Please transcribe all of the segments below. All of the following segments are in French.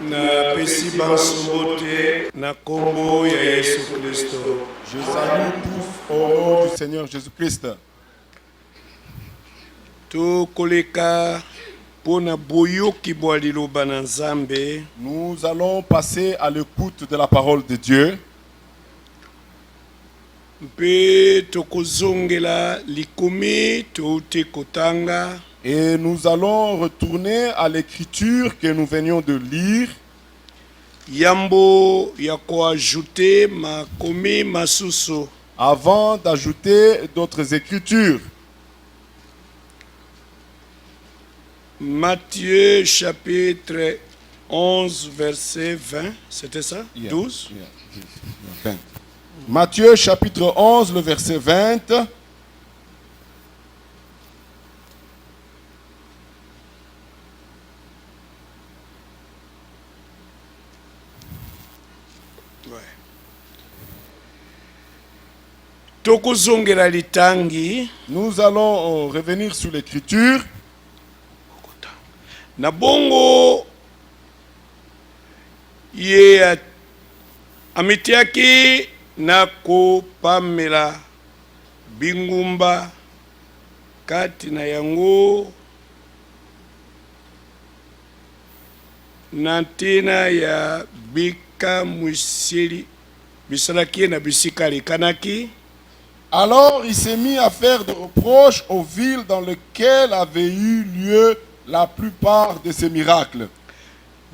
Na pesi bansobote na kombo ya Yesu Kristo. Je salue tous au nom du Seigneur Jésus-Christ. Tokoleka pona boyoki bwa liloba na Nzambe. Nous allons passer à l'écoute de la parole de Dieu. Mpe tokozongela likomi touti kotanga. Et nous allons retourner à l'écriture que nous venions de lire. Yambo ya koajouter makomi masusu. Avant d'ajouter d'autres écritures. Matthieu chapitre 11 verset 20, c'était ça? 12? 20. Matthieu chapitre 11, le verset 20. Tokozongela litangi. Nous allons revenir sur l'écriture. Na bongo ye amitiaki na kopamela bingumba kati na yango na ntina ya bika mwisili bisalaki na bisikali kanaki. Alors il s'est mis à faire des reproches aux villes dans lesquelles avaient eu lieu la plupart de ces miracles.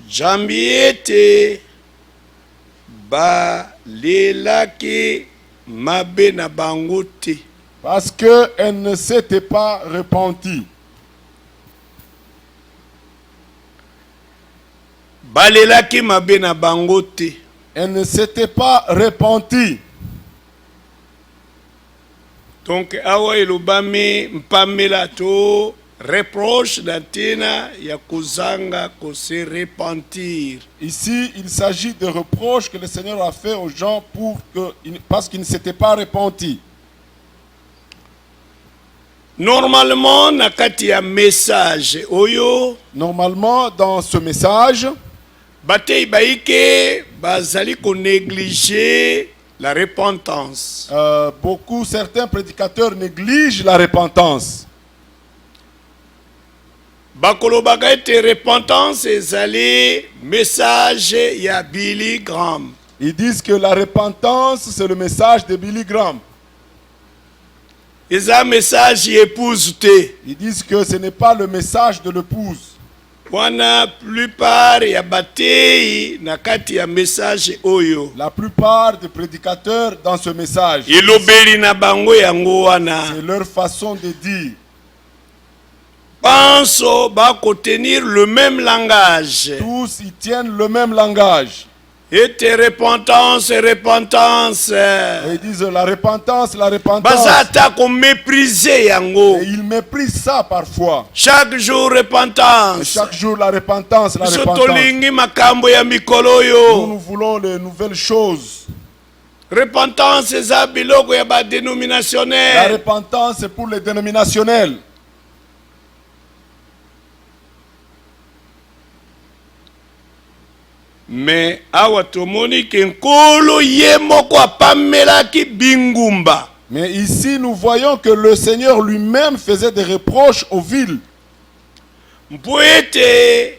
Jambiete ba lelaki mabe na bangote. Parce qu'elle ne s'était pas repentie. Ba lelaki mabe na bangote. Elle ne s'était pas repentie. Donc awa elobami mpamela to reproche d'Athènes ya kozanga ko se repentir. Ici, il s'agit de reproches que le Seigneur a fait aux gens parce qu'ils ne s'étaient pas repentis. Normalement, nakati ya message oyo. Normalement, dans ce message, batei baike bazali ko négliger la repentance. Certains prédicateurs négligent la repentance. Bakolobaka ete repentance ezali message ya Billy Graham. Ils disent que la repentance c'est le message de Billy Graham. Eza message épouse te. Ils disent que ce n'est pas le message de l'épouse. Wana plupart ya batei nakati ya message oyo. La plupart des prédicateurs dans ce message. Ilobeli na bango yango wana. C'est leur façon de dire. Penso ba contenir le même langage. Tous ils tiennent le même langage. Et repentance, repentance. Et ils disent la repentance, la repentance. Bazata ko mépriser yango. Et ils méprisent ça parfois. Chaque jour repentance. Et chaque jour la repentance, la repentance. Nous voulons les nouvelles choses. Repentance c'est biloko ya ba dénominationnel. La repentance c'est pour les dénominationnels. Mais awa tomoni ke nkolo ye moko apamelaki bingumba. Mais ici nous voyons que le Seigneur lui-même faisait des reproches aux villes. Mpoete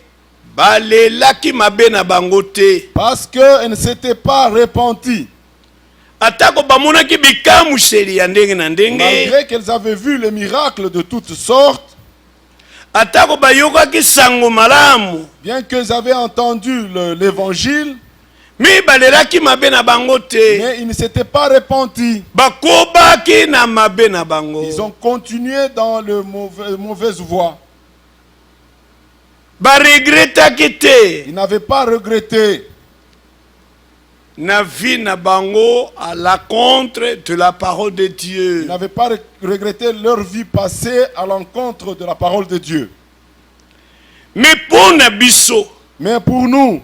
balelaki mabe na bangote. Parce qu'elles ne s'étaient pas repenties. Atako bamonaki bikamuseli ya ndenge na ndenge. Malgré qu'elles avaient vu les miracles de toutes sortes. Atako bayokaki sango malamu. Bien qu'ils avaient entendu l'évangile. Mais ils ne s'étaient pas repentis. Ils ont continué dans le mauvaise voie. Ils n'avaient pas regretté. na vie na bango à la contre de la parole de Dieu. Ils n'avaient pas regretté leur vie passée à l'encontre de la parole de Dieu. Mais pour na biso, Mais pour nous,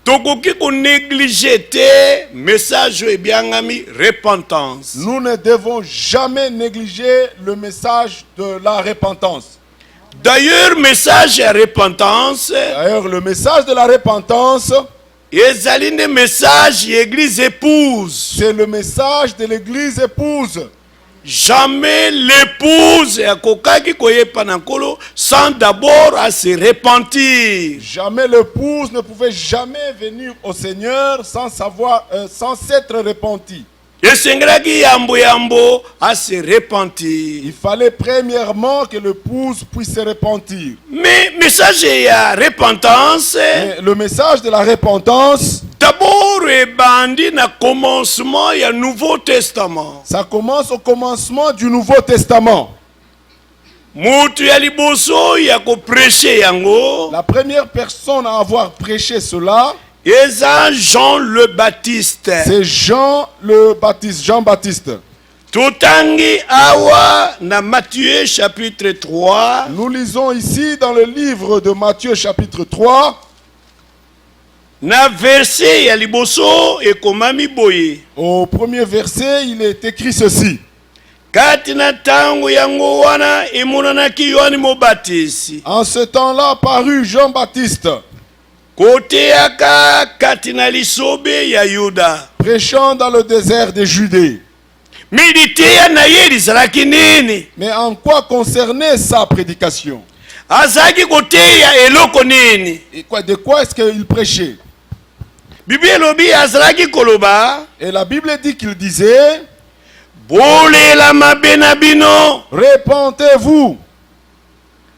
tokoki ko négliger te message ebiangami repentance. nous ne devons jamais négliger le message de la repentance. D'ailleurs, message ya repentance, D'ailleurs, le message de la repentance, ezali nde message ya église épouse. c'est le message de l'église épouse. Jamais l'épouse akokaki koyepa na nkolo sans d'abord à se repentir. Jamais l'épouse ne pouvait jamais venir au Seigneur sans s'être repenti. Esengelaki yambo yambo à se repentir. Il fallait premièrement que l'épouse puisse se repentir. Mais message ya repentance, Mais le message de la repentance, d'abord ebandi na commencement ya Nouveau Testament. ça commence au commencement du Nouveau Testament. Mutu ya liboso ya ko prêcher yango, La première personne à avoir prêché cela, eza Jean le Baptiste. c'est Jean le Baptiste, Jean-Baptiste. Totangi awa na Matthieu chapitre 3. Nous lisons ici dans le livre de Matthieu chapitre 3, Na verset ya liboso ekomami boye. au premier verset, il est écrit ceci. Kati na tango yango wana emonanaki Yohane Mobatisi. En ce temps-là parut Jean-Baptiste, Koteaka kati na lisobe ya Yuda. prêchant dans le désert de Judée. Militeya na ye lizalaki nini? Mais en quoi concernait sa prédication? Azaki koteya eloko nini? Et de quoi est-ce qu'il prêchait? Bible elobi azalaki koloba, Et la Bible dit qu'il disait, bolela mabe na bino. repentez-vous.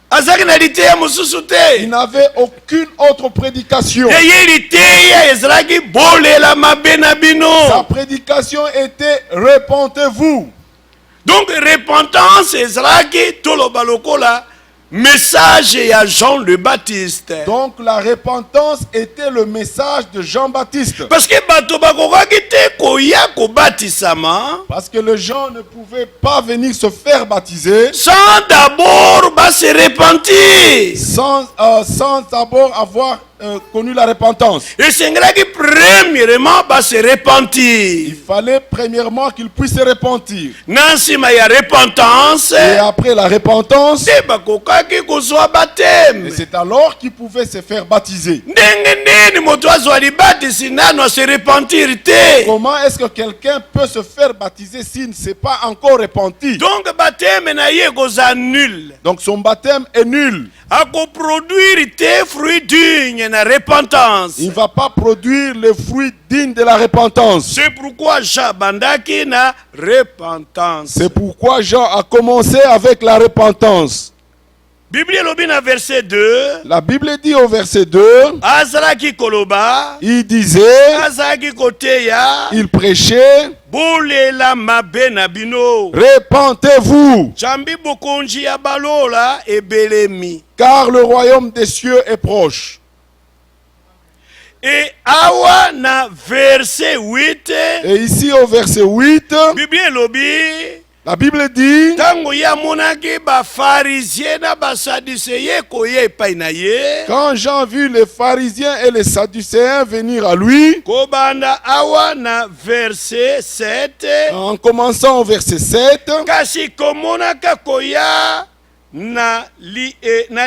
Azaki na liteya mosusu te. Il n'avait aucune autre prédication. Ye liteya ezalaki bolela mabe na bino. Sa prédication était repentez-vous. Donc repentance ezalaki toloba lokola message ya Jean le Baptiste. Donc la repentance était le message de Jean-Baptiste. Parce que bato bakokaki te koya kobatisama Parce que les gens ne pouvaient pas venir se faire baptiser sans d'abord se repentir. sans d'abord avoir connu la repentance. Esengelaki premièrement se Il repentir. fallait premièrement qu'ils puissent se repentir. Na nsima ya repentance Et après la repentance, te bakokaki kozwa baptême. et c'est alors qu'ils pouvaient se faire baptiser. Ndenge nini moto azwa libatisi nano ase repentir te? Comment est-ce que quelqu'un peut se faire baptiser s'il ne s'est pas encore repenti? Donc baptême na ye koza nul. Donc son baptême est nul. Akoproduire te fruit digne na repentance. Il ne va pas produire les fruits dignes de la repentance. C'est pourquoi Jean bandaki na repentance. C'est pourquoi Jean a commencé avec la repentance. Bible elobi na verset 2. La Bible dit au verset 2, Azalaki koloba, il disait, azalaki koteya, il prêchait, bolela mabe na bino. repentez-vous, Jambi bokonji ya balola ebelemi. car le royaume des cieux est proche. Et awa na verset 8, Et ici au verset 8, Bible elobi, la Bible dit, tango ya monaki ba pharisien na ba sadducéen koye epai na ye. quand Jean vit les pharisiens et les sadducéens venir à lui, Kobanda awa na verset 7, en commençant au verset 7, kasi komonaka koya na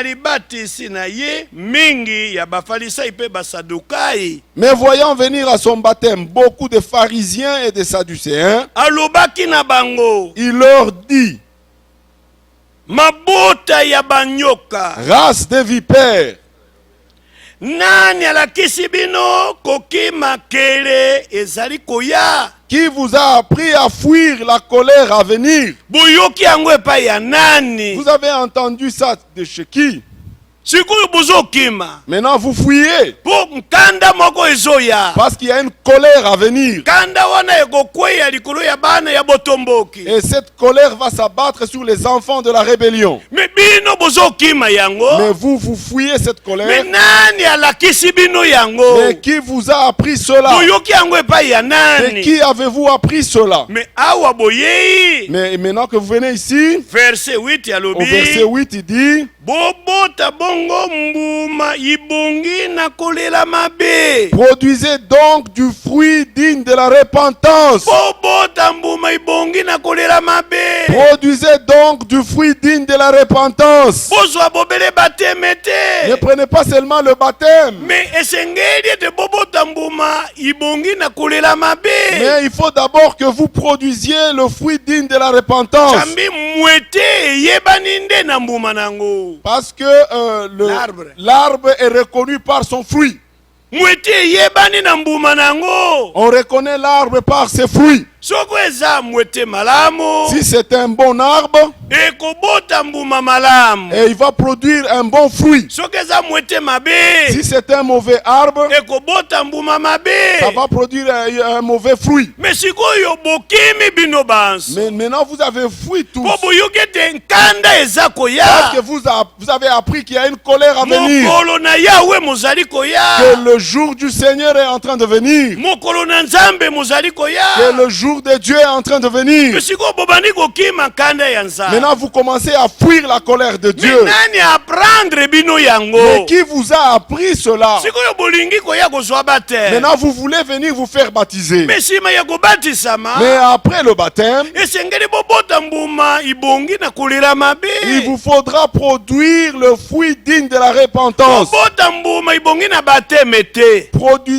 libatisi na ye mingi ya bafarisayi pe basadukai. mais voyant venir à son baptême beaucoup de pharisiens et de sadducéens, Alobaki na bango, il leur dit, mabota ya banyoka, race de vipères, nani alakisi bino kokima kele ezali koya? qui vous a appris à fuir la colère à venir? Boyoki yango epai ya nani? Vous avez entendu ça de chez qui? sikoyo bozokima Maintenant, vous fuyez. po nkanda moko ezoya Parce qu'il y a une colère à venir. kanda wana ekokweya likolo ya bana ya botomboki Et cette colère va s'abattre sur les enfants de la rébellion. me bino bozokima yango Mais vous fuyez cette me colère. nani alakisi bino yango Mais qui vous a appris cela? boyoki yango epai ya Et nani qui avez-vous appris cela? me awa boyei Mais maintenant que vous venez ici, verset 8 au alobi verset 8, il dit, bobota bongo mbuma ibongi na kolela mabe produisez donc du fruit digne de la repentance. bobota mbuma ibongi na kolela mabe Produisez donc du fruit digne de la repentance. bozwa bobele bateme te Ne prenez pas seulement le baptême, me esengeli ete bobota mbuma ibongi na kolela mabe mais il faut d'abord que vous produisiez le fruit digne de la repentance. jambi mwete eyebani nde na mbuma nango Parce que L'arbre. l'arbre est reconnu par son fruit. mwete eyebani na mbuma nango On reconnaît l'arbre par ses fruits. soko eza mwete malamu Si c'est un bon arbre, ekobota mbuma malamu et il va produire un bon fruit. soki eza mwete mabe Si c'est un mauvais arbre, ekobota mbuma mabe ça va produire un mauvais fruit. me sikoyo bokimi bino banso Mais maintenant, vous avez fui tous. po boyoki ete nkanda eza Parce koya que vous avez appris qu'il y a une colère à venir. mokolo na yawe mozali koya Que le jour du Seigneur est en train de venir. mokolo na nzambe mozali Que koya le jour de Dieu est en train de venir. me sikoyo bobandi kokima nkanda ya nzambe Maintenant, vous commencez à fuir la colère de me Dieu. nani aprendre bino Mais yango qui vous a appris cela? sikoyo bolingi koya kozwa bateme Maintenant, vous voulez venir vous faire baptiser. me nsima ya kobatisama Mais après le baptême, esengeli bobota mbuma ibongi na kolela mabe il vous faudra produire le fruit digne de la repentance. bobota mbuma ibongi na bateme te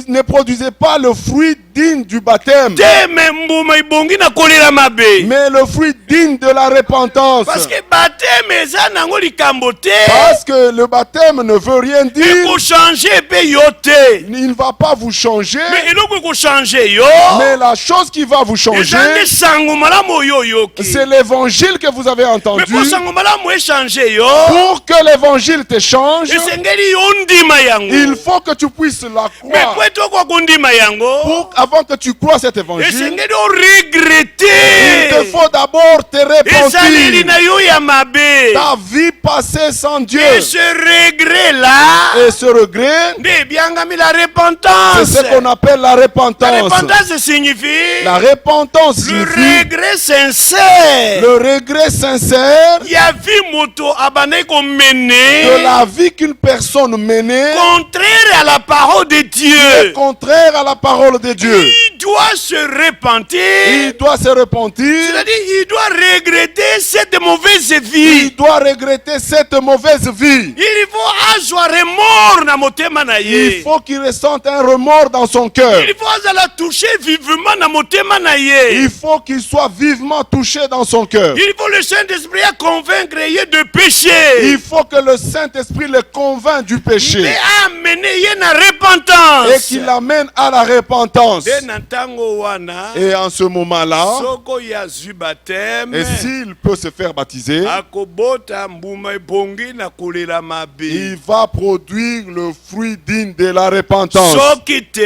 Ne produisez pas le fruit digne du baptême, te me mbuma ibongi na kolela mabe mais le fruit digne de la repentance. parce que bateme eza nango likambo te Parce que le baptême ne veut rien dire. ekochange mpe yo te Il ne va pas vous changer, me eloko ekochange yo mais la chose qui va vous changer, eza nde sango malamu oyo oyoki c'est l'évangile que vous avez me entendu. po sango malamu echange yo Pour que l'évangile te change, esengeli yo ndima yango il faut que tu puisses la me croire. po ete okoka kondima yango Avant que tu crois cet évangile, esengeli il te oregrete faut d'abord te ezaleli repentir. na yo ya mabe Ta vie passée sans Dieu. et ce regret là Et ce regret, nde ebiangami la c'est repentance ce qu'on appelle la la repentance. repentance signifie La repentance le signifie regret sincère le regret sincère ya vie moto abandaki de komene la vie qu'une personne menait contraire à la parole de Dieu. contraire à la parole de Dieu. Il doit se repentir, Il doit se repentir. c'est-à-dire il doit regretter cette mauvaise vie. Il doit regretter cette mauvaise vie. Il faut azwa remords na motema na Il ye. faut qu'il ressente un remords dans son cœur. Il faut azala toucher vivement na motema na ye. Il faut qu'il soit vivement touché dans son cœur. Il faut le Saint-Esprit à convaincre ye de péché. Il faut que le Saint-Esprit le convainc du péché Mais amener ye na et repentance. qu'il l'amène à la repentance. De na ntango wana Et en ce moment-là, soko ya zwi baptême et s'il peut se faire baptiser, akobota mbuma ebongi na kolela mabe. il va produire le fruit digne de la repentance. Soki te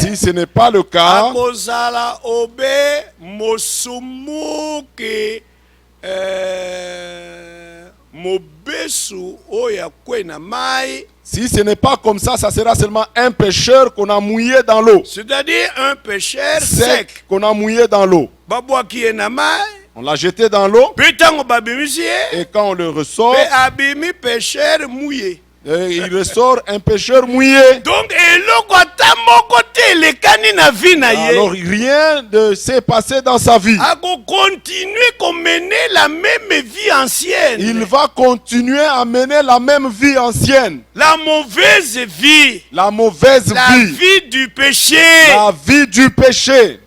Si ce n'est pas le cas, akozala obe mosumuki mobesu oyo akwe na mai, si ce n'est pas comme ça sera seulement un pécheur qu'on a mouillé dans l'eau. c'est-à-dire un pécheur Sec, sec. qu'on a mouillé dans l'eau. Babwaki ye na mai On l'a jeté dans l'eau mpe ntango babimisi ye et quand on le ressort, mpe abimi pécheur mouillé. il ressort un pécheur mouillé. Donc eloko ata moko te elekani na vie na Alors ye rien ne s'est passé dans sa vie. akokontinue komener la même vie ancienne. Il va continuer à mener la même vie ancienne. La mauvaise vie, La mauvaise la vie. vie du péché, La vie du péché.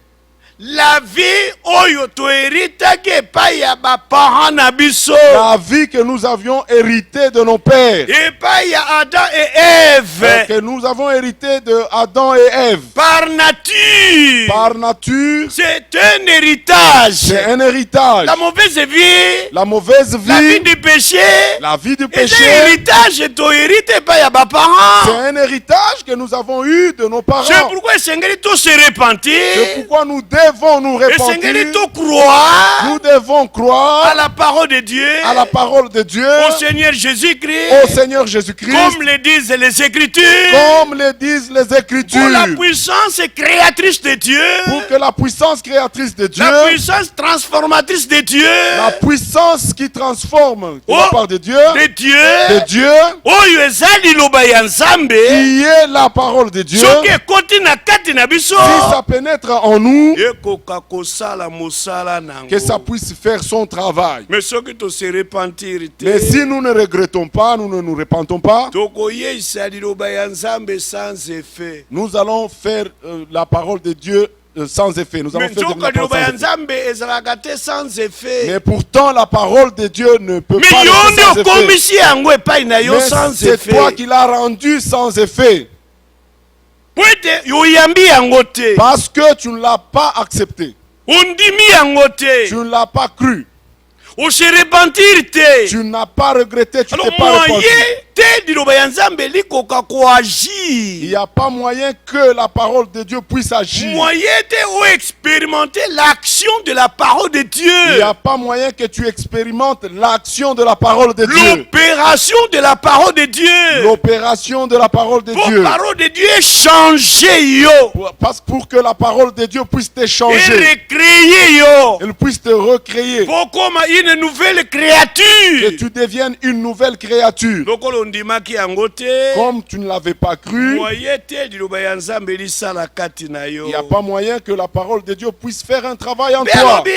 La vie oyo to héritaki epai ya baparents na biso. La vie que nous avions héritée de nos pères. Epai ya Adam et Ève. Que nous avons hérité de Adam et Ève. Par nature. Par nature. C'est un héritage. C'est un héritage. La mauvaise vie. La mauvaise La vie vie. du péché. La vie du Et péché. c'est un héritage to hérité epai ya baparents. C'est un héritage que nous avons eu de nos parents. C'est pourquoi esengeli to se repentir. C'est pourquoi nous devons nous Esengeli repentir. to croire Nous devons croire à la parole de Dieu. à la parole de Dieu, Au Seigneur Jésus-Christ. au Seigneur Jésus-Christ, Comme le disent les Écritures. comme le disent les Pour Écritures, la puissance créatrice de Dieu. pour que la puissance créatrice de Dieu, La puissance transformatrice de Dieu. la puissance qui transforme de la Oh, part de Dieu, de Dieu. Oyo eza liloba ya Nzambe. qui est la parole de Dieu, Soki ekoti na kati na biso. si ça pénètre en nous, Ekoka kosala mosala nango. que ça puisse faire son travail. Mais soki to se repentir Mais te. si nous ne regrettons pas, nous ne nous repentons pas, Tokoyeisa liloba ya Nzambe sans effet. nous allons faire la parole de Dieu sans effet. Nous allons Mais faire nzoka de liloba ya sans effet. Nzambe ezalaka te sans effet. Mais pourtant, la parole de Dieu ne peut Mais pas yo rester nde sans effet. okomisi yango epai na yo Mais sans c'est effet. toi qui l'as rendu sans effet. Po ete oyambi yango te. Parce que tu ne l'as pas accepté. Ondimi yango te. Tu ne l'as pas cru. Ose repentir te. Tu n'as pas regretté. Tu Alors t'es pas repenti. moyen te liloba ya Nzambe likoka Il koagir. n'y a pas moyen que la parole de Dieu puisse agir. Moyen te o expérimenter l'action de la parole de Il n'y Dieu. a pas moyen que tu expérimentes l'action de la parole de Dieu. L'opération de la parole de Dieu. L'opération de la parole de Pour Dieu. parole de Dieu changer yo. Pour que la parole de Dieu puisse Et t'échanger. recréer yo. Elle puisse te recréer. Pour comme une nouvelle Que créature. tu deviennes une nouvelle créature. Lokolo ndimaki yango te. Comme tu ne l'avais pas cru, Moyen te liloba ya Nzambe lisala kati na yo. il n'y a pas moyen que la parole de Dieu puisse faire un travail en Mais toi. alobi,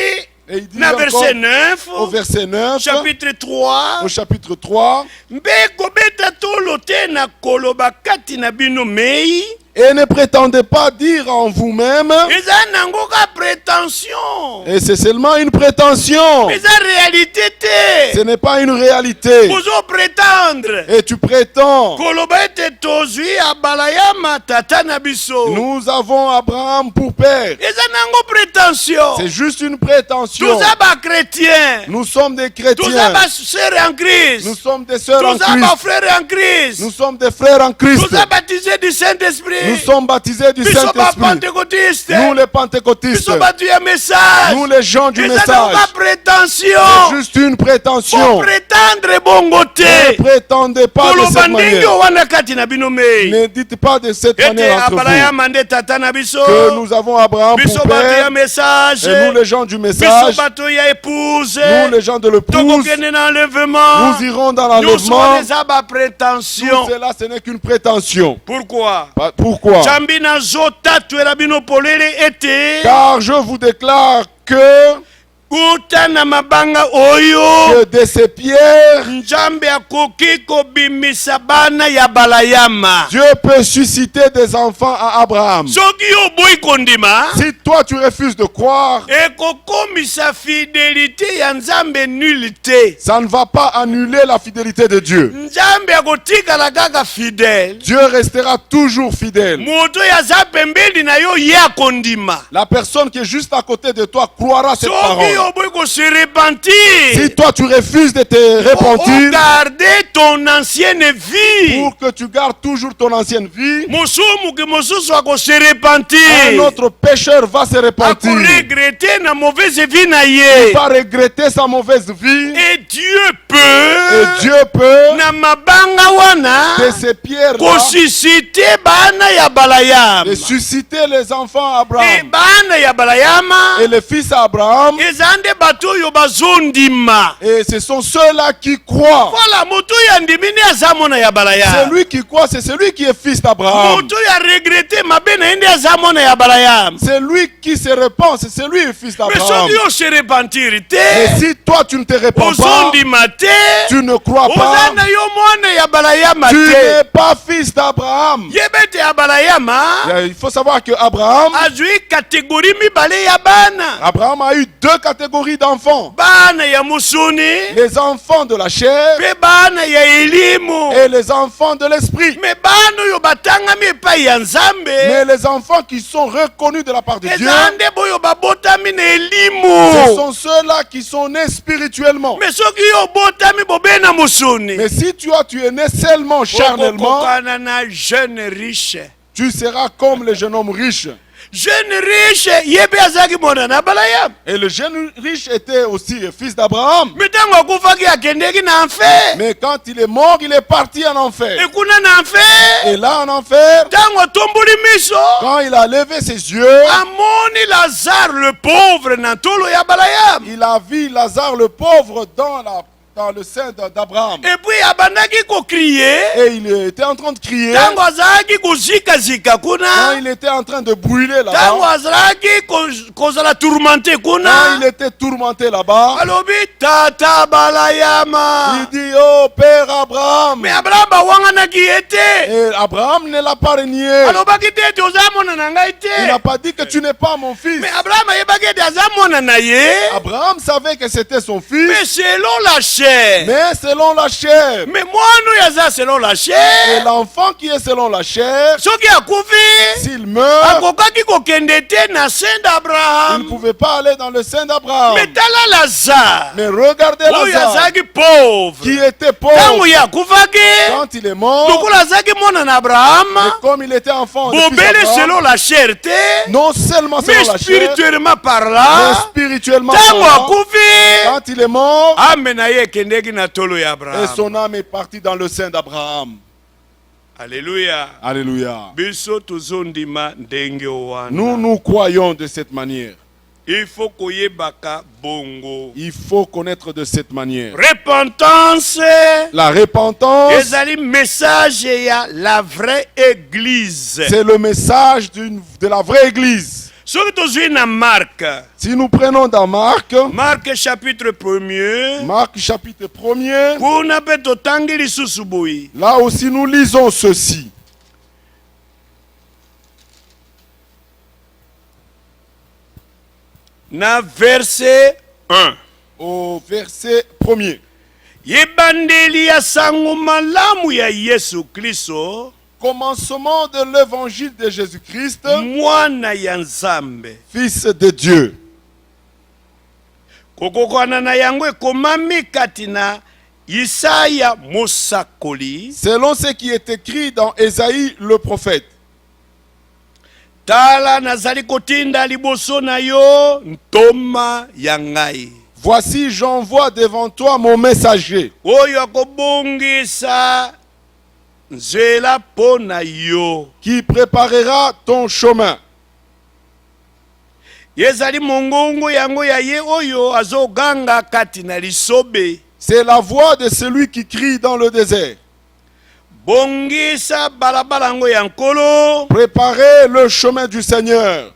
Et il dit na encore verset 9, au verset 9, chapitre 3, au chapitre 3, mbe kobeta tolo te na koloba kati na bino mei, et ne prétendez pas dire en vous-même, eza nango ka prétention. et c'est seulement une prétention. Eza réalité Ce te. n'est pas une réalité. Ozo prétendre. Et tu prétends. Koloba ete tozwi abalayama tata na biso. Nous avons Abraham pour père. Eza nango prétention. C'est juste une prétention. Toza ba chrétien. Nous sommes des Toza chrétiens. ba sœur en Nous Christ. sommes des sœurs en Toza ba Christ. frère en Christ. Nous sommes des frères en Christ. Toza baptisé du Saint-Esprit. Nous sommes baptisés du Biso ba Saint-Esprit. pentecôtiste. Nous les pentecôtistes. Biso batu ya message. Nous les gens du Eza message. nango ka C'est prétention. juste une Pour prétention. prétendre bongo te. Ne prétendez pas de Koloba cette ndenge manière. wana kati na bino mei. Ne dites pas de cette Ete manière entre vous. abalayama nde tata na biso. Que nous avons Abraham Biso pour bato ya père. message. Et nous les gens du Biso message. bato ya épouse. Nous les gens de l'épouse. Tokokende na enlèvement. Nous irons dans Nous l'enlèvement. sommes eza ba prétention. Tout cela, ce n'est qu'une prétention. Pourquoi? Pourquoi? Jambi nazotatwela bino polele ete Car je vous déclare que uta na mabanga oyo de ces pierres, Nzambe akoki kobimisa bana ya balayama. Dieu peut susciter des enfants à Abraham. Soki oboyi kondima Si toi tu refuses de croire, ekokomisa fidelité ya Nzambe nul te. ça ne va pas annuler la fidélité de Dieu. Nzambe akotikala kaka fidèle. Dieu restera toujours fidèle. Moto yaza pembeni na yo ye akondima. La personne qui est juste à côté de toi croira cette Soki parole. oboyi kose repentir, Si toi tu refuses de te repentir garder ton ancienne vie. pour que tu gardes toujours ton ancienne vie, Mosumu mosusu akose un repentir. autre pécheur va se repentir. Akoregrete na mauvaise vie na Il ye. va regretter sa mauvaise vie. Et Dieu Et peut Dieu peut, na mabanga wana de ces pierres-là, kosusite bana ya balayama. de susciter les enfants à Et Abraham bana ya balayama et les fils à Abraham. eza nde bato oyo bazondima. Et ce sont ceux-là qui croient. Voilà, moto ya ndimini azamona ya balaya. Celui qui croit, c'est celui qui est fils d'Abraham. Moto ya regretter mabena ende azamona ya balaya. C'est lui qui se repent, c'est celui qui est fils Mais d'Abraham. soki yo se repentir Et te, si toi tu ne te réponds pas, ozondima te, tu ne crois pas, ozana yo mwana ya balayama tu te. n'es pas fils d'Abraham. Yebete ya balayama Il faut savoir que Abraham azwi kategori mibale ya bana. Abraham a eu deux catégories d'enfants. Bana ya musuni Les enfants de la chair pe bana ya elimu. et les enfants de l'esprit. Me bana oyo batangami epai ya Nzambe, Mais les enfants qui sont reconnus de la part de Dieu, eza nde boyo babotami na ce elimu. sont ceux-là qui sont nés spirituellement. Me soki yo obotami bobena musuni, Mais si tu es né seulement charnellement, okokokana na jeune riche. tu seras comme le jeune homme riche. Jeune riche ye mpe azalaki mwana na Balaya. Et le jeune riche était aussi fils d'Abraham. Me ntango akufaki akendeki na enfer. Mais quand il est mort, il est parti en enfer. Ekuna na enfer, Et là, en enfer, ntango atomboli miso, quand il a levé ses yeux, amoni Lazare le pauvre na tolo ya Balaya. il a vu Lazare le pauvre dans le sein d'Abraham. Et puis abandaki kokriye. Et il était en train de crier. Ntango azalaki kozikazika Quand kuna, il était en train de brûler ntango là-bas, azalaki kozala tourmenté quand kuna, il était tourmenté là-bas, alobi tata Balayama. il dit, oh Père Abraham. Me Abraham awanganaki ye te. Et Abraham ne l'a pas renié. Alobaki te ete oza mwana na ngai Il n'a te. pas dit que tu n'es pas mon fils. Me Abraham ayebaki ete aza mwana na ye. Abraham savait que c'était son Mais fils, selon la chair. mais selon la chair. Mais mwana oyo aza selon la Et chair, l'enfant qui est selon la chair, soki akufi, s'il meurt, akokaki kokende te na sein il ne d'Abraham. pouvait pas aller dans le sein d'Abraham. Mais tala Lazare, Mais regardez oyo Lazare, azalaki pauvre, qui était ntango pauvre. ye akufaki, Quand il est mort, lokola azalaki mwana na mais Abraham, comme il était enfant de fils bobele d'Abraham, selon la chair te, non seulement mais selon la chair, spirituellement mais parlant, spirituellement ntango parlant, akufi, quand il est mort, ame na ye ekendeki na tolo ya et Abraham. son âme est partie dans le sein d'Abraham. Alléluia. Alléluia. Biso tozondima ndenge wana. Nous croyons de cette manière. Il faut koyebaka bongo. Il faut connaître de cette manière. Repentance La repentance, ezali message ya la vraie église. c'est le message de la vraie église. Soki tozwi na Marc, Si nous prenons dans Marc, Marc chapitre 1er, Marc chapitre 1er, kuna mpe totangi lisusu boye. là aussi nous lisons ceci. Na verset 1. Au verset 1er. Yebandeli ya sango malamu ya Yesu Kristo, Commencement de l'évangile de Jésus-Christ, mwana ya Nzambe. Fils de Dieu. Kokokwana na yango ekomami kati na Isaya mosakoli. Selon ce qui est écrit dans Ésaïe le prophète. Tala nazali kotinda liboso na yo ntoma ya ngai. Voici, j'envoie devant toi mon messager, Oyo akobongisa nzela po na yo. qui préparera ton chemin. Yezali mongongo yango ya ye oyo azoganga kati na lisobe. C'est la voix de celui qui crie dans le désert. Bongisa balabala yango ya nkolo. Préparez le chemin du Seigneur.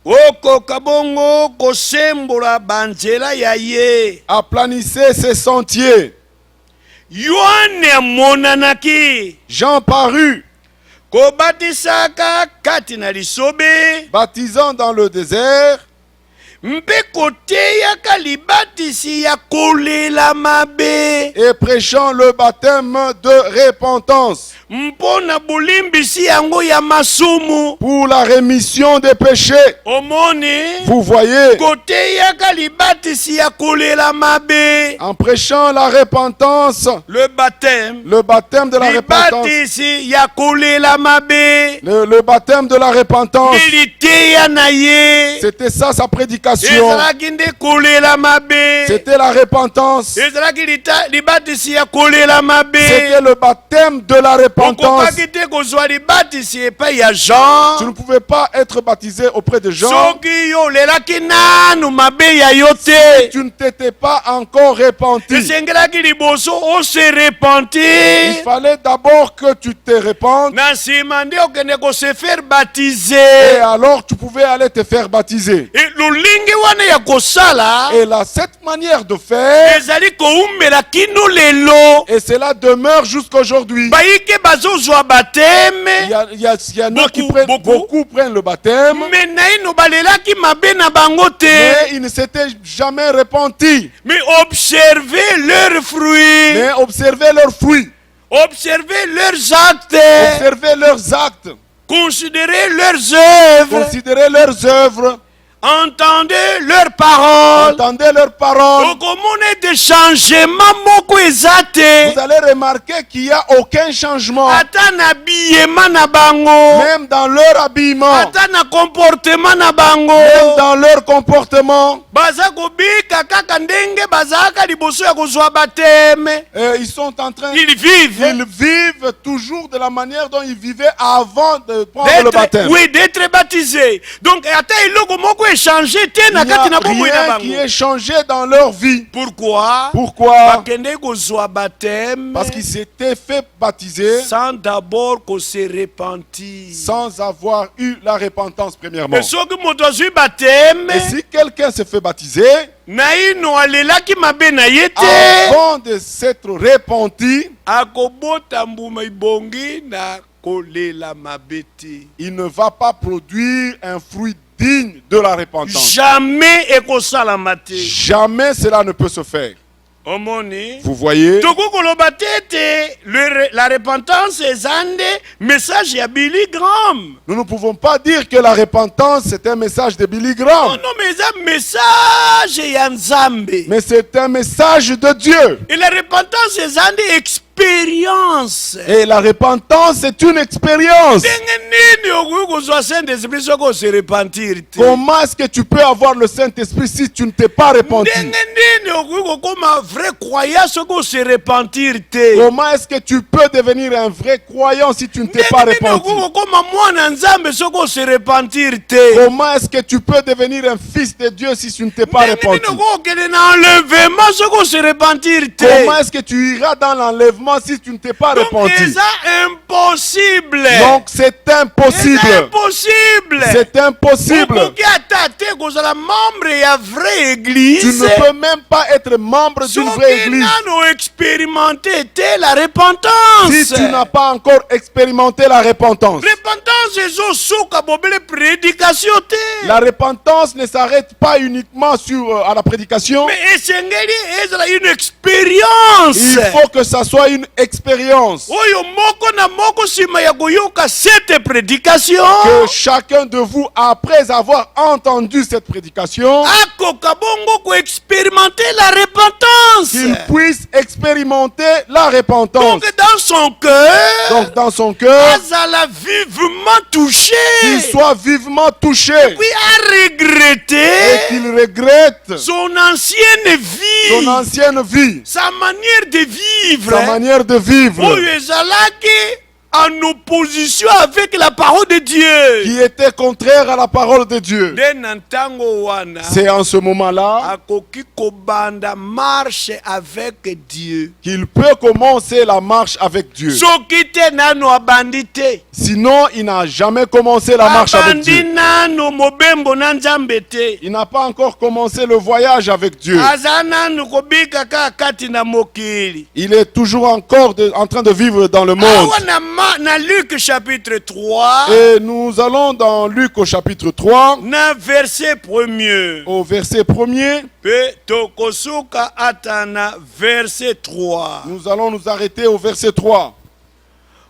Okoka bongo kosembola banzela ya ye. Aplanissez ses sentiers. Yohane amonanaki Jean parut, kobatisaka kati na lisobe, baptisant dans le désert, mpe koteyaka libatisi ya kolela mabe, et prêchant le baptême de repentance mpona bolimbisi yango ya masumu. pour la rémission des péchés. Omoni Vous voyez, koteyaka libatisi ya kolela mabe, en prêchant la repentance, le baptême de la repentance, libatisi ya kolela mabe, le baptême de la repentance, militeya na ye. c'était ça sa prédication. purification. ezalaki nde kolela mabe, C'était la repentance. ezalaki libatisi ya kolela mabe. C'était le baptême de la repentance. okokaki te kozwa libatisi epai ya Jean Tu ne pouvais pas être baptisé auprès de Jean. soki yo olelaki nanu mabe ya yo te. Tu ne t'étais pas encore repenti. esengelaki liboso ose Il repentir, fallait d'abord que tu te répandes. na nsima nde okende kose faire Et baptiser. alors tu pouvais aller te faire baptiser. lolingi wana ya kosala Et là, cette manière de faire, ezali koumbela kino lelo. et cela demeure jusqu'aujourd'hui. bayike bazozwa bateme, Il y en a qui Beaucoup, prennent, beaucoup. beaucoup prennent le baptême, me naino balelaki mabe na bango te. mais ils ne s'étaient jamais repentis. Mais observez leurs fruits, Mais observez leurs fruits, observez leurs actes, observez leurs actes, considérez leurs œuvres, considérez leurs œuvres, entendez leurs paroles. entendez leurs paroles. okomona des changements moko eza te, Vous allez remarquer qu'il n'y a aucun changement, ata na biyema na bango, même dans leur habillement, ata na comportement na bango. même dans leur comportement. baza kobika kaka ndenge bazalaka liboso ya kozwa bateme. Ils sont en train, Ils vivent ils vivent toujours de la manière dont ils vivaient avant de prendre le baptême. d'être baptisés. Donc ata eloko moko échangé te Il na n'y a kati na bomoi na rien qui bango. est changé dans leur vie. Pourquoi? Pourquoi? bakende kozwa bateme Parce qu'ils s'étaient fait baptiser sans d'abord qu'on se repentir. sans avoir eu la repentance premièrement. Et soki moto azwi bateme Et si quelqu'un se fait baptiser, naino alelaki mabe na ye te, avant de s'être repenti, akobota mbuma ibongi na kolela mabe te. il ne va pas produire un fruit digne de la repentance. Jamais ekosalama te. Jamais cela ne peut se faire. Omoni Vous voyez? tokoki koloba te ete la repentance eza nde message ya Billy Graham. Nous ne pouvons pas dire que la repentance c'est un message de Billy Non, Graham, non, mais eza message ya Nzambe. mais c'est un message de Dieu. Et la repentance eza nde expérience. Et la repentance c'est une expérience. ndenge nini okoki kozwa Saint-Esprit soki ose repentir te? Comment est-ce que tu peux avoir le Saint-Esprit si tu ne t'es pas repenti? ndenge nini okoki kokoma vrai croyant soki ose repentir te? Comment est-ce que tu peux devenir un vrai croyant si tu ne t'es pas ndenge nini repenti? okoki kokoma mwana Nzambe soki ose repentir te? Comment est-ce que tu peux devenir un fils de Dieu si tu ne t'es pas ndenge nini repenti? okoki kokende na enlèvement soki ose repentir te? Comment est-ce que tu iras dans l'enlèvement si tu ne t'es pas Donc repenti? eza impossible. Donc c'est impossible. Eza impossible. C'est impossible. okoki ata te kozala membre ya vraie Tu église ne peux même pas être membre d'une vraie soki église nano expérimenté te la repentance. si tu n'as pas encore expérimenté la repentance. repentance ezosuka bobele prédication te. La repentance ne s'arrête pas uniquement à la prédication. mais esengeli ezala une expérience. Il faut que ça soit une expérience. oyo moko na moko nsima ya koyoka cette prédication Que chacun de vous, après avoir entendu cette prédication, akoka bongo koexpérimenter la repentance. qu'il puisse expérimenter la repentance. Donc dans son cœur, Donc dans son cœur, azala vivement touché, qu'il soit vivement touché puis a et regretté qu'il regrette son ancienne son vie, ancienne vie, sa manière de vivre, sa manière de vivre, oyo ezalaki en opposition avec la parole de Dieu. qui était contraire à la parole de Dieu. Nde na ntango wana C'est en ce moment-là akoki kobanda marche avec Dieu. qu'il peut commencer la marche avec Dieu. soki te nano abandi te, Sinon, il n'a jamais commencé la marche avec abandi Dieu. nano mobembo na Nzambe te, Il n'a pas encore commencé le voyage avec Dieu. aza nano kobika kaka kati na mokili. Il est toujours encore en train de vivre dans le monde. Awa na Luc chapitre 3 Et nous allons dans Luc au chapitre 3, na verset 1er au verset 1er. pe tokosuka ata na verset 3. Nous allons nous arrêter au verset 3.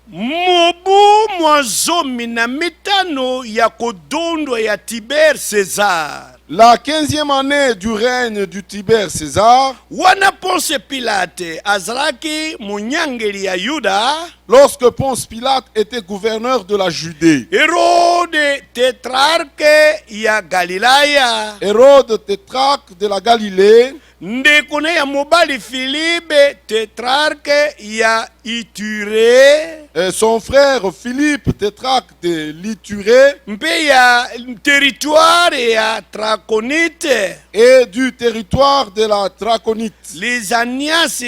mobu mwa zomi na mitano ya kodondwa ya Tiber César, La 15e année du règne du Tibère César, wana Ponce Pilate azalaki munyangeli ya Yuda, lorsque Ponce Pilate était gouverneur de la Judée, Hérode tetrarque ya Galilaya, Hérode tétrarque de la Galilée, ndekune ya mobali Philippe tetrarque ya Iturée, et son frère Philippe tétrarque de l'Iturée, mpe ya territoire ya Traconite, et du territoire de la Traconite, Lysanias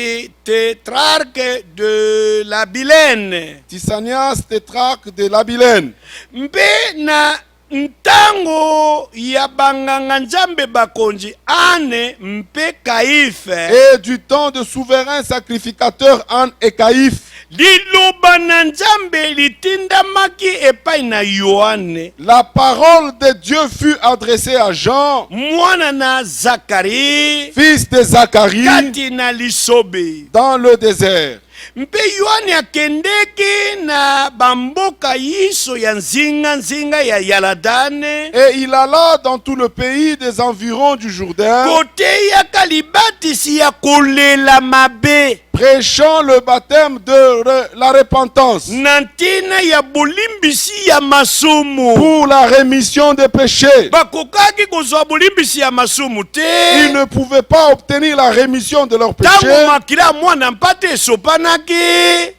tetrarque de la Bilène, Tysanias tétrarque de l'Abilène. mpe na ntango ya banganga nzambe bakonzi Anne mpe Caïphe, Et du temps de souverain sacrificateur Anne et Caïphe, liloba na nzambe litindamaki epai na Yohane, la parole de Dieu fut adressée à Jean, mwana na Zakari, fils de Zacharie, kati na lisobe. dans le désert. Mpe Yohane akendeki na bamboka yiso ya nzinga ya Yaladane, Et il alla dans tout le pays des environs du Jourdain, kote yaka libatisi ya kolela mabe, prêchant le baptême de la repentance na ntina ya bolimbisi ya masumu. pour la rémission des péchés. Bakokaki kozwa bolimbisi ya masumu Ils te, ne pouvaient pas obtenir la rémission de leurs ntango péchés makila mwana mpate esopanaki,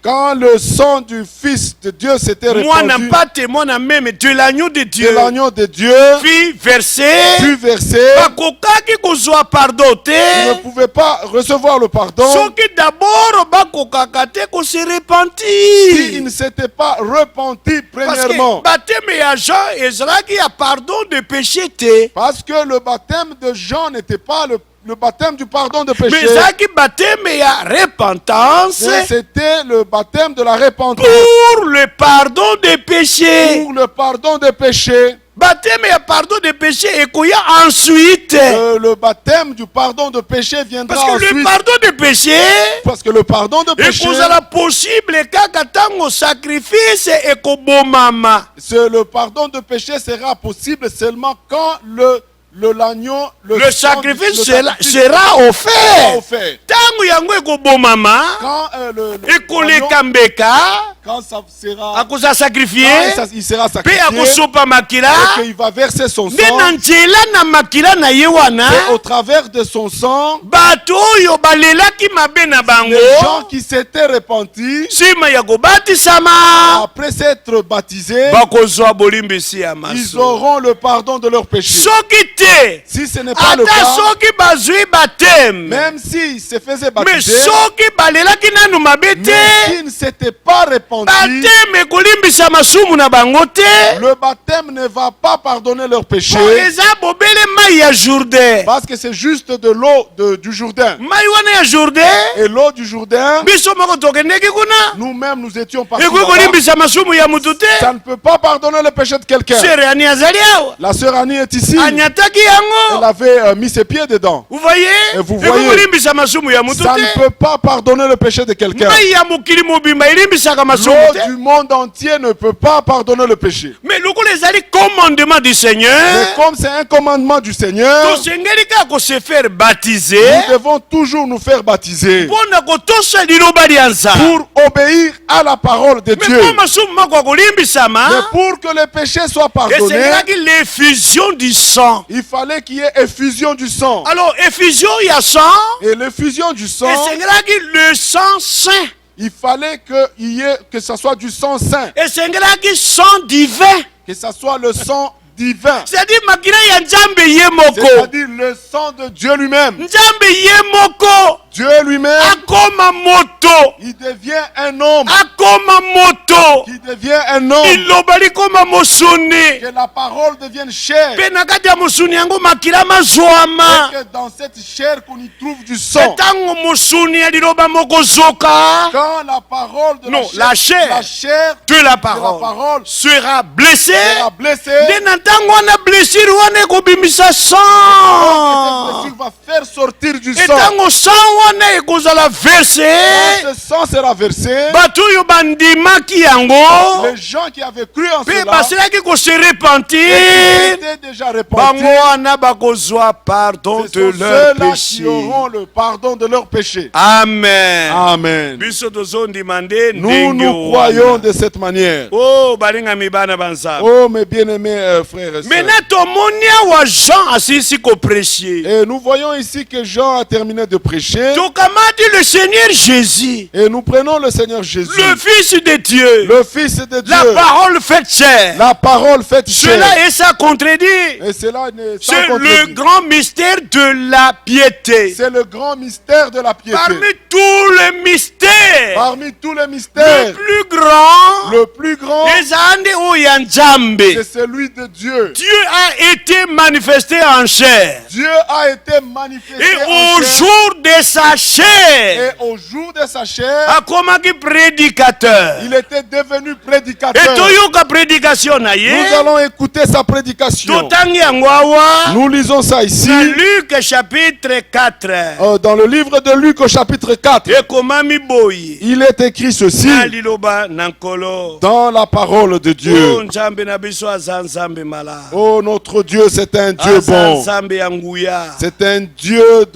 quand le sang du Fils de Dieu s'était mwana répandu mpate mwana meme de l'agneau de de Dieu l'agneau de Dieu, puis versé, fut versé. bakokaki kozwa pardon Ils ne te, pouvaient pas recevoir le pardon soki d'abord bakokaka te kose s'ils repentir. ne s'étaient pas repentis Parce premièrement. que baptême ya Jean ezalaki ya pardon de péché te, Parce que le baptême de Jean n'était pas le baptême du pardon de mais péché, ezalaki baptême ya repentance mais c'était le baptême de la repentance pour le pardon des péchés. pour le pardon des péchés. Baptême ya pardon des péchés ekoya ensuite. Le baptême du pardon de péché viendra Parce que le ensuite. pardon des péchés Parce que le pardon de péché, ekozala possible kaka ntango sacrifice ekobomama. le pardon de péché sera possible seulement quand l'agneau, Le sang sacrifice le sacrifice sera offert. offert. Ntango yango ekobomama, Quand ekoleka mbeka, quand ça sera, akoza sacrifié, il sera mpe sacrifié, akosopa makila, et qu'il va verser son nde na sang, nzela na makila na ye wana, et au travers de son sang, bato oyo balelaki mabe na bango, les gens qui s'étaient repentis, nsima ya kobatisama, après s'être baptisés, bakozwa bolimbisi ya ils maso. auront le pardon de leurs péchés. Soki te, Si ce n'est pas le ata cas, soki bazwi bateme, même s'ils se faisaient mais baptiser, soki balelaki nanu mabe mais te, s'ils ne s'étaient pas repentis, bateme ekolimbisa masumu na bango te, le baptême ne va pas pardonner leurs péchés, po eza bobele mai ya Jourdain. parce que c'est juste de l'eau du Jourdain. Mai wana ya Jourdain, Et l'eau du Jourdain, biso moko tokendeki kuna, nous-mêmes, nous étions partis ekoki là-bas. kolimbisa masumu ya mutu te. Ça ne peut pas pardonner le péché de quelqu'un. Sere ani azali awa, La sœur Annie est ici. anyataki Elle yango. avait mis ses pieds dedans. Vous voyez, Et vous ekoki voyez, kolimbisa masumu ya mutu ça ne te. peut pas pardonner le péché de quelqu'un. Mai ya mokili mobimba elimbisaka masumu L'eau te. du monde entier ne peut pas pardonner le péché. Mais lokola ezali commandement du Mais Seigneur, comme c'est un commandement du Seigneur, tosengeli kaka kose faire baptiser nous devons toujours nous faire baptiser mpona kotosa liloba lya Nzambe. pour obéir à la parole de Mais Dieu. mpo masumu moko Mais akolimbisama, pour que les péchés soient pardonnés, esengelaki l'effusion du sang. il fallait qu'il y ait effusion du sang. Alors, effusion ya sang, Et l'effusion du sang, esengelaki le sang saint, il fallait que ça soit du sang saint, esengelaki sang divin, que ça soit le sang divin, c'est-à-dire makila ya Nzambe ye moko. c'est-à-dire le sang de Dieu lui-même. Nzambe ye moko Dieu lui-même, akoma moto, il devient un homme, akoma moto, qui devient un homme, liloba likoma mosuni, que la parole devienne chair, mpe na kati ya mosuni yango makila mazwama. et que dans cette chair qu'on y trouve du sang. Etango mosuni ya liloba moko zoka, Quand la parole de non, la chair la chair de la de la parole parole sera blessée, sera blessée, nde na ntango wana blessure wana ekobimisa cette sang, blessure va faire sortir du sang. ntango sang wana ekozala verse Quand ce sang sera versé, bato oyo bandimaki yango les gens qui avaient cru en mpe cela, basilaki kose et qui repentir étaient déjà bango repentis, wana bakozwa pardon ce de sont leur ceux-là péché. qui auront le pardon de leurs péchés. Amen. Amen. biso tozondima nde Nous, ndenge nous croyons wana. de cette manière. Oh balingami bana banzambe Oh, mes bien-aimés frères et sœurs. maintenant tomoni awa Jean asilisi kopresie Et nous voyons ici que Jean a terminé de prêcher. tokamati le Seigneur Jésus Et nous prenons le Seigneur Jésus, le Fils de Dieu le Fils de Dieu, la parole faite chair. la parole faite chair. Cela est ça contredit. Et cela n'est sans C'est le contredit. grand mystère de la piété. C'est le grand mystère de la piété. Parmi tous les mystères, Parmi tous les le mystères, plus grand, le plus grand, ezande oya Nzambe. c'est celui de Dieu. Dieu a été manifesté en chair. Dieu a été manifesté Et en au chair. jour de sa chair, Et au jour de sa chair, akomaki prédicateur. il était devenu Et prédicateur. toyoka prédication na Nous ye. allons écouter sa prédication. Totangi yango awa Nous lisons ça ici, na Luc chapitre 4. dans le livre de Luc au chapitre 4. Ekomami boyi. Il est écrit ceci Na liloba na nkolo. dans la parole de Oh Dieu. Nzambe na biso aza Nzambe mala. Oh, notre Dieu, c'est un Dieu Aza bon. Nzambe ya nguya. C'est un Dieu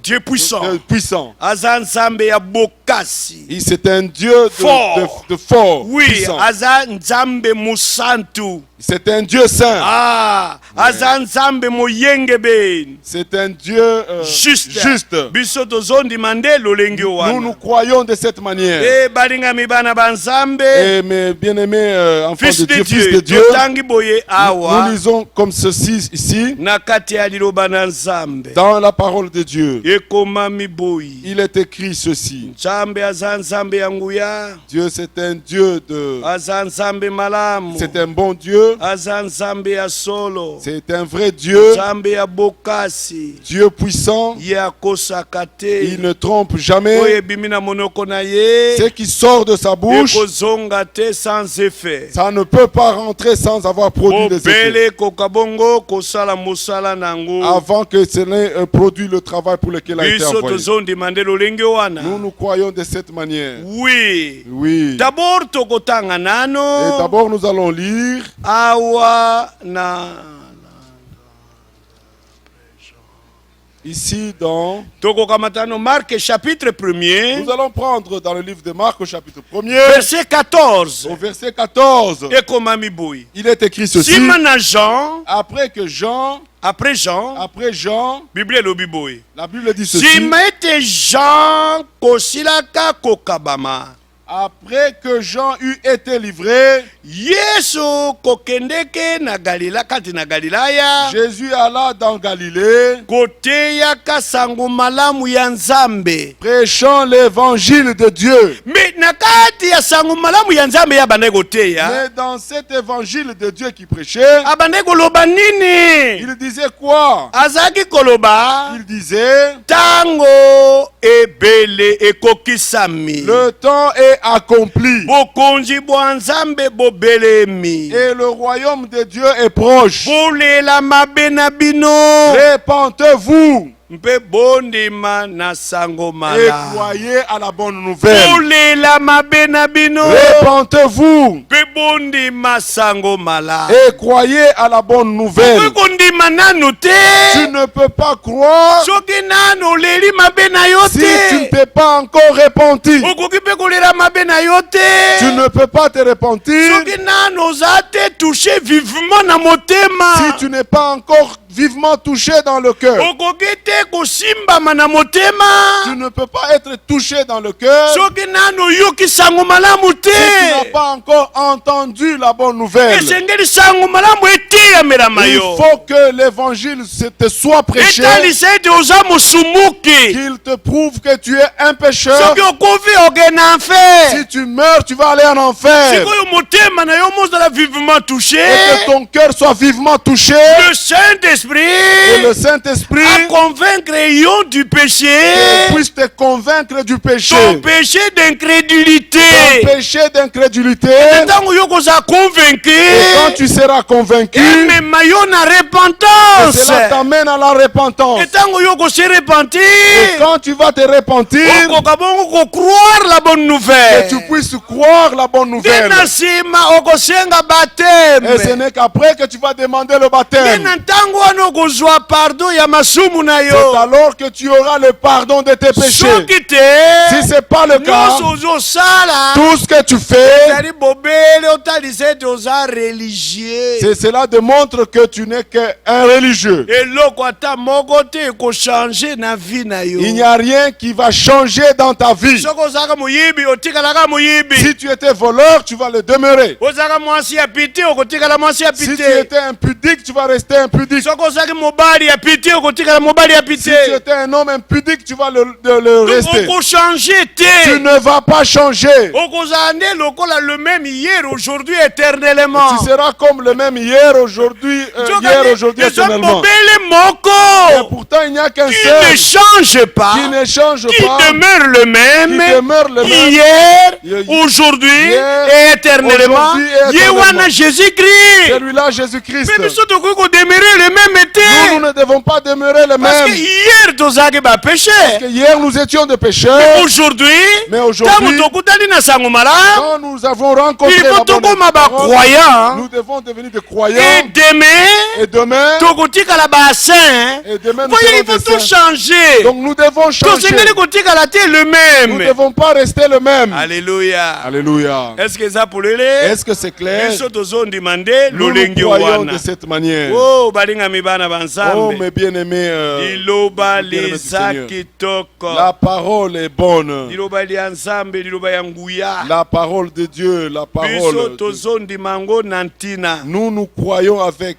Dieu puissant. puissant. Aza Nzambe ya bokasi. C'est un Dieu Fort. de fort, Oui, puissant. aza Nzambe musantu. C'est un Dieu saint. Ah, aza Nzambe moyengebeni. C'est un Dieu juste. Biso tozondima nde lolenge Nous wana. croyons de cette manière. Eh balingami bana ba Nzambe. Et mes bien-aimés enfants Fils de de Dieu, fils de Dieu. Dieu, Totangi boye nous awa. lisons comme ceci ici, Na kati ya liloba na Nzambe. dans la parole de Dieu. Ekomami boyi. Il est écrit ceci. Nzambe aza Nzambe ya nguya. Dieu, c'est un Dieu de... Aza Nzambe malamu. C'est un bon Dieu. Aza Nzambe ya solo. C'est un vrai Dieu. Nzambe ya bokasi. Dieu puissant. Ye akosaka te. Il ne trompe Oyo jamais. ebimi na monoko na ye. Ce qui sort de sa bouche, Ekozonga te sans effet. ça ne peut pas rentrer sans avoir produit des effets. Obele kokabongo kosala mosala nango. Avant que ce n'ait produit le travail pour lequel il a été Biso envoyé. tozondima nde lolenge wana. Nous croyons de cette manière. Oui. Oui. D'abord tokotanga Et nano. d'abord, nous allons lire Awa na ici dans... tokokamatano Marc chapitre 1er Nous allons prendre dans le livre de Marc au chapitre 1er, verset 14. au verset 14. Ekomami boyi. Il est écrit ceci. Sima na Jean, Après Jean, après Jean, Bible elobi boyi. la Bible dit ceci. Sima ete Jean kosilaka kokabama. Après que Jean eut été livré, Yesu kokendeke na Galila kati na Galilaya. Jésus alla dans Galilée, Koteyaka sango malamu ya Nzambe. prêchant l'évangile de Dieu. Mais na kati ya sango malamu ya Nzambe ya bande koteya. Mais dans cet évangile de Dieu qui prêchait, Abande koloba nini? il disait quoi? Azaki koloba. Il disait, Tango ebele ekokisami. le temps est accompli Bokonzi bwa Nzambe bobelemi. et le royaume de Dieu est proche. Bolela mabe na bino. Répentez-vous Mpe bondima na sango et mala. croyez à la bonne nouvelle. Bolela mabe na bino. Répentez-vous Mpe bondima sango mala. et croyez à la bonne nouvelle. Okoki kondima nanu Tu te. ne peux pas croire Soki nanu oleli mabe na yo si tu ne te. t'es pas encore repenti. Okoki mpe kolela mabe na yo Tu te. ne peux pas te repentir Soki nanu oza te touché vivement na motema. si tu n'es pas encore vivement touché dans le cœur. Okoki te kosimbama na motema. Tu ne peux pas être touché dans le cœur si Soki nanu oyoki sango malamu tu n'as te. pas encore entendu la bonne nouvelle. Esengeli sango malamu etiyamelama Il yo. faut que l'évangile te soit prêché, Etalisa ete oza mosumuki. qu'il te prouve que tu es un pécheur. Soki okufi okende na enfer. Si tu meurs, tu vas aller en enfer. Sikoyo motema na yo mozala vivement touché. Et que ton cœur soit vivement touché. Le Saint-Esprit Saint-Esprit le Saint-Esprit à convaincre Yon du péché, puisse te convaincre du péché, ton péché d'incrédulité. ton péché d'incrédulité. Et tant que vous êtes convaincu, Et quand tu seras convaincu, mais maillot na cela repentance. t'amène à la repentance. Et tant que vous se repentir, Et quand tu vas te repentir, vous croire la bonne que nouvelle. tu puisses croire la bonne nouvelle. Tena sima okosenga Et ce baptême. n'est qu'après que tu vas demander le baptême. Tena ntango wana okozwa pardon ya masumu na C'est yo. alors que tu auras le pardon de tes péchés. Soki te, Si ce n'est pas le cas, nyonso ozosala, tout ce que tu fais, ezali bobele otalisa ete oza religieux. cela démontre que tu n'es qu'un religieux. Eloko ata moko te ekochange na vie na yo. Il n'y a rien qui va changer dans ta vie. Soki ozalaka moyibi otikalaka moyibi. Si tu étais voleur, tu vas le demeurer. Ozalaka mwasi ya pite okotikala mwasi ya Si tu pite. étais impudique, tu vas rester impudique. Soki ozalaki mobali ya pite okotikala mobali ya Si tu pite. étais un homme impudique, tu vas le rester. Okochange Tu te. ne vas pas changer. Okozala nde lokola le même hier, aujourd'hui, éternellement. Tu seras comme le même hier, aujourd'hui, éternellement. Bobele Et moko pourtant, il n'y a qu'un qui seul ne change pas, qui ne change qui pas, demeure le même, qui demeure le même, hier, aujourd'hui hier, et éternellement. aujourd'hui et éternellement. Yewana Jésus-Christ. celui-là, Jésus-Christ. Mais nous devons demeurer le même été. Nous ne devons pas demeurer le Parce que même. hier, tozaki ba péché. Parce que hier, nous étions des pécheurs. Aujourd'hui, Mais aujourd'hui, tango tokutani na sango malamu, quand nous avons rencontré il la faut bonne tokoma ba parole, croyants. nous devons devenir des Et croyants. demain, Et demain, tokotikala ba saint. et demain nous Voyez, il serons faut des tout saints. changer. Donc nous devons changer. Tosengeli kotikala te le Nous ne même. devons pas rester le même. Alléluia. Alléluia. Est-ce que ça pour le Est-ce que c'est clair? biso tozondimande Nous lolengi croyons wana. de cette manière. Oh balingami bana Oh banzambe. mes bien-aimés, Liloba bien-aimés du liza Seigneur. kitoko. la parole est bonne. Liloba lia nzambe, liloba ya nguya. La parole de Dieu, la Biso parole. tozondimango na ntina. Nous croyons avec,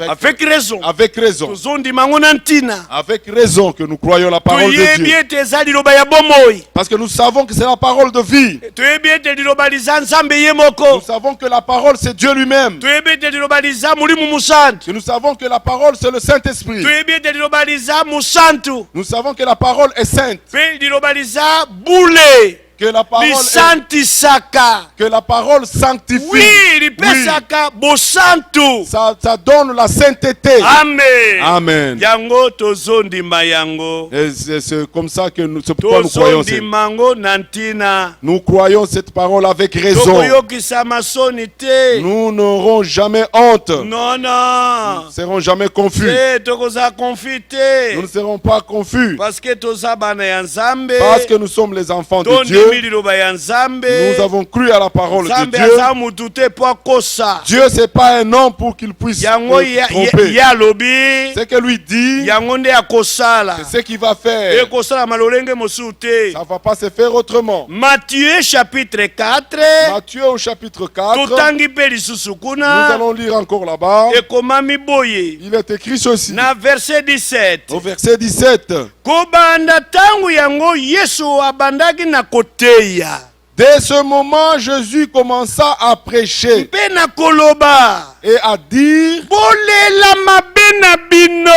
Avec raison. avec raison. Tozondimango na ntina. Avec raison que nous croyons la parole de Toyebi Dieu. ete eza liloba ya bomoi. Parce que nous savons que c'est la parole de vie. Toyebi ete liloba liza nzambe ye Nous moko. savons que la parole c'est Dieu lui-même. Toyebi ete liloba liza mulimu musantu. Que nous savons que la parole c'est le Saint-Esprit. Toyebi ete liloba liza musantu. Nous savons que la parole est sainte. Mpe liloba liza bule. Que la parole, Lisantisaka. que la parole sanctifie. Oui, lipesaka bosantu. Ça donne la sainteté. Amen. Amen. Yango tozondima yango. Et c'est comme ça que c'est pourquoi nous croyons. Tozondimango na ntina. Nous croyons cette parole avec raison. Tokoyokisa masoni te. Nous n'aurons jamais honte. Non, Nous non. ne serons jamais confus. Te tokoza konfi te. Nous ne serons pas confus. Parce que toza bana ya nzambe. Parce que nous sommes les enfants de Dieu. Tondimi liloba ya nzambe. Nous avons cru à la parole de Nzambe Dieu. aza mutu te po akosa. Dieu, c'est pas un homme pour qu'il puisse Yango tromper. ya lobi. Ce que lui dit, Yango nde akosala. c'est ce qu'il va faire. Ekosala malolenge mosusu te. Ça ne va pas se faire autrement. Matthieu chapitre 4. Matthieu au chapitre 4, Totangi pe lisusu nous kuna. allons lire encore là-bas. Ekomami boye. Il est écrit ceci. Na verset 17. Au verset 17. Kobanda tangu yango Yesu abandaki na koteya. Dès ce moment, Jésus commença à prêcher Mpe na koloba. et à dire, Bolela mabe na bino.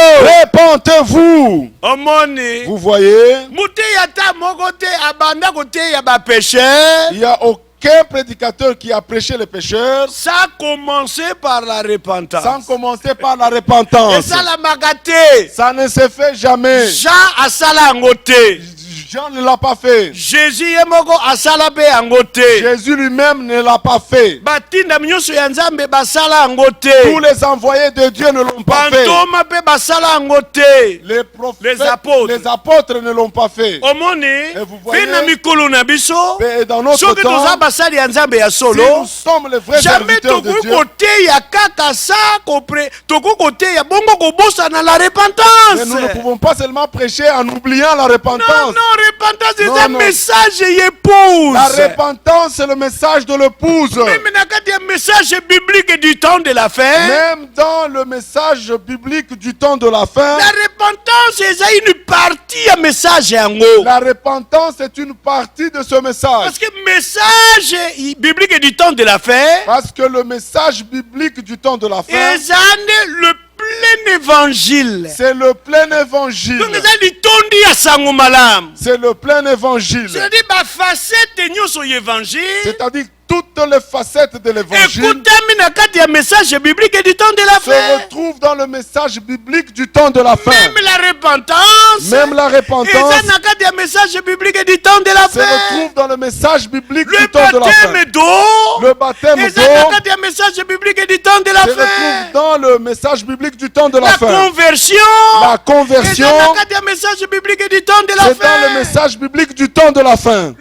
répentez-vous. Omoni. Vous voyez, Muteya ta moko te abanda koteya ba pécheur. il n'y a aucun prédicateur qui a prêché les pécheurs Ça a commencé par la repentance. sans commencer par la repentance. Et ça la magate. Ça ne se fait jamais. Jean asala yango te. Jean ne l'a pas fait. Jésus ye moko asala pe yango te. Jésus lui-même ne l'a pas fait. Batinda nyonso ya Nzambe basala yango te. Tous les envoyés de Dieu ne l'ont pas fait. Bantoma pe basala yango te. Les prophètes, Les apôtres. ne l'ont pas fait. Omoni vous voyez, pe na mikolo na biso Et dans notre soki temps, toza basali ya Nzambe ya si solo nous sommes les vrais jamais serviteurs de tokoki Dieu, koteya kaka sa tokoki koteya bongo kobosana la mais repentance. nous ne pouvons pas seulement prêcher en oubliant la Non, repentance. non, repentance c'est Non, un non. message épouse. La repentance, c'est le message de l'épouse. Même dans le message biblique du temps de la fin, Même dans le message biblique du temps de la fin, la repentance c'est une partie du message yango. la repentance est une partie de ce message. Parce que le message biblique du temps de la fin, Parce que le message biblique du temps de la fin, c'est le plein évangile. C'est le plein évangile. Donc eza litondi ya sango malamu. C'est le plein évangile. C'est-à-dire ba facette nyonso ya évangile. C'est-à-dire toutes les facettes de l'évangile Ekutami na kati ya message biblique du temps de la se fin. retrouvent dans le message biblique du temps de la fin. Même la repentance. Même la repentance Eza na kati ya message biblique du temps de la se fin. retrouve dans le message biblique Le du temps de la fin. baptême d'eau. Le baptême Eza na d'eau kati ya message biblique du temps de la se fin. retrouve dans le message biblique du temps de la La fin. conversion. La conversion, Eza na kati ya message biblique du temps de la c'est dans le fin. message biblique du temps de la fin.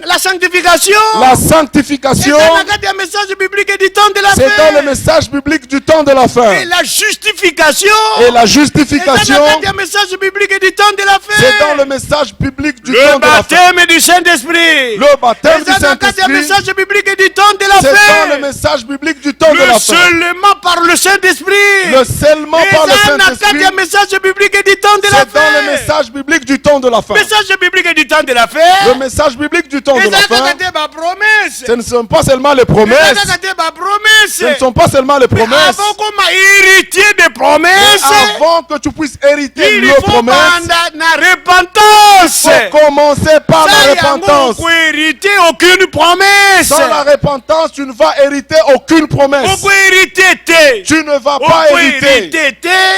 La sanctification. La sanctification, Eza na kati ya message biblique du temps de la c'est fin. dans le message biblique du temps de la fin. Et la justification. Et la Eza justification, na kati ya message biblique du temps de la fin. c'est dans le message biblique du Le temps de la fin. baptême du Saint-Esprit. Le baptême du Eza na kati ya Saint-Esprit, message biblique du temps de la c'est fin. dans le message biblique du temps de Le la fin. seulement par le Saint-Esprit. Le scellement par le Eza na kati Saint-Esprit, ya message biblique du temps de la c'est dans le fin. message biblique du temps de la fin. Message biblique du temps de la Le fin. message biblique du temps de la Eza fin, kaka te ba promesse. ce ne sont pas seulement les Eza promesses, kaka te ba promesse. ce ne sont pas seulement les promesses, Avant comme héritier des promesses, avant que tu puisses hériter il les faut promesses, banda na repentance. faut commencer par la repentance. Pour hériter aucune promesse. Sans la repentance, tu ne vas hériter aucune promesse. Pour hériter te. Tu ne vas pas hériter.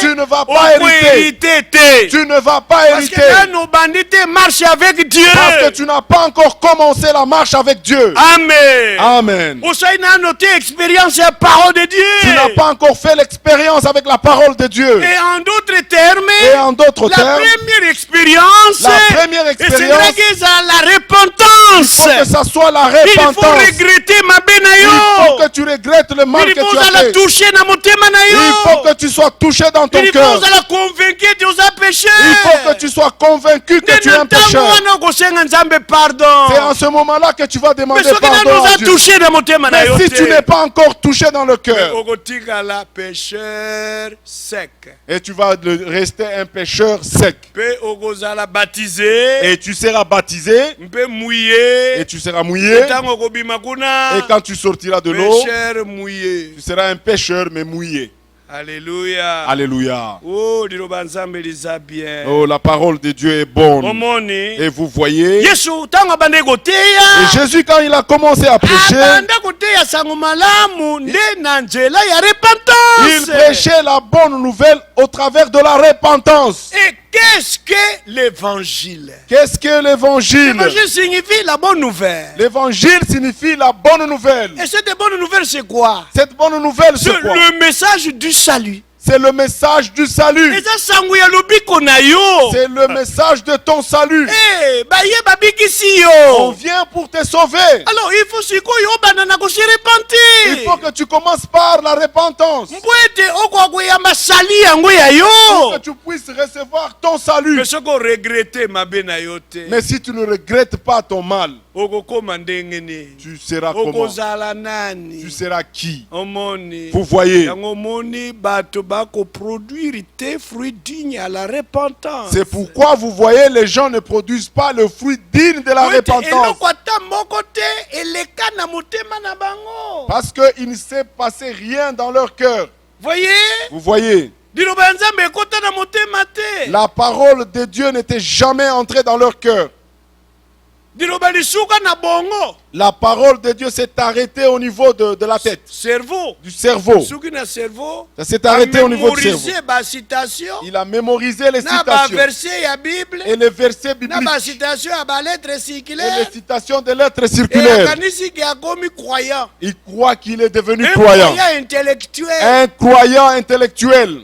Tu ne vas pas hériter. Tu ne vas pas Parce hériter. que nos bandits marchent avec Dieu. Parce que tu n'as pas encore commencé la marche avec Dieu. Amen. Amen. Vous savez, on a noté expérience et la parole de Dieu. Tu n'as pas encore fait l'expérience avec la parole de Dieu. Et en d'autres termes, Et en d'autres la termes, première expérience, la première c'est expérience, la repentance. faut que ça soit la Il faut repentance. regretter ma Il faut benayo. que tu regrettes le mal Il que faut tu as la fait. toucher dans mon thème Il faut que tu sois touché dans ton Il cœur. faut la convaincre de nos péchés. Il faut que tu sois convaincu que tu es un pécheur. C'est en ce moment-là que tu vas Mais demander ce qui pardon nous à a Dieu. touché dans mon thème, Mais si tu n'es pas encore touché dans le cœur, la pécheur sec. et tu vas rester un pécheur sec, Pe okozala baptisé. et tu seras baptisé, Mpe mouillé. et tu seras mouillé, Tango okobima kuna. et quand tu sortiras de l'eau, Pécheur mouillé. tu seras un pécheur mais mouillé. Alléluia. Alléluia. Oh, liloba nzambe liza bien. Oh, la parole de Dieu est bonne. Omoni. Et vous voyez, Yesu tango abande koteya. et Jésus, quand il a commencé à prêcher, Abanda koteya sango malamu nde na nzela ya il repentance. prêchait la bonne nouvelle au travers de la repentance. Et qu'est-ce que l'évangile? Qu'est-ce que l'évangile? L'évangile signifie la bonne nouvelle. L'évangile signifie la bonne nouvelle. Et cette bonne nouvelle, c'est quoi? Cette bonne nouvelle, C'est c'est quoi? le message du salut. C'est le message du salut. Et ça, sango ya lobiko na yo. C'est le message de ton salut. Eh, baye babikisi On yo. vient pour te sauver. Alors, il faut sikoyo banana ko se Il repentir. faut que tu commences par la repentance. Mbwete oko ya masali yango ya Pour que yo. tu puisses recevoir ton salut. Mais ce qu'on regrette mabe na yo te. Mais si tu ne regrettes pas ton mal, Oko koma ndenge ni. tu seras comment? Oko zala nani. Tu seras qui? Omoni. Vous voyez, Yango moni bato bako produire te fruit digne à la repentance. c'est pourquoi vous voyez les gens ne produisent pas le fruit digne de la repentance. Eloko ata moko te eleka na motema na bango. Parce qu'il ne s'est passé rien dans leur cœur. Voyez? Vous voyez, Liloba nzambe ekota na motema te. la parole de Dieu n'était jamais entrée dans leur cœur. Liloba lisuka na bongo. La parole de Dieu s'est arrêtée au niveau de la tête, Cerveau. du cerveau. Suki na cerveau. Ça s'est arrêté au niveau du cerveau. Mémoriser ba citation. Il a mémorisé les Na ba citations verset ya Bible. et les versets Na bibliques ba citation ya ba lettre et les circulaire. citations des lettres Et circulaires. akanisi ki akomi croyant. Il croit qu'il est devenu Un croyant. croyant intellectuel. Un croyant intellectuel.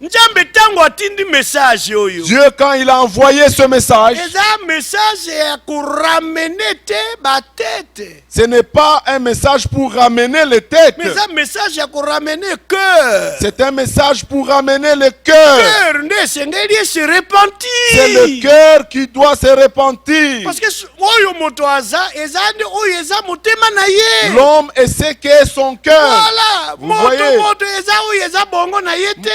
Nzambe tango atindi message oyo. Dieu, quand il a envoyé ce message, Eza message ya kuramene te ba tete. ce n'est pas un message pour ramener les têtes. Mais eza message ya kuramene cœur. C'est un message pour ramener le cœur. Cœur nde esengeli se repentir. C'est le cœur qui doit se repentir. Parce que oyo moto aza eza nde oyo eza motema na ye. L'homme est ce qu'est son cœur. Voilà. Vous voyez, Moto eza oyo eza bongo na ye te.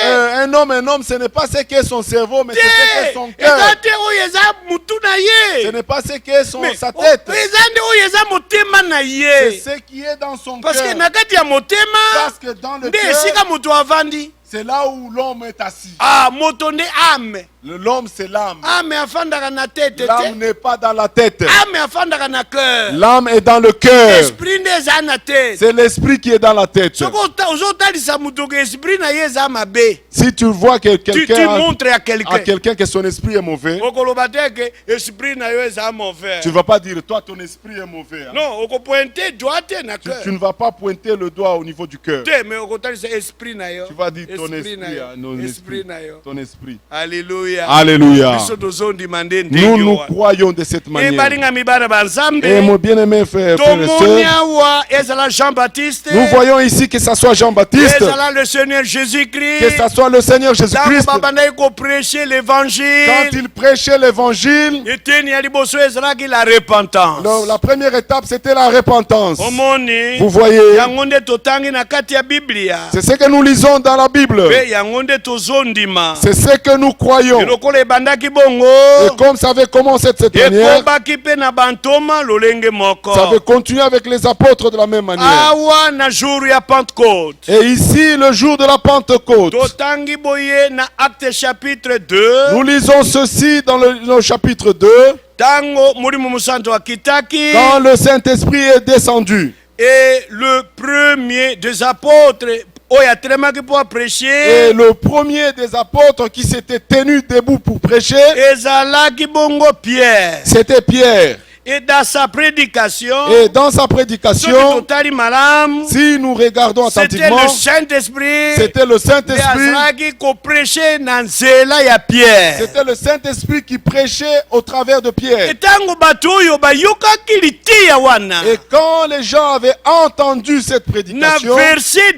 un homme, ce n'est pas ce qu'est son cerveau, mais c'est ce qu'est son Te. Eza cœur. te oyo eza mutu na ye. Ce n'est pas ce qu'est Mais sa tête. eza nde oyo eza motema na C'est ye. ce qui est dans son Parce que cœur. na kati ya motema Parce que dans le nde cœur, esika moto avandi. C'est là où l'homme est assis. Ah, motonde âme. L'homme, c'est l'âme. Âme afandaka na tête. L'âme n'est pas dans la tête. Âme afandaka na cœur. L'âme est dans le cœur. Esprit nde eza na tête. C'est l'esprit qui est dans la tête. Soko ozotalisa mutu ke esprit na ye eza mabe. Si tu vois que Tu quelqu'un montres à à quelqu'un. quelqu'un que son esprit est mauvais, Okoloba te ke esprit na yo eza mauvais. tu ne vas pas dire toi ton esprit est mauvais. Hein. Non, okopointe doigt te na cœur. Tu ne vas pas pointer le doigt au niveau du cœur. Te mais okotalisa esprit na yo. Tu vas dire ton Esprit na esprit, yo. hein, non, Esprit na yo. ton esprit. Alléluia. Alléluia. Biso tozondimande Nous ndenge nous wa. croyons de cette manière. Balinga mibara banzambe. Et mon bien-aimé frère et Tomoni sœur, awa ezala Jean-Baptiste. nous voyons ici que ce soit Jean-Baptiste, Ezala le Seigneur que Jésus-Christ. ce soit le Seigneur Jésus-Christ, Tango babandaki ko prêcher quand l'évangile. il prêchait l'évangile, Eteni ya liboso ezalaki la repentance. la première étape c'était la repentance. Omoni. Vous voyez, Yango nde totangi na kati ya Biblia. c'est ce que nous lisons dans la Bible. Pe yango nde tozondima. C'est ce que nous croyons. Lokola ebandaki bongo. Et comme ça avait commencé de cette manière, Ekobaki pe na bantoma lolenge moko. ça avait continué avec les apôtres de la même manière. Awa na jour ya Pentecôte. Et ici, le jour de la Pentecôte, Totangi boye na Acte chapitre 2. nous lisons ceci dans le chapitre 2, Tango Molimo Musanto akitaki. quand le Saint-Esprit est descendu. Et le premier des apôtres oyo atelemaki pour Et prêcher le premier des apôtres qui s'était tenu debout pour prêcher, ezalaki bongo Pierre. c'était Pierre. Et dans sa prédication, Et dans sa soki prédication, totali malamu, si nous regardons c'était attentivement, le Saint-Esprit c'était le nde Saint-Esprit. azalaki koprêche na nzela ya Pierre. C'était le Saint-Esprit qui prêchait au travers de Pierre. Etango bato oyo bayokaki litiya wana Et quand les gens avaient entendu cette na prédication, verset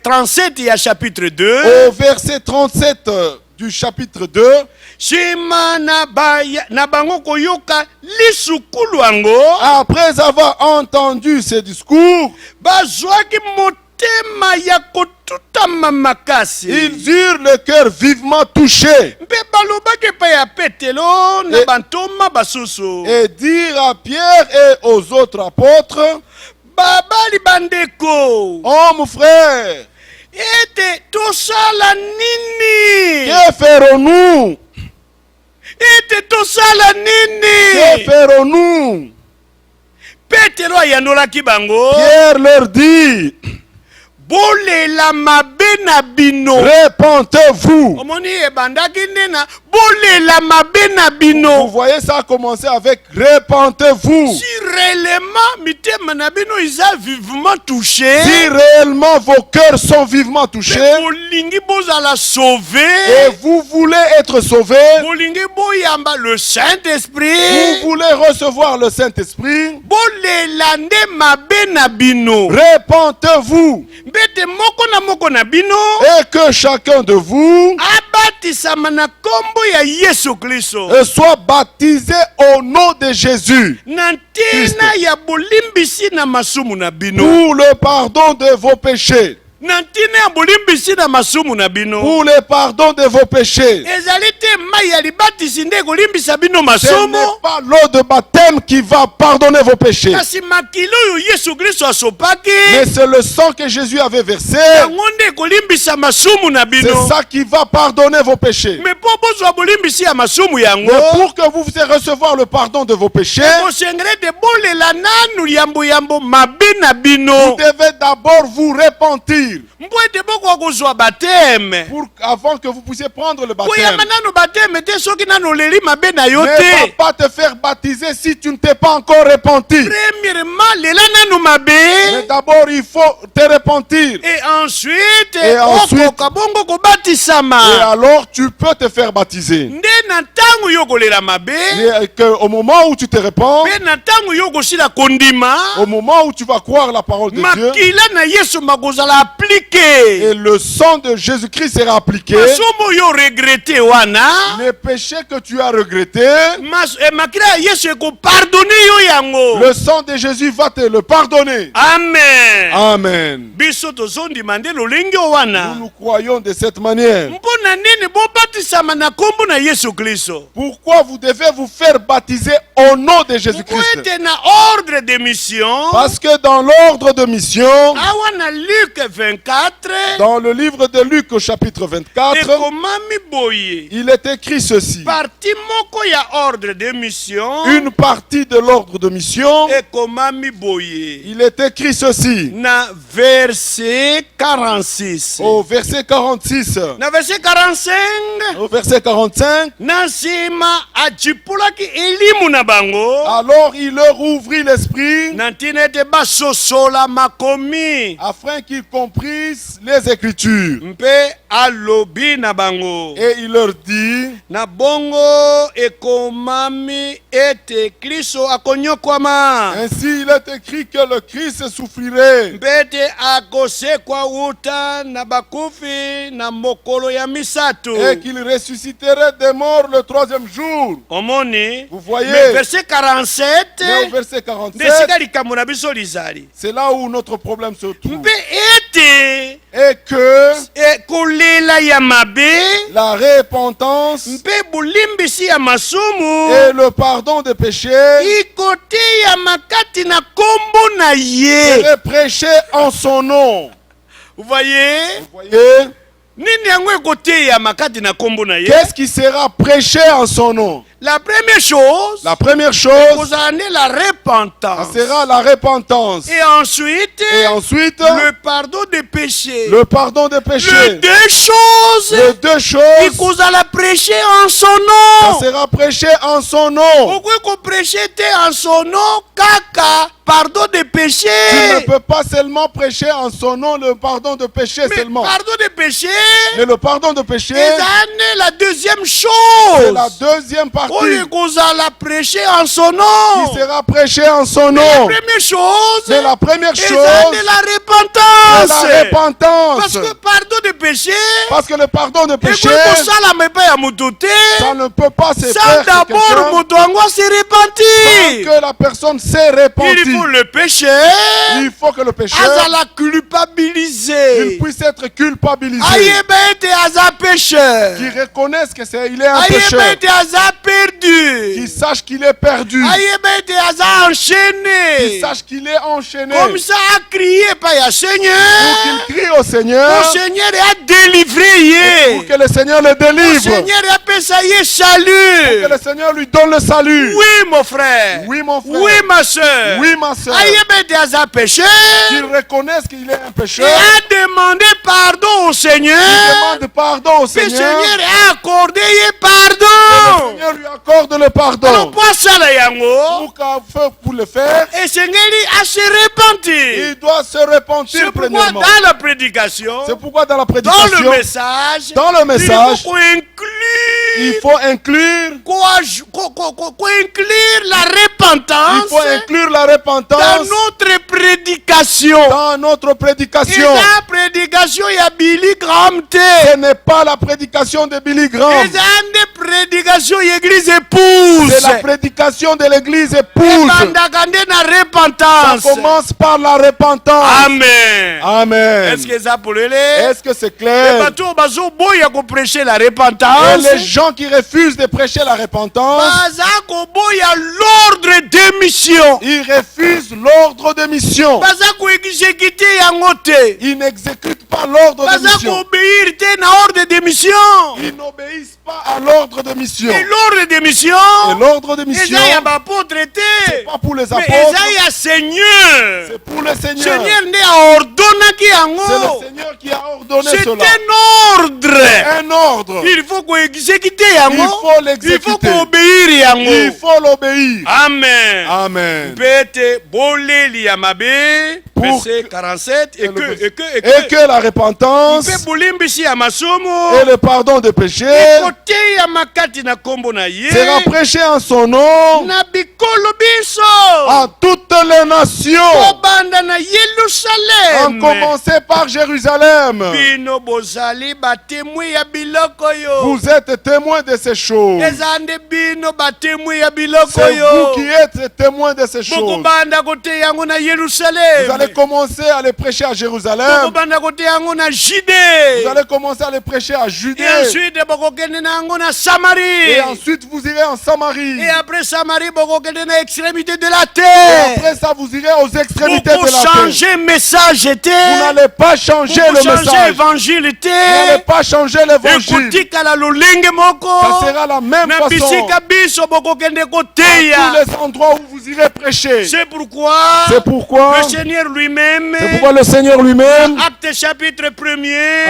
37 ya chapitre 2, au verset 37 du chapitre 2, shima na bango koyoka lisukulu yango après avoir entendu ces discours, bazwaki motema ya kotutama makasi ils eurent le cœur vivement touché mpe balobaki epai ya petelo na Et- bantoma basusu et dirent à Pierre et aux autres apôtres, babali bandeko oh mon frère, ete tosala nini que ferons-nous? ete tosala Que nini ferons-nous? petelo ayandolaki bango Pierre leur dit, bolela mabe na bino repentez-vous. omoni ebandaki nde na bolela mabe na Vous bino voyez, ça a commencé avec repentez-vous. si réellement mitema na bino eza vivement touché Si réellement vos cœurs sont vivement touchés bolingi bozala sauvé et vous voulez être sauvés, bolingi boyamba le vous Saint-Esprit voulez recevoir le Saint-Esprit, bolela nde mabe na bino repentez-vous mbete moko na bino et que chacun de vous abatisama na kombo ya Yesu Kristo soit baptisé au nom de Jésus na ntina ya bolimbisi na masumu na bino pour le pardon de vos péchés. na ntina ya bolimbisi na masumu na bino Pour le pardon de vos péchés. ezali te mai ya libatisi nde ekolimbisa bino Ce masumu n'est pas l'eau de baptême qui va pardonner vos péchés, kasi makili oyo Yesu Kristo asopaki mais c'est le sang que Jésus avait versé. yango nde ekolimbisa masumu na C'est bino ça qui va pardonner vos péchés. me mpo bozwa bolimbisi ya masumu yango Mais pour que vous puissiez recevoir le pardon de vos péchés, kosengele te bolela nanu yambo mabe na vous bino devez d'abord vous repentir mpo ete bokoka kozwa bateme avant que vous puissiez prendre le baptême. koyamba nanu bateme te soki nanu oleli mabe na yo Ne va te pas te faire baptiser si tu ne t'es pas encore repenti. premièrement lela nanu Mais mabe d'abord, il faut te repentir. et ensuite ensuite- okoka bongo kobatisama Et alors, tu peux te faire baptiser. nde na ntango yo kolela mabe Et que au moment où tu te repens, mpe na ntango yo kosila kondima au moment où tu vas croire la parole de Dieu, makila na Yesu makozala et aplike le sang de Jésus-Christ sera appliqué, masumu yo regrete wana Les péchés que tu as regrettés, makila ya Yesu ekopardone yo yango. le sang de Jésus va te le pardonner. Amen. Amen. Biso tozondima nde lolenge wana. Nous croyons de cette manière. Mpona nini bobatisama na kombo na Yesu Kristo? Pourquoi vous devez vous faire baptiser au nom de Mpo Jésus-Christ? ete na ordre de mission. Parce que dans l'ordre de mission, Awa na Luc 24. dans le livre de Luc au chapitre 24, Ekomami boye. il est écrit ceci. Parti moko ya ordre de mission. Une partie de l'ordre de mission, Ekomami boye. il est écrit ceci. Na verset 46. Au verset 46, Na verset 45. au verset 45, Na nsima ajipulaki elimu na bango. alors il leur ouvrit l'esprit Na ntina ete basosola makomi. afin qu'ils comprissent les Écritures. Mpe alobi na bango. Et il leur dit, Na bongo ekomami ete Kristo akonyokwama. ainsi il est écrit que le Christ souffrirait Mpe ete akosekwa wuta na bakufi na mokolo ya misatu. et qu'il ressusciterait des morts le troisième jour. Omoni. Vous voyez, Mais verset 47. mais au verset Nde 47, sika likambo na biso lizali. c'est là où notre problème se trouve. Mpe ete Et que kolela ya mabe. la repentance Mpe bulimbisi ya masumu. et le pardon des péchés Ikoteya makati na kombo na ye. seraient prêchés en son nom. Vous voyez? Vous voyez, Nini yango ekoteya makati na kombo na ye? qu'est-ce qui sera prêché en son nom? La première chose, La première chose, vous en avez la ça repentance. sera la repentance. Et ensuite, Et ensuite, le pardon des péchés. le pardon des Les péchés. deux choses, Les deux il choses, vous allez prêcher en son ça nom. sera prêché en son nom. Pourquoi qu'on prêcher en son nom, kaka, pardon des Tu ne péchés. peux pas seulement prêcher en son nom le pardon de péché Mais seulement. pardon des péchés, Mais le pardon de péché, c'est la deuxième c'est chose. la deuxième partie Oui, vous allez prêcher en son qui nom. sera prêchée en son La nom. première chose, C'est la première c'est chose, la c'est repentance. la repentance. Parce que pardon de péché, Parce que le pardon de péché, ça ça ne peut pas se sans faire que d'abord quelqu'un Moutouango se sans repentir. que la personne s'est Il repentie. faut le péché, Il faut que le pécheur à la culpabiliser. il puisse être culpabilisé, Ayebete aza pécheur. qu'il reconnaisse que il est un Ayebete pécheur, aza perdu. qu'il sache qu'il est perdu, Ayebete aza qu'il enchaîné. sache qu'il est enchaîné, Comme ça a crié par ya pour Seigneur. qu'il crie au Seigneur, Le Seigneur a délivré. pour que le Seigneur le Le délivre, Seigneur a fait ça y est que salut. le Seigneur lui donne le salut. Oui mon frère. Oui, mon frère. Oui ma soeur. Oui, ma soeur, Ayebete aza pécheur. qu'il reconnaisse qu'il est un Et pécheur, a demandé pardon au Seigneur. qu'il demande pardon au Le Seigneur, Seigneur a accordé y le pardon. Seigneur lui accorde le Alors pardon. pour ça la yango. Pour le faire, Et Seigneur a se repentir. il doit se repentir C'est pourquoi premièrement. dans la prédication, C'est pourquoi dans la dans le prédication, message, dans le message, il il faut inclure, inclure la il repentance faut inclure la dans repentance notre prédication. dans notre Et prédication. la prédication, il y a Billy Graham. Ce n'est pas la prédication de Billy Graham, Et la prédication, l'église c'est épouse. la prédication de l'église Et épouse. bandagande na Ça repentance. commence par la repentance. Amen. Amen. Est-ce que ça pour les Est-ce que c'est Les clair? bateaux, bazo boya ko prêcher la Et repentance. les gens qui refusent de prêcher la repentance, Baza ko boya l'ordre de mission. ils refusent l'ordre de mission. Baza ko exécuter yango te. Ils n'exécutent pas l'ordre de Baza ko mission. obéir te na ordre de mission. Ils n'obéissent pas à l'ordre de mission. Et l'ordre de mission. Et l'ordre de mission, Eza ya bapôtre c'est te. pas pour les Mais apôtres, eza ya Seigneur. c'est pour le Seigneur. Seigneur nde aordonnaki C'est yango. le Seigneur qui a ordonné C'est cela. un ordre. Un ordre. Il faut qu'on exécute yango. Il faut l'exécuter. Il faut qu'on obéir yango. Il faut l'obéir. Amen. Amen. Bete boleli ya mabe. verset 47, et que la repentance mpe bolimbisi ya masumu et le pardon des péchés ekoteya makati na kombo na ye sera prêché en son nom na bikolo biso à toutes les nations, kobanda na en Yerusalem. commencer par Jérusalem. Bino bozali batemwi ya biloko yo. Vous êtes témoins de ces choses. Eza nde bino batemwi ya biloko C'est yo. vous qui êtes témoins de ces choses. Bokobanda kote yango na Vous Yerusalem. allez commencer à les prêcher à Jérusalem. Bokobanda kote yango na Vous Judée. allez commencer à les prêcher à Judée. Et ensuite bokokende na yango na Samarie. Et ensuite, vous irez en Samarie. Et après Samarie bokokende na extrémité de la Et terre. après ça, vous irez aux extrémités Pour de la terre. changer message Vous était. n'allez pas changer Pour le changer message. évangile Vous était. n'allez pas changer l'évangile. Ekotikala lolenge moko. Ça sera la même Na façon. bisika biso bokokende À koteya. tous les endroits où vous irez prêcher. C'est pourquoi C'est pourquoi, le Seigneur lui-même, le Seigneur lui-même, acte chapitre 1er,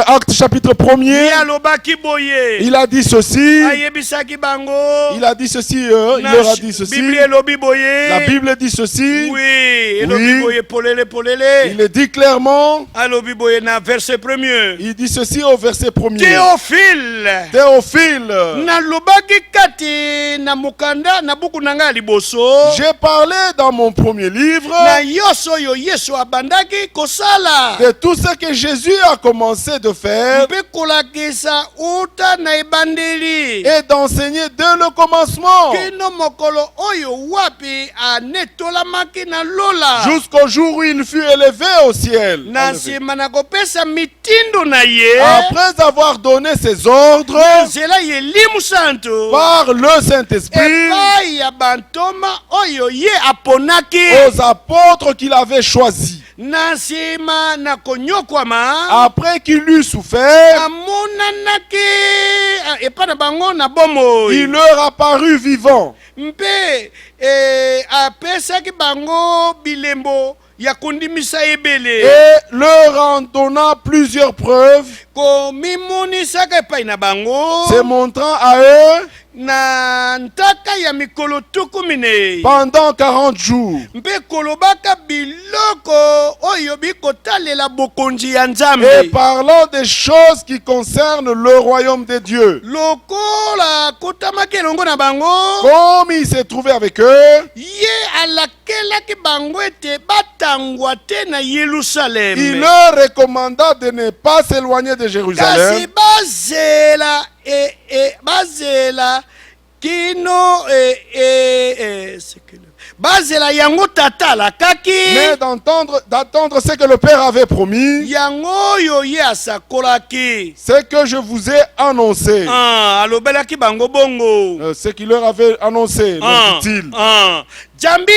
Acte chapitre 1er, alobaki boye, il a dit ceci. ayebisaki bango, Il a dit ceci, il leur a dit ceci. Bible elobi boye, La Bible dit ceci. oui, elobi Oui. boye polele, Il le dit clairement. alobi boye na verset 1er. Il dit ceci au verset 1er. Théophile, Théophile, nalobaki kati na mukanda na buku nanga liboso, j'ai parlé dans mon premier livre na yoso yo Yesu abandaki kosala. de tout ce que Jésus a commencé de faire Mpe kolakisa uta na ebandeli. et d'enseigner dès le commencement Kino mokolo oyo wapi anetolamaki na lola. jusqu'au jour où il fut élevé au ciel. Na nsima na kopesa mitindo na ye. Après avoir donné ses ordres Nzela ye limu santo. par le Saint-Esprit Epai ya bantoma oyo ye aponaki. aux apôtres qu'il avait choisis. Na nsima na konyokwama. Après qu'il eut souffert, Amonanaki epai na bango na bomoi. il leur apparut vivant. Mpe apesaki bango bilembo ya kondimisa ebele. Et leur en donna plusieurs preuves, Komimonisaka epai na bango se montrant à eux na ntaka ya mikolo tuku minei. pendant 40 jours. Mpe kolobaka biloko oyo bikotalela bokonzi ya Et Nzambe. parlant des choses qui concernent le royaume de Dieu. Lokola kotamaki elongo na bango, Comme il s'est trouvé avec eux, ye alakelaki bango ete batangwa te na Yerusalem. il leur recommanda de ne pas s'éloigner de Kasi Jérusalem, bazela kino bazela yango tata alakaki mais d'attendre ce que le Père avait promis, yango oyo ye asakolaki. ce que je vous ai annoncé. Alobelaki bango bongo. Ce qu'il leur avait annoncé, leur dit-il. Jambi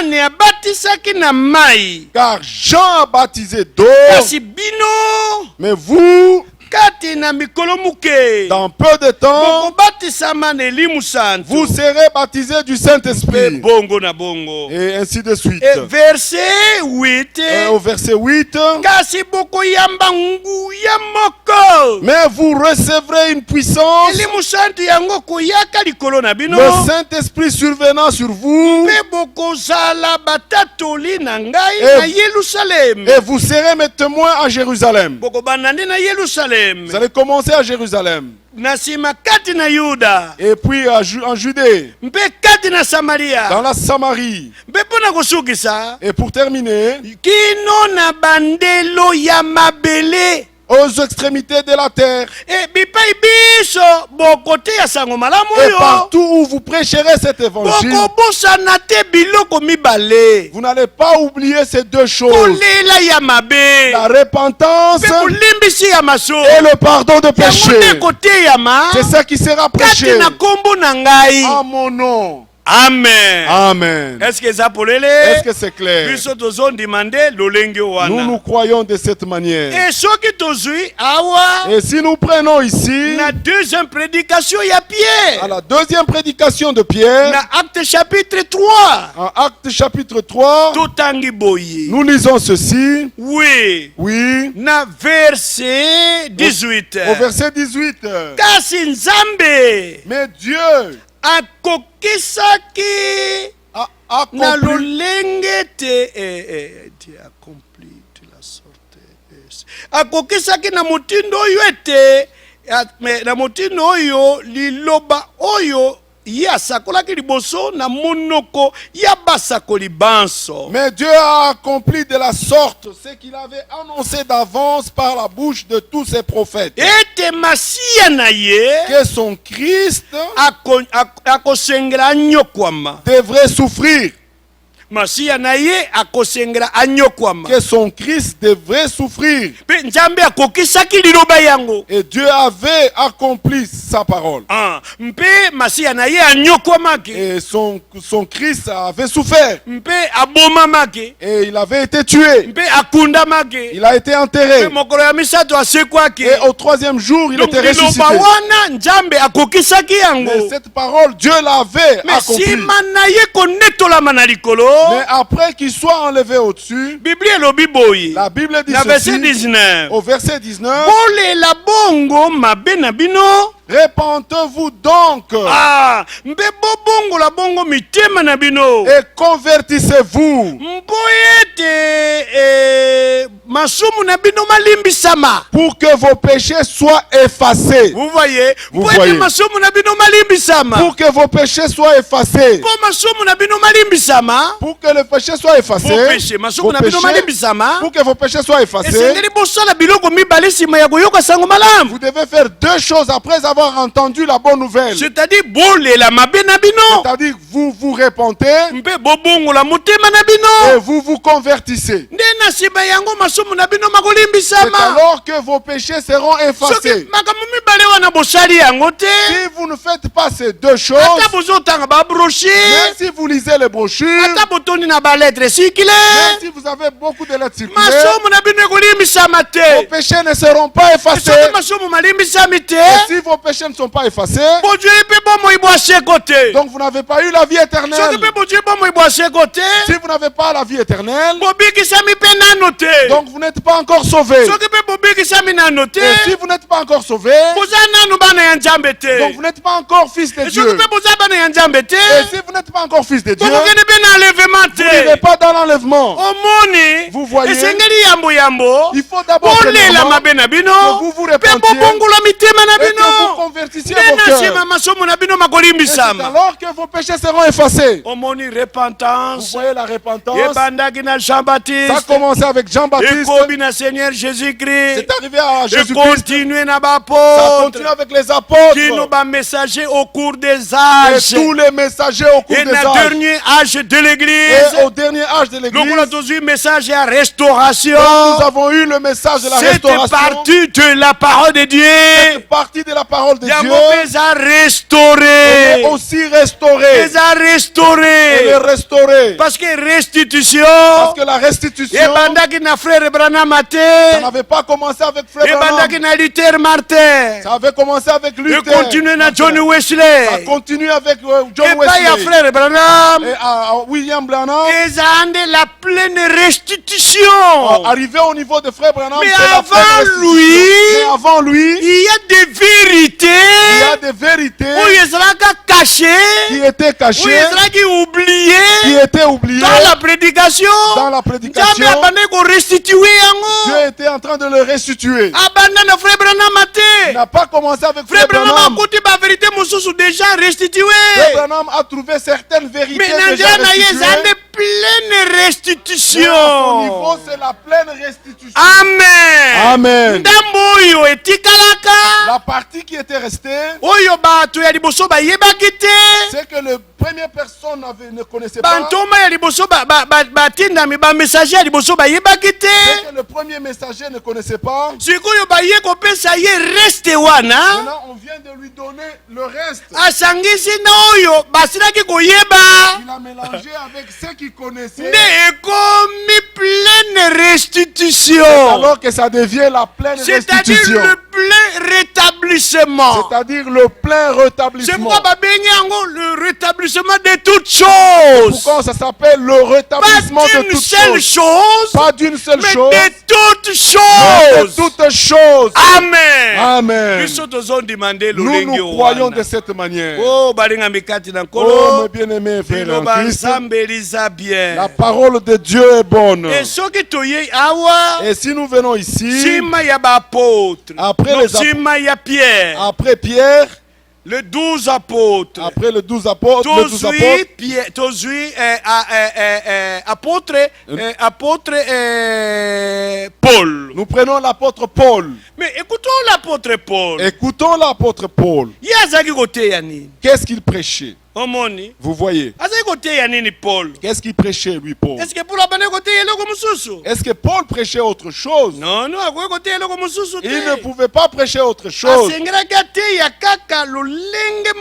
Yohane abatisaki na mai. Car Jean a baptisé d'eau, Kasi bino mais vous, kati na mikolo muke dans peu de temps, bokobatisama na elimu santu. vous serez baptisés du Pe Saint-Esprit. bongo na bongo. Et ainsi de suite. Et verset 8. Au verset 8, Kasi bokoyamba nguya moko. mais vous recevrez une puissance, Elimu santu yango koyaka likolo na bino. le Saint-Esprit survenant sur vous, Pe bokozala batatoli na ngai Et- na Yerusalem. et vous serez mes témoins à Jérusalem. Bokobanda nde na Yerusalem. Vous allez commencer à Jérusalem, Na nsima kati na Yuda. et puis en Judée, Mpe kati na Samaria. dans la Samarie. Mpe mpona kosukisa. Et pour terminer, Kino na bandelo ya mabele. aux extrémités de la terre, Bipai biso bokote ya sango malamu et yo. partout où vous prêcherez cet évangile, Bokobosana te biloko mibale. vous n'allez pas oublier ces deux choses, Kolela ya mabe. la repentance Mpe kolimbisi ya maso. et le pardon de Yango péché. nde koteyama. C'est ça qui sera prêché Kati na kombo na ngai. à mon nom. Amen. Amen. Est-ce que ça polele? Est-ce que c'est clair? Biso tozondimande lolenge Nous wana. nous croyons de cette manière. Et soki tozwi awa Et si nous prenons ici, na deuxième prédication ya Pierre. à la deuxième prédication de Pierre, Na acte chapitre 3. en Actes chapitre 3, Totangi boye. nous lisons ceci. Oui. Oui, Na verset 18. au verset 18. Kasi Nzambe Mais Dieu akokisaki a na accompli. lolenge te Dieu accompli de la sorte. Akokisaki na mutindo oyo ete na mutindo oyo liloba oyo ya sakolaki liboso na monoko ya basakoli banso. Mais Dieu a accompli de la sorte ce qu'il avait annoncé d'avance par la bouche de tous ses prophètes. Ete masiya na ye Que son Christ akosengela anyokwama. devrait souffrir. Masiya na ye akosengela anyokwama. Que son Christ devrait souffrir. Pe Nzambe akokisaki liloba yango. Et Dieu avait accompli sa parole. Mpe masiya na ye anyokwamaki. Et son Christ avait souffert. Mpe abomamaki. Et il avait été tué. Mpe akundamaki. Il a été enterré. Mpe mokolo ya misato asekwaki. Et au troisième jour, il Donc était ressuscité. liloba wana Nzambe akokisaki yango. Mais cette parole, Dieu l'avait Mais accomplie. sima na ye konetolama na likolo. Mais après qu'il soit enlevé au-dessus, Biblia elobi boye. la Bible dit Na verset ceci, 19. au verset 19, Bolela bongo mabe na bino. répentez-vous donc Mpe bobongola bongo mitema na bino. et convertissez-vous Mpo ete masumu na bino malimbisama. pour que vos péchés soient effacés. Vous voyez? Vous Mpo ete voyez. masumu na bino malimbisama. Pour que vos péchés soient effacés. Mpo masumu na bino malimbisama. Pour que le péché soit effacé. Vos péchés, masumu Vos na bino péchés, malimbisama. pour que vos péchés soient effacés, Esengeli bosala biloko mibale nsima ya koyoka sango malamu. vous devez faire deux choses après avoir entendu la bonne nouvelle. C'est-à-dire bolela mabe na bino. C'est-à-dire vous vous répentez Mpe bobongola motema na et bino. vous vous convertissez. Nde na nsima yango masumu na bino C'est makolimbisama. alors que vos péchés seront Soki effacés. makambo mibale wana bosali yango te. Si vous ne faites pas ces deux choses, Ata bozotanga babrochir. même si vous lisez les brochures, Ata botondi na balettre circulaire. même si vous avez beaucoup de lettres circulaires, Masumu na bino ekolimbisama vos te. péchés ne seront pas effacés. Soki masumu malimbisami te. Et si vos péchés ne sont pas effacés, Bozwi mpe bomoi bwaseko te. donc vous n'avez pas eu la vie Soki éternelle. mpe bozwi bomoi bwaseko te. Si vous n'avez pas la vie éternelle, Bobikisami mpe nano te. donc vous n'êtes pas encore sauvé. Soki mpe bobikisami nano te. Et si vous n'êtes pas encore sauvé, Boza nanu bana ya Nzambe te. donc vous n'êtes pas encore fils de Soki Dieu. mpe boza bana ya Nzambe te. Et si vous n'êtes pas encore fils de Dieu, Bokokende mpe na enlèvement vous n'irez te. pas dans l'enlèvement. Omoni. Vous voyez, Esengeli yambo yambo. il faut d'abord Bolela premièrement, mabe na bino. que vous vous Mpe repentiez bobongola mitema na et que vous bino. convertissiez Nde vos na cœurs. nsima masomo na bino Et c'est makolimbisama. alors que vos péchés seront effacés. Omoni Vous repentance. voyez la repentance. Ebandaki na Ça a Jean-Baptiste. commencé avec Jean-Baptiste. Ekomi na Seigneur Jésus-Christ. C'est arrivé à Et Jésus-Christ. continuer na Ça bapôtre. continue avec les Qui nous apôtres va messager au cours des et âges. tous les messagers au cours Et des na âges. dernier âge de Et l'église. au dernier âge de Donc on a l'Église, tous eu message à restauration. nous avons eu le message de la Cette restauration. partie de la parole de Dieu. Cette partie de la parole de Dieu Yango les a est restaurés. aussi restaurée. Les a Elle est restaurés. restaurée. Parce que restitution. Parce que la restitution, Ebandaki na frère Branham ça Maté. n'avait pas commencé avec Frère Ebandaki Branham. na Luther Martin. Ça avait commencé avec Et Luther. continue na John Ça Wesley. continue avec John Et pas ya Wesley. frère Branham. Et à William Branham. Ils ont la pleine restitution. Arrivé au niveau de Frère Branham, Mais c'est la avant pleine restitution. lui, Mais avant lui, il y a des vérités il y a des vérités où ils seront cachées, qui étaient où cachées, ils seront oubliées qui étaient oubliées dans la prédication. dans la prédication. Jamais abandonné qu'on restitue Dieu était en train de le restituer. Abandonné frère Branham Il Maté. n'a pas commencé avec Frère Frère Branham Branham. a coûté ma vérité, mon sous déjà restitué. Frère Branham a trouvé certaines vérités Mais déjà Nandiana, ils restituées. ont des pleines Mais à son restitutions. niveau, c'est la pleine restitution. Amen. Amen. Ndambo oyo etikalaka. La partie qui était restée, Oyo bato ya liboso bayebaki te. c'est que les premières personnes ne connaissaient pas. Bantoma ya liboso batindami bamessager ya liboso bayebaki te. C'est que le premier messager ne connaissait pas. Sikoyo baye kopesa ye reste wana. Maintenant, on vient de lui donner le reste. Asangisi na oyo basilaki koyeba. Il a mélangé avec ceux qui qui connaissaient, nde ekomi pleine restitution. alors que ça devient la pleine C'est-à-dire restitution. le plein rétablissement. C'est-à-dire le plein C'est rétablissement. pourquoi babengi yango le rétablissement de toutes choses. Pourquoi ça s'appelle le rétablissement Pas de d'une toutes seule choses? chose, Pas d'une seule mais chose, de toutes mais de choses. toutes choses. Amen. Amen. Biso tozondimande Nous lolenge nous croyons wana. de cette manière. Oh balinga mikati na Oh, nkolo. mes bien-aimés frères en Liloba Christ, nzambe liza bien. la parole de Dieu est bonne. Et soki toye awa, Et si nous venons ici, nsima ya baapôtre, Après les nsima ya Pierre, après Pierre, les 12 apôtres, après les 12 apôtres, tozwi Pierre, tozwi apôtre, Paul. nous prenons l'apôtre Paul. Mais écoutons l'apôtre Paul. Écoutons l'apôtre Paul. Ye azalaki koteya nini? Qu'est-ce qu'il prêchait? Omoni, Vous voyez. azalaki koteya nini Paul? Qu'est-ce qu'il prêchait, lui, Paul? Est-ce que Paul abandaki koteya eloko mosusu? Est-ce que Paul prêchait autre chose? Non, non, akoki koteya eloko mosusu Il ne te. pouvait pas prêcher autre chose. Asengelaki ateya kaka lolenge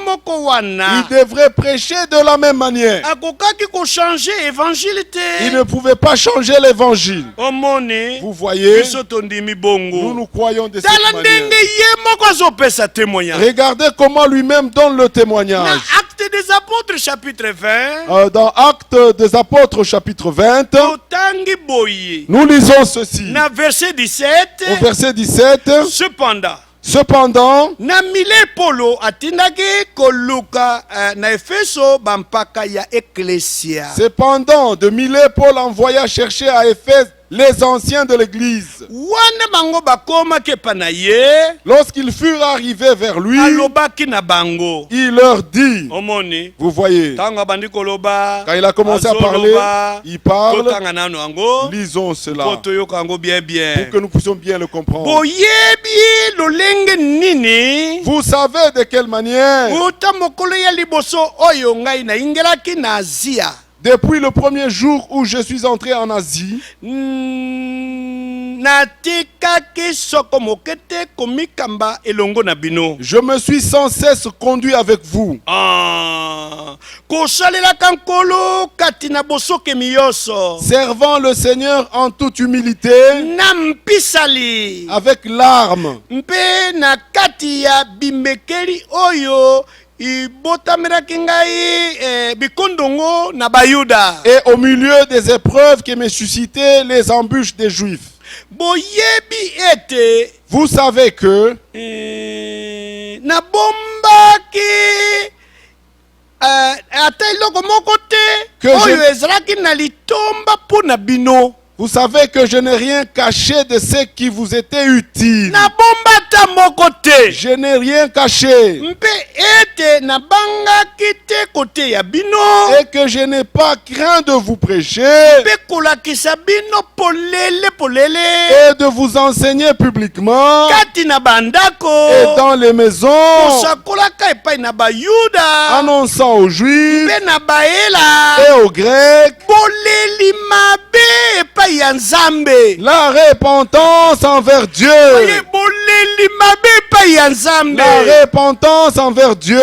moko wana. Il devrait prêcher de la même manière. Akokaki kochange évangile Il te. ne pouvait pas changer l'évangile. Omoni, Vous voyez, biso tondimi nous bongo. nous croyons de cette Tala manière. ndenge ye moko azopesa témoignage. Regardez comment lui-même donne le Na témoignage. Acte des apôtres chapitre 20, Dans Actes des Apôtres chapitre 20, totangi boye. nous lisons ceci. Na verset 17, Au verset 17, cependant, na mile polo atindaki koluka na Efeso bampaka ya eklesia. cependant, de Milet, Paul envoya chercher à Éphèse les anciens de l'église. Wana bango bakomaki epa na ye, Lorsqu'ils furent arrivés vers lui, alobaki na bango. il leur dit, Omoni, vous voyez, ntango abandi koloba, quand il a commencé à parler, azoloba, il parle, totanga nano yango, lisons po cela toyoka yango bien bien. pour que nous puissions bien le comprendre. Boyebi lolenge nini? Vous savez de quelle manière, Uta mokolo ya liboso oyo ngai naingelaki na Asia. depuis le premier jour où je suis entré en Asie, Natikaki soko mokete komikamba elongo na bino. je me suis sans cesse conduit avec vous, Kosalelaka nkolo kati na bosoke miyoso. servant le Seigneur en toute humilité, Na mpisali. avec larmes, Mpe na kati ya bimekeli oyo ibotamelaki ngai bikondongo na bayuda. et au milieu des épreuves qui me suscitaient les embûches des Juifs. Boyebi ete Vous savez que nabombaki ata eloko moko te Que oyo je- ezalaki na litomba mpo na bino. vous savez que je n'ai rien caché de ce qui vous était utile. Nabomba ata moko te. Je n'ai rien caché. Mpe ete nabangaki te koteya bino Et que je n'ai pas craint de vous prêcher mpe kolakisa bino polele polele et de vous enseigner publiquement kati na bandako et dans les maisons, kosakolaka epai na bayuda annonçant aux Juifs mpe na bayela et aux Grecs boleli mabe epai ya nzambe. la repentance envers Dieu. Oye boleli mabe epai ya nzambe. La repentance envers Dieu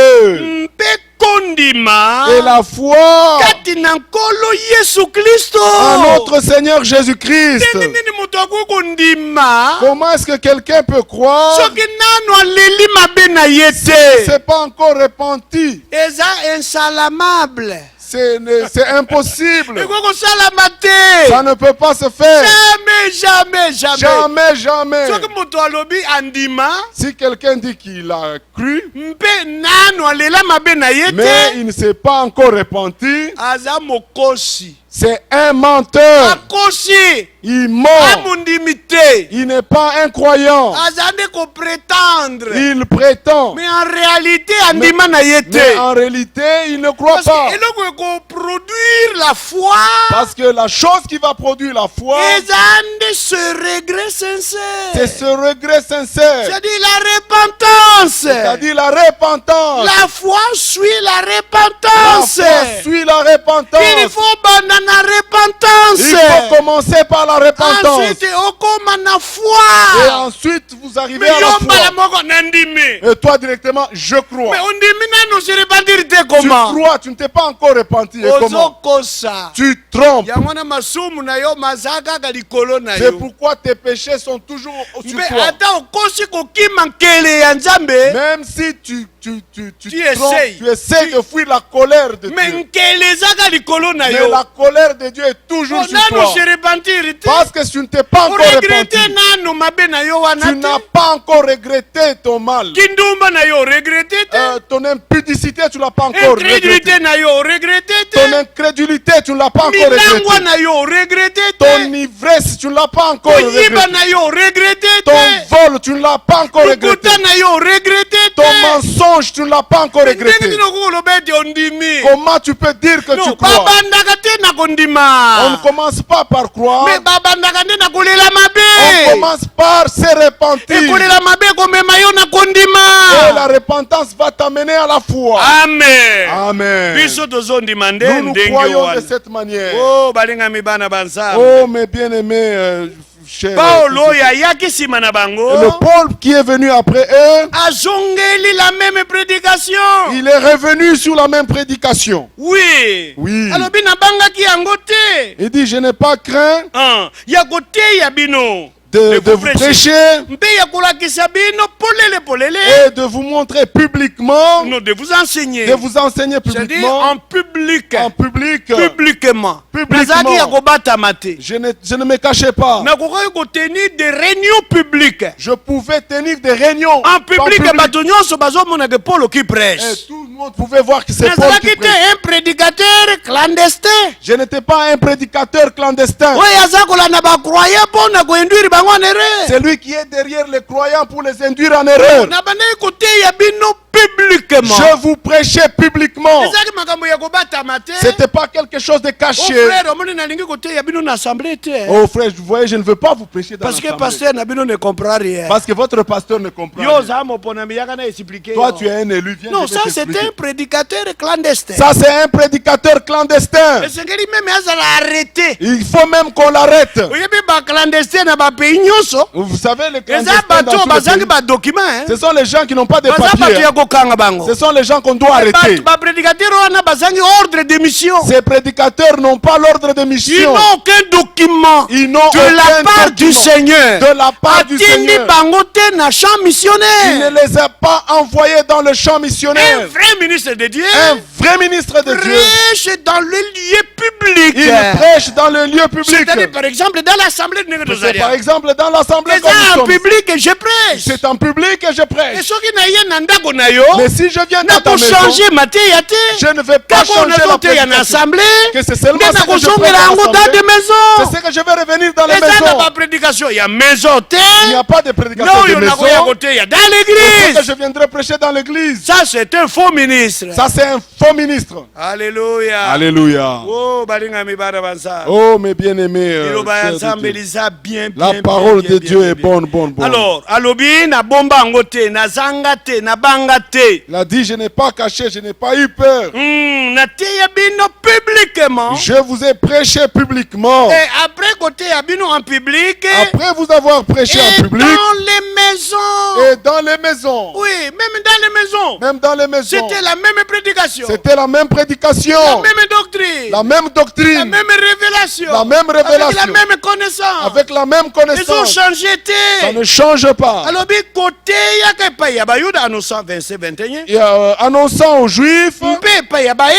Mpe kondima et la foi kati na nkolo Yesu Kristo. en notre Seigneur Jésus-Christ. Ndenge nini moto akoki kondima Comment est-ce que quelqu'un peut croire soki nano aleli mabe na ye te? c'est pas encore repenti? Eza insalamable. C'est impossible. Ekoki kosalama te. Ça ne peut pas se faire. Jamais. Jamais, jamais. Soki moto alobi andima Si quelqu'un dit qu'il a cru, mpe nano alela mabe na ye mais te, il ne s'est pas encore repenti, aza mokosi. c'est un menteur. Akosi Il ment. amundimi te. Il n'est pas un croyant. Aza nde kopretendre. Il prétend. Mais en réalité andima na ye Mais te. en réalité, il ne croit Parce pas. que eloko ekoproduire la foi Parce que la chose qui va produire la foi, eza nde ce regret sincère. c'est ce regret sincère. C'est-à-dire la repentance. C'est-à-dire la repentance. La foi suit la La repentance. foi suit la Il repentance. faut banda na repentance. Il faut commencer par la repentance. Ensuite okoma na Et foi. ensuite, vous arrivez Mais à la yombala foi. moko na ndimi. Et toi, directement, je crois. Mais ondimi nano se repentir te Tu comment? crois, tu ne t'es pas encore repenti. Et comment? Ozokosa. Tu trompes. Yango na masumu na yo mazaka ka likolo na C'est yo. pourquoi tes péchés sont toujours sur Mpe toi. ata okosi kokima nkele ya Nzambe. Même si tu Tu trompes, essayes. tu essaies de fuir la colère de Mais Dieu. nkele ezaka likolo na Mais yo. la colère de Dieu est toujours sur Nano toi. se repentir te. Parce que tu ne t'es pas encore Regrette repenti. nano mabe na yo wana Tu n'as te. pas encore regretté ton mal. Kindumba na yo regrette te. Ton impudicité, tu ne l'as pas encore regretté. Incrédulité na yo regrette Ton te. incrédulité, tu ne l'as pas encore Milangwa regretté. na yo regrette Ton te. ivresse, tu ne l'as pas encore Koyiba regretté. na yo regrette Ton te. vol, tu ne l'as pas encore regretté. Lokuta na yo regrette Ton te. mensonge, tu ne l'as pas encore Ndenge regretté. nini okoloba ete ondimi. Comment tu peux dire que No, tu crois? babandaka te na On ne kondima. commence pas par croire. Mais babandaka nde na kolela On mabe. commence par se repentir. ekolela mabe komema yo na Et la kondima. repentance va t'amener à la foi. Amen. Amen. Biso tozondima nde Nous nous ndenge croyons de wana. cette manière. Oh balingami bana banzambe. Oh mes bien-aimés, chers. Paulo oyo ayaki nsima na bango. Et le Paul qui est venu après eux, azongeli la même prédication. il est revenu sur la même prédication. Oui. Oui. alobi nabangaki yango te. Il dit, je n'ai pas craint ya koteya bino. de vous prêcher mpe ya kolakisa bino polele polele. et de vous montrer publiquement, Non, de vous enseigner. de vous enseigner C'est-à-dire publiquement, en public. en public. Publiquement. Publiquement. nazalaki ya kobatama te. Je ne me cachais pas. nakokoki kotenir des réunions publiques. Je pouvais tenir des réunions En public, bato nyonso bazomonaka Paul qui Et prêche. tout le monde pouvait voir que c'est Paul qui nazalaki te prêche. un prédicateur clandestin. Je n'étais pas un prédicateur clandestin. oyo aza kolanda bacroyant mpo na koinduire bango en erreur. C'est lui qui est derrière les croyants pour les induire en erreur. na bandaki koteya bino publiquement. Je vous prêchais publiquement. ezalaki makambo ya kobatama te. C'était pas quelque chose de Oh caché. frère omoni nalingi koteya bino na assemblée te. Oh frère, vous voyez, je ne veux pas vous prêcher dans parce que l'assemblée. pasteur na bino ne comprend rien. Parce que votre pasteur ne comprend yo rien. oza moponami yaka na expliquer. Toi, tu es un élu. Viens, non, je vais ça c'est t'expliquer. un prédicateur clandestin. Ça, c'est un prédicateur clandestin. esengeli meme azala arrêté. Il faut même qu'on l'arrête. oyebi baclandestin na bapays nyonso Vous savez, les eza clandestins dans bato tout le bazangi pays, badocument. ce sont les gens qui n'ont pas de baza bato papiers. ya kokanga bango. Ce sont les gens qu'on doit arrêter. baprédicateur wana bazangi ordre de mission. Ces prédicateurs n'ont pas l'ordre de Ils mission. n'ont aucun document Ils n'ont de la aucun part du document. Seigneur. De la part du atindi Seigneur. bango te na champ Il ne missionnaire. les a pas envoyés dans le champ Un missionnaire. vrai ministre de Dieu Un vrai ministre de Dieu. prêche dans le lieu public. Il prêche dans le lieu C'est-à-dire, public. par exemple, dans l'assemblée de Négo C'est par exemple dans l'assemblée C'est comme en nous sommes. public que je prêche. C'est en public que je Et prêche. soki na ye na ndako na yo, Mais si je viens na dans ta maison, changer mateya te. je ne vais pas Kako changer la nazoteya na prédication. assemblée, Que c'est seulement nde ce na que je prêche kozongela à yango dans l'assemblée. des maisons. C'est ce que je vais revenir dans les eza na maisons. baprédication ya maison te. Il n'y a pas de na prédication de oyo nakoya maison. koteya dans C'est ce que l'église. je viendrai prêcher dans l'église. Ça c'est un faux ministre. Ça, c'est un faux ministre. Alléluia. Alléluia. Oh balingami bana banza. Oh, mes bien-aimés. Liloba ya chers de Nzambe Dieu. liza bien La bien, parole bien, de bien, Dieu bien, est bien. bonne, bonne, bonne. Alors, alobi na bomba yango te, na zanga te, na banga te. Il a dit, je n'ai pas caché, je n'ai pas eu peur. Nateya bino publiquement. Je vous ai prêché publiquement. Et après côté ya bino en public. Après vous avoir prêché et en public dans les maisons. et dans les maisons. Oui, même dans les maisons. Même dans les maisons. C'était la même prédication. C'était la même prédication. La même doctrine. La même La doctrine. même révélation. La même Avec la révélation. même connaissance. Avec la même Ils ont connaissance. changé. Ça ne change pas. Alors, côté ya pa ya bayuda annonçant 27 21. Et annonçant aux Juifs Mpe pa ya baela.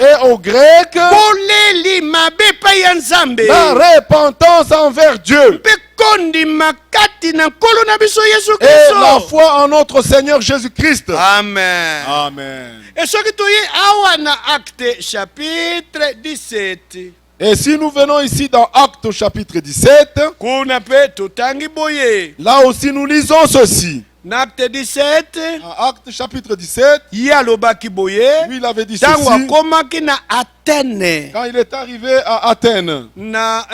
et aux Grecs Koleli mabe pa ya Nzambe. la repentance envers Dieu Mpe kondi makati na nkolo na biso Yesu et la Kristo. foi en notre Seigneur Jésus-Christ. Amen. Amen. Et soki toye awa na acte chapitre 17. Et si nous venons ici dans Actes au chapitre 17, Kuna pe totangi boye. là aussi nous lisons ceci. Na acte 17. En Actes chapitre 17, Ye alobaki boye. lui il avait dit Tango ceci. akomaki na Athènes. Quand il est arrivé à Athènes, Na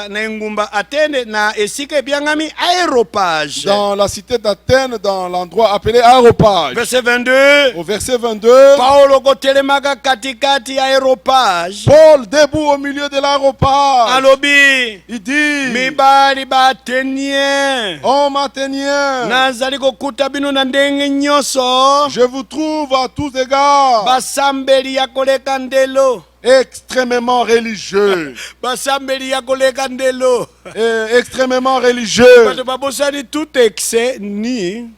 engumba Athènes na esika ebyangami Aéropage. dans la cité d'Athènes, dans l'endroit appelé Aéropage, Verset 22. au verset 22, Paulo kotelemaka katikati ya Aéropage. Paul debout au milieu de l'Aéropage, Alobi. il dit: Mibali batenien. Hommes athéniens, Nazali kokuta bino na ndenge nyonso. je vous trouve à tous égards Basambeli ya koleka ndelo. extrêmement religieux, Basambeli ya koleka ndelo. et extrêmement religieux. Bato babosani tout excès ni.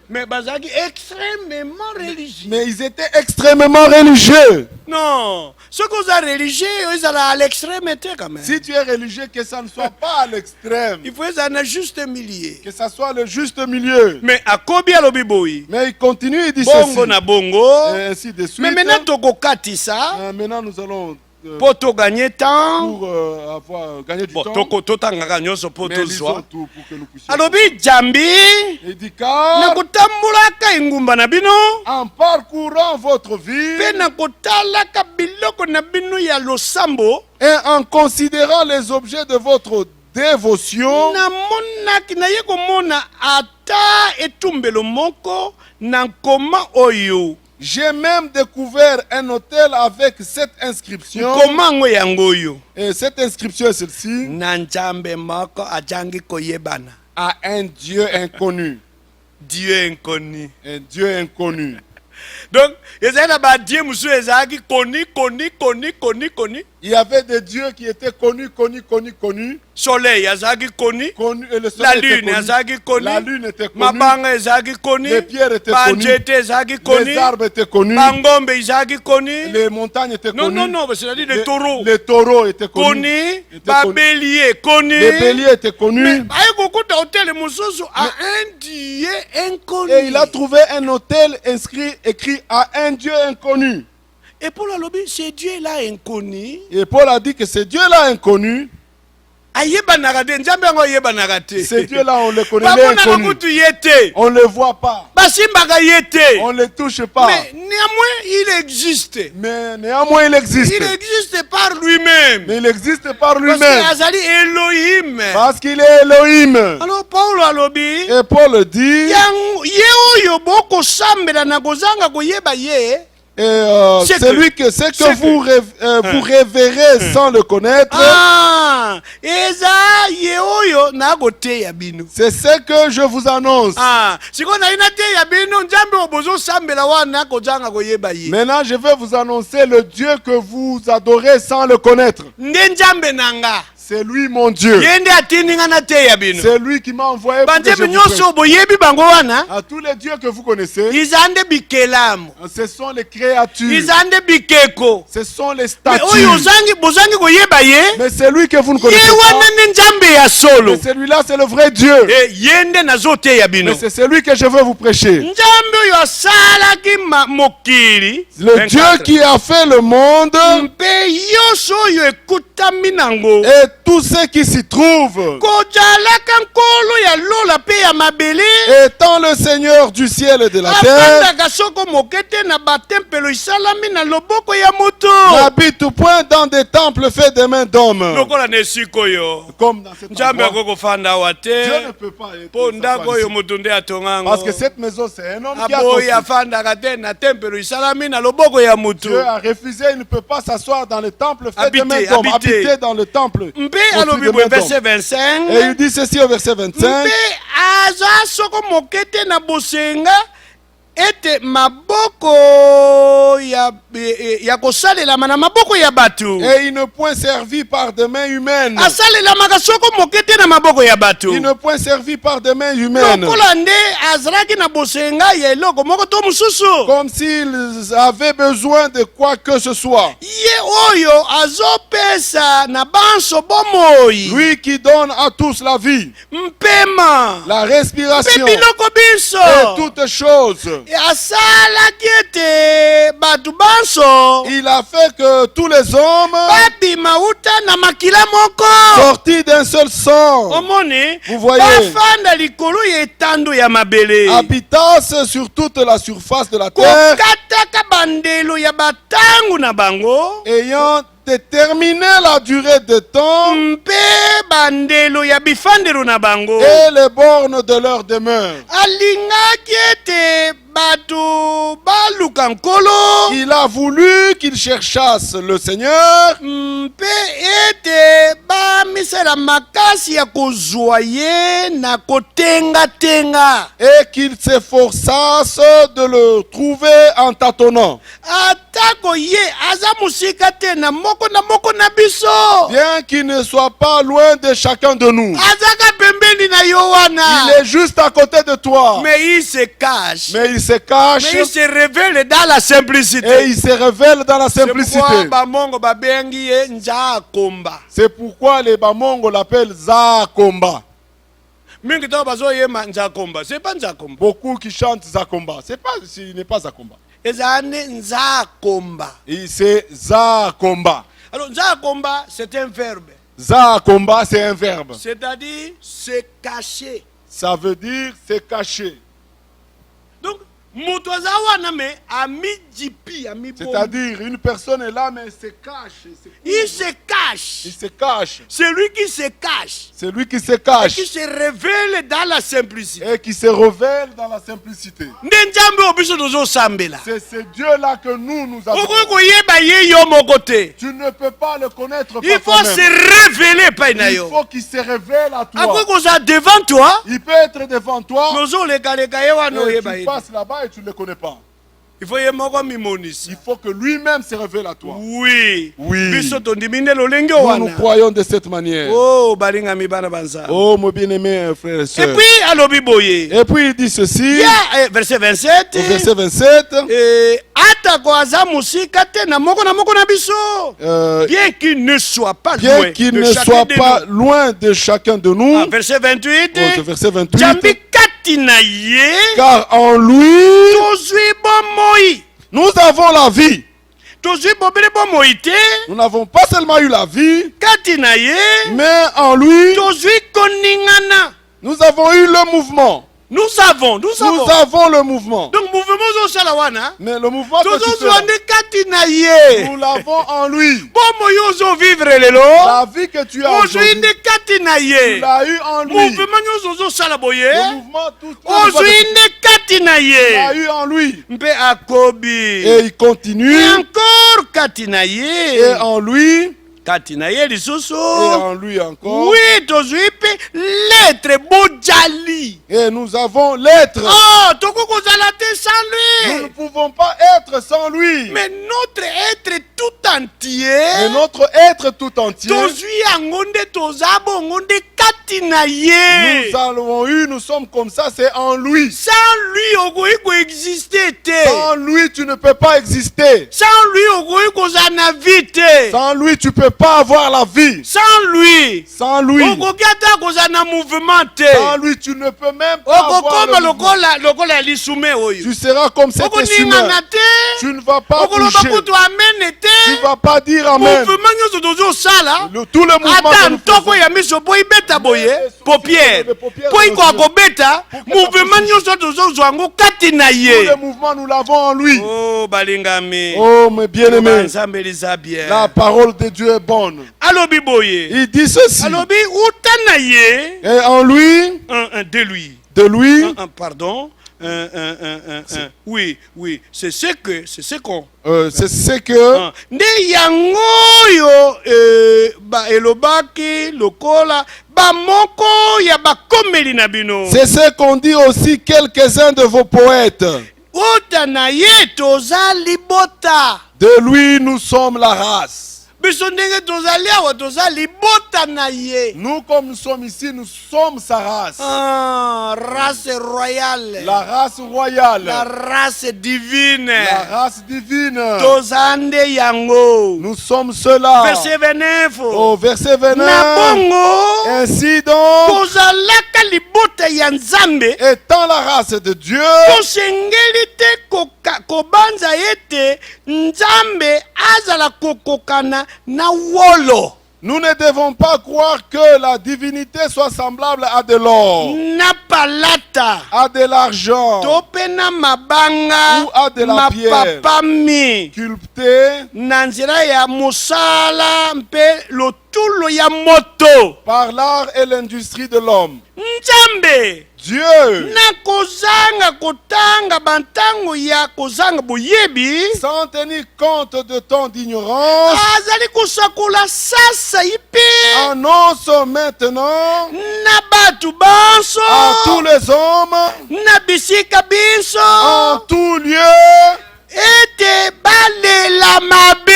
Mais bazaki extrêmement religieux. Mais ils étaient extrêmement religieux. Non. Ce que vous êtes religieux, ils sont à l'extrême quand même. Si tu es religieux, que ça ne soit pas à l'extrême, Il faut être un juste milieu. que ça soit le juste milieu. Mais à combien le biboui? Mais il continue, il dit Bongo ceci. na bongo. Et ainsi de suite. Mais maintenant tokokati ça. Maintenant, nous allons, Pour to gagner temps. pour avoir gagné du Bon, temps, toko totanga nyonso pour mais to lisons zwa. tout pour que nous puissions. Alobi jambi. Il dit car Nakutambulaka ingumba na bino. en parcourant votre vie Pe nakotalaka biloko na bino ya losambo. et en considérant les objets de votre dévotion, Namonaki naye komona ata etumbelo moko na nkoma oyo. j'ai même découvert un hôtel avec cette inscription. Nkoma ngo yango oyo. Et cette inscription est celle-ci: Na nzambe moko ajangi koyebana. à un Dieu inconnu. Dieu inconnu. Un Dieu inconnu. Donc, ezali na ba Dieu musu ezalaki koni. Il y avait des dieux qui étaient connus. Soleil ezalaki koni. Et le La soleil était lune connu. ezalaki koni. La lune était connue. Mabanga ezalaki koni. Les pierres étaient Ba connues. nzete ezalaki koni. Les arbres étaient connus. Bangombe ezalaki koni. Les montagnes étaient Non, connues. non, c'est-à-dire les taureaux. Les taureaux étaient connus. Koni. Étaient Ba connus. bélier koni. Les béliers étaient connus. Mais aye kokuta hôtel mususu à un Dieu inconnu. Et il a trouvé un hôtel écrit à un Dieu inconnu. Et pour la lobby, ce Dieu-là inconnu. Et Paul a dit que ce Dieu-là inconnu, Ayebanagate, nzambe yango ayebanagate. ce Dieu-là on le connaît, il est Bamonaka inconnu. kutu yete. On ne le voit pas. Basimbaka yete. On ne le touche pas. Mais néanmoins, il existe. Mais néanmoins il existe. Il existe par lui-même. Mais il existe par Parce lui-même. que Azali Elohim. Parce qu'il est Elohim. Alors Paul alobi, Et Paul dit, ye oyo boko sambela na kozanga koyeba ye. c'est celui que vous révérez sans le connaître. Ah, eza ye oyo na gote ya bino. C'est ce que je vous annonce. Ah, siko na ina te ya bino nzambe obozo sambela wana kozanga koyeba ye. Maintenant, je vais vous annoncer le Dieu que vous adorez sans le connaître. Nde nzambe nanga. C'est lui mon Dieu. Yende atindinga na te ya bino. C'est lui qui m'a envoyé pour que je Banzembe vous prêche. nyonso boyebi bango wana. À tous les dieux que vous connaissez, Izande bikelamu. ce sont les créatures. Izande bikeko. Ce sont les Mais statues. oyo bozangi koyeba ye. Mais celui que vous ne Ye connaissez wana pas, nde nzambe ya solo. mais celui-là, c'est le vrai Dieu. Eh, yende nazo te ya bino. Mais c'est celui que je veux vous prêcher. Nzambe oyo asalaki mokili. Le 24. Dieu qui a fait le monde Mpe yoso oyo ekutami nango. et tout ce qui s'y trouve, Kozalaka nkolo ya lola pe ya mabele. étant le Seigneur du ciel et de la terre, Afandaka soko mokete na batempelo isalami na loboko ya moto. n'habite point dans des temples faits des mains d'hommes. Lokola na esika oyo. Comme dans cet Nzambe endroit, akokofanda awa Dieu ne te. peut pas être Po s'asseoir ndako ici. oyo moto nde atongango. Parce que cette maison, c'est un homme qui a Aboyi construit. afandaka te na tempelo isalami na loboko ya moto. Dieu a refusé, il ne peut pas s'asseoir dans le temple fait des Habiter, mains d'hommes. habiter. Habiter dans le temple. Mpe construit alobi de boye mains d'hommes. verset 25. Et il dit ceci au verset 25. Mpe aza soko mokete na bosenga ete maboko ya kosalelama na maboko ya bato. Et il ne point servi par des mains humaines. Asalelamaka soko mokete na maboko ya bato. Il ne point servi par des mains humaines. Lokola nde azalaki na bosenga ya eloko moko to mosusu. Comme s'ils avaient besoin de quoi que ce soit. Ye oyo azopesa na banso bomoi. Lui qui donne à tous la vie, Mpema. la Mpe respiration biloko biso. et toutes choses. Asalaki ete bato banso Il a fait que tous les hommes babima uta na makila moko. sortis d'un seul sang Omoni Vous voyez. bafanda likolo ya etando ya mabele. habitassent sur toute la surface de la terre Kokataka bandelo ya batangu na bango ayant déterminé la durée de temps mpe bandelo ya bifandelo na bango et les bornes de leur demeure. alingaki ete bato baluka nkolo Il a voulu qu'ils cherchassent le Seigneur mpe ete bamisala makasi ya kozwa ye na kotenga-tenga et qu'ils s'efforçassent de le trouver en tâtonnant. atako ye aza mosika te na moko na biso Bien qu'il ne soit pas loin de chacun de nous. azaka pembeni na yo wana Il est juste à côté de toi. mais il se cache Mais il se cache mais il se révèle dans la simplicité et il se révèle dans la c'est pourquoi simplicité. bamongo babengi ye nzaakomba C'est pourquoi les Bamongo l'appellent Zakomba. mingi to bazoyema nzaakomba c'est pas nzaakomba Beaucoup qui chantent Zakomba. Ce n'est pas Zakomba. ezala nde nzaakomba C'est Zakomba. alors nzaakomba c'est un verbe Zakomba, c'est un verbe. c'est-à-dire se cacher Ça veut dire se cacher. donc moto aza wana me amijipi amibombi C'est-à-dire, une personne est là, mais elle se cache. il se cache Il se cache. celui qui se cache C'est lui qui se et cache qui se révèle dans la simplicité et qui se révèle dans la simplicité. nde nzambe oyo biso tozosambela C'est ce Dieu-là que nous okoki avons. koyeba ye yo moko te Tu ne peux pas le connaître il par faut toi-même. se révéler epai na Il yo faut qu'il se révèle à toi. akoki kozala devant toi Il peut être devant toi, nozolekaleka ye wana et oyeba tu ye passes là-bas et tu ne le connais pas. il faut ye moko mimonisa Il faut que lui-même se révèle à toi. oui Oui. biso tondimi nde lolenge Nous, nous wana croyons de cette manière. oh balingami bana banzambe Oh, mon bien-aimé frère et et sœur. puis alobi boye Et puis il dit ceci, ya verset 27 au verset 27, atako aza mosika te na moko na biso bien qu'il ne soit pas loin bien qu'il de ne chacun soit de pas nous. loin de chacun de nous, Ah, verset 28 au verset 28, jambi kati na ye car en lui, tozwi bomoi nous avons la vie. tozwi bobele bomoi te Nous n'avons pas seulement eu la vie, kati na ye mais en lui, tozwi koningana nous avons eu le mouvement. nous avons Nous avons le mouvement. donc mouvement ozosala wana Mais le mouvement que tu tozozwa fais, nde kati na ye nous l'avons en lui. bomoi ozovivre lelo La vie que tu as ozwi aujourd'hui, nde kati na tu ye l'as eu en lui. mouvement nyonso ozosala boye Le mouvement, tout ce que tu ozwi nde kati na l'as ye eu en lui. mpe akobi Et il continue. et encore kati na Et ye en lui, kati na ye et lisusu en lui encore. oui tozwi mpe lettre bojali Et nous avons l'être. oh tokoki kozala te sans Nous ne lui pouvons pas être sans lui. mais notre être tout Et entier notre être tout entier, tozwi yango nde toza bongo nde kati na ye nous avons eu, nous sommes comme ça, c'est en lui. sans lui okoki koexiste te Sans lui, tu ne peux pas exister. sans lui okoki kozala na vie te Sans lui, tu ne peux pas avoir la vie. sans lui Sans lui, okoki ata kozala na mouvement te sans lui, tu ne peux même pas avoir okokoma le mouvement. lokola ya lisume oyo Tu seras comme cet okoningana essumaire. te Tu ne vas pas okoloba bouger. kutu amene Tu te ne vas pas dire Amen. mouvement nyonso tozosala Tout le mouvement ata que nous ntoko faisons, ya miso po ibeta boye paupiere paupières po ikoka kobeta Pour que mouvement ça nyonso tozozwa yango kati na tout ye le mouvement, nous l'avons en lui. oh balingami Oh, mes bien-aimés, nzambe liza bien la parole de Dieu est bonne. alobi boye Il dit ceci. alobi uta na ye Et en lui, de lui de lui, pardon oui c'est ce qu'on c'est ce que nde yango oyo elobaki lokola bamoko ya bakomeli na bino c'est ce qu'ont dit aussi quelques-uns de vos poètes. uta na ye toza libota De lui, nous sommes la race. biso ndenge tozali awa toza libota na ye Nous, comme nous sommes ici, nous sommes sa race. race royale La race royale. la race divine La race divine. toza nde yango Nous sommes ceux-là. verset 29 Au verset na 29. bongo Ainsi donc, kozalaka libota ya nzambe étant la race de Dieu, tosengeli te kobanza ete nzambe azala kokokana na wolo Nous ne devons pas croire que la divinité soit semblable à de l'or, na palata, à de l'argent, to pe na mabanga, ou à de la pierre, mapapami, sculptée na nzela ya mosala mpe lotulo ya moto. par l'art et l'industrie de l'homme. Nzambe Dieu, na kozanga kotanga bantango ya kozanga boyebi, sans tenir compte de ton ignorance, azali kosakola sasa ipe annonce maintenant na batu banso, à tous les hommes, na bisika biso, en tout lieu, ete balela qu'ils mabe,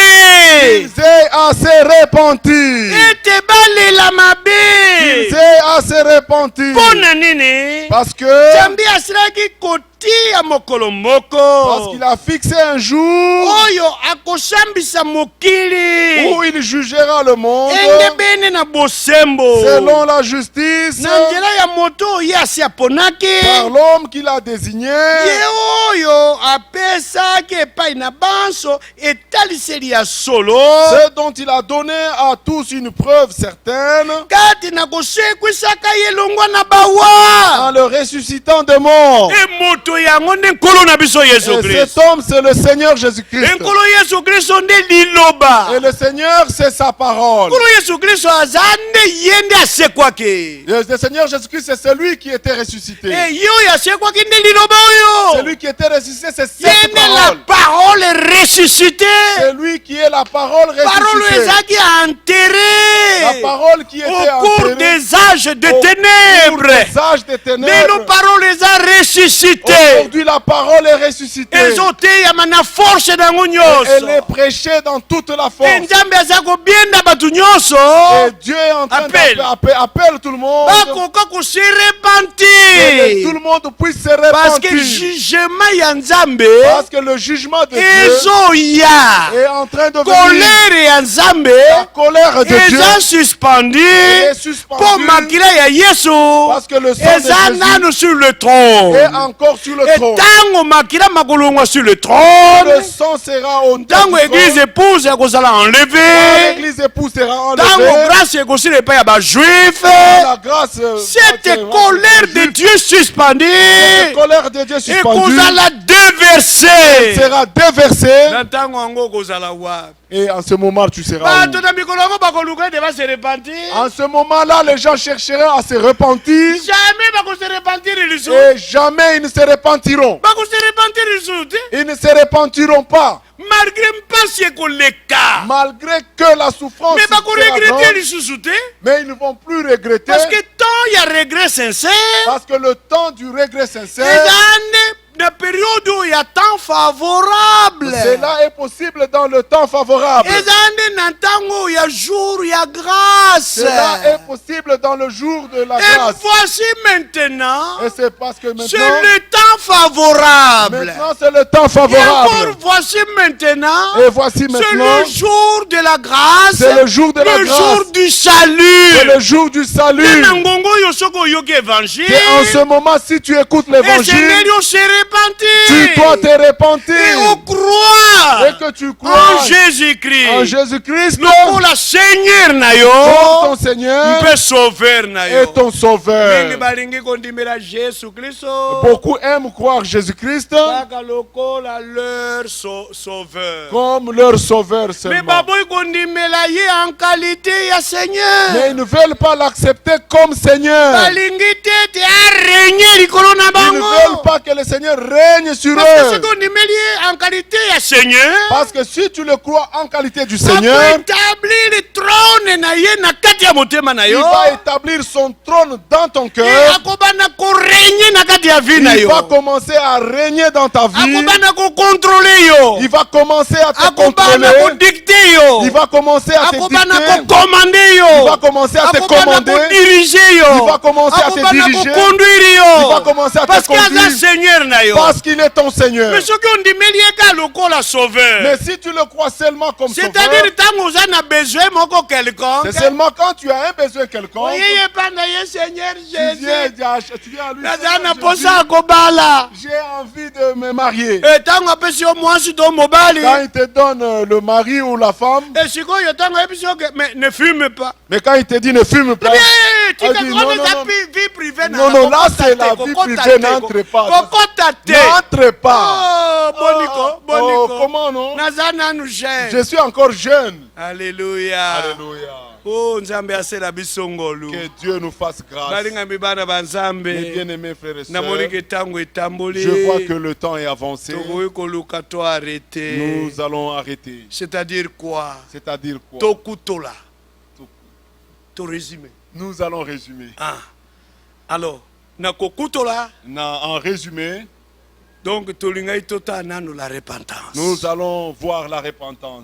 aient à se repentir. ete balela Qu'ils mabe. aient à se repentir. Pona nini Parce que, Nzambe asilaki kotia mokolo parce qu'il moko a fixé un jour oyo akosambisa mokili où il jugera le monde enge bene na bosembo selon la justice na nzela ya moto oyo asi aponaki par l'homme qu'il a désigné, ye oyo apesaki epai na banso etaliseli ya solo ce dont il a donné à tous une preuve certaine kati na kosekwisaka ye longwa na bawa en le ressuscitant de mort. e moto yango nde nkolo na biso yesu Et cet kristo homme, c'est le Seigneur Jésus-Christ. nkolo yesu kristo nde liloba Et le Seigneur, c'est sa parole. nkolo yesu kristo aza nde ye nde asekwaki Le Seigneur Jésus-Christ, c'est celui qui était ressuscité. ye oyo asekwaki nde liloba oyo Celui qui était ressuscité, c'est ye cette nde la parole. parole ressuscité C'est lui qui est la parole parole ressuscitée. ezalaki La enterré parole qui était au cours enterrée des âges de au cours ténèbres des âges des lelo ténèbres. parole eza ressuscité Aujourd'hui, la parole est ressuscitée. ezoteyama na force nango Elle nyonso est prêchée dans toute la e force. nzambe aza kobienda bato nyonso Et Dieu est en train Appelle. d'appeler tout le monde. bakoka kose Que repentir tout le monde puisse se parce que repentir. jugement ya nzambe Parce que le jugement de Dieu ezoya est en train de venir. kolere ya nzambe La colère de Dieu eza suspendu est mpo suspendue makila ya yesu parce que le sang de eza Jésus nanu sur le trône est encore sur le trône. etango makila makolongwa sur le Le trône sang sera au ntango église épouse ekozala enlevé l'église épouse sera ntango enlevée. grâce ekosila epai ya bajuife La grâce, cette colère de Dieu suspendue cette colère de Dieu suspendue ekozala déversée sera déversée. na ntango yango okozala wapi Et en ce moment, tu seras bato où? na mikolo yango bakoluka ete base repentir En ce moment-là, les gens chercheront à se repentir jamais bakose repentir lisusu et jamais ils ne se repentiront. bakose repentir lisusu te Ils ne se repentiront pas malgré mpasi ekoleka malgré que la souffrance me sera bakoregrete grande, lisusu te mais ils ne vont plus regretter parce que temps ya regret sincère parce que le temps du regret sincère, eza nde na période oyo ya temps favorable cela est possible dans le temps favorable. eza nde na ntango ya jour ya grâce Cela est possible dans le jour de la et grâce. voici maintenant Et c'est parce que c'est maintenant, le temps favorable maintenant c'est le temps et encore favorable. voici maintenant Et voici c'est maintenant, le jour de la grâce c'est le jour de la le grâce. jour du C'est salut le jour du salut. na ngongo oyo soki oyoki évangile Et en ce moment, si tu écoutes l'évangile, esengeli ose tu dois te repentir repentir et on croit et que tu en crois en Jésus-Christ Jésus-Christ lokola Seigneur na comme yo ton Seigneur mpe sauveur na et yo ton mingi Sauveur. balingi kondimela Jésus Kristo Beaucoup aiment croire Jésus-Christ kaka lokola leur sauveur comme leur Sauveur me seulement. baboyi kondimela ye en qualité ya Seigneur Mais ils ne veulent pas l'accepter comme Seigneur. balingi te ete arenie likolo na Ils ne veulent bango pas que le Seigneur règne sur parce que eux. soki ondimeli ye en qualité ya Seigneur Parce que si tu le crois en qualité du Seigneur Seigneur, akoétablir trône na ye na kati ya motema na il yo va établir son trône dans ton Et cœur. akobanda korenie na kati ya vie na Il yo va commencer à régner dans ta vie. akobanda kokontrole yo Il va commencer à te akobanda contrôler. kodikte yo Il va commencer à te akobanda dicter. kokomande Il yo va commencer à te akobanda commander. kodirige Il yo va commencer à te akobanda diriger. kokonduire Il va yo commencer à te parce que aza conduire. seigneur na yo Parce qu'il est ton Seigneur. mais soki ondimeli ye ka lokola sauveur Mais si tu le crois seulement comme sauveur, c'est-à-dire tant oza na besoin moko quelconque, c'est seulement quand tu as un besoin quelconque, oyeye panda ye Seigneur tu viens, Jésus, tu viens à lui. naza na Seigneur posa Jésus, akobala. j'ai envie de me marier. Ntango apesi yo mwasi to mobali, Quand il te donne le mari ou la femme, sikoyo ntango ayebisi yo ke mais ne fume pas. mais quand il te dit ne fume pas, Tika dit, kone non, eza non, vie privée na non, non, là, kokota c'est te, la vie kokota privée, te, n'entre pas. kokota te. n'entre pas. Oh, boniko, boniko. Comment non? Naza nanu jeune. Je suis encore jeune. Alléluia. Alléluia. Oh, nzambe asela biso ngolu. Que Dieu nous fasse grâce. Balingami bana ba Mes nzambe. bien-aimés frères et Namoni sœurs, ke tango etamboli. je vois que le temps est avancé. Tokoki koluka to arrêter. Nous allons arrêter. C'est-à-dire quoi? C'est-à-dire quoi? Tokutola. To résumer. Nous allons résumer. Ah. Alors, na kokutola. En résumé, Donc tolingai tota nanu la repentance. nous allons voir la repentance.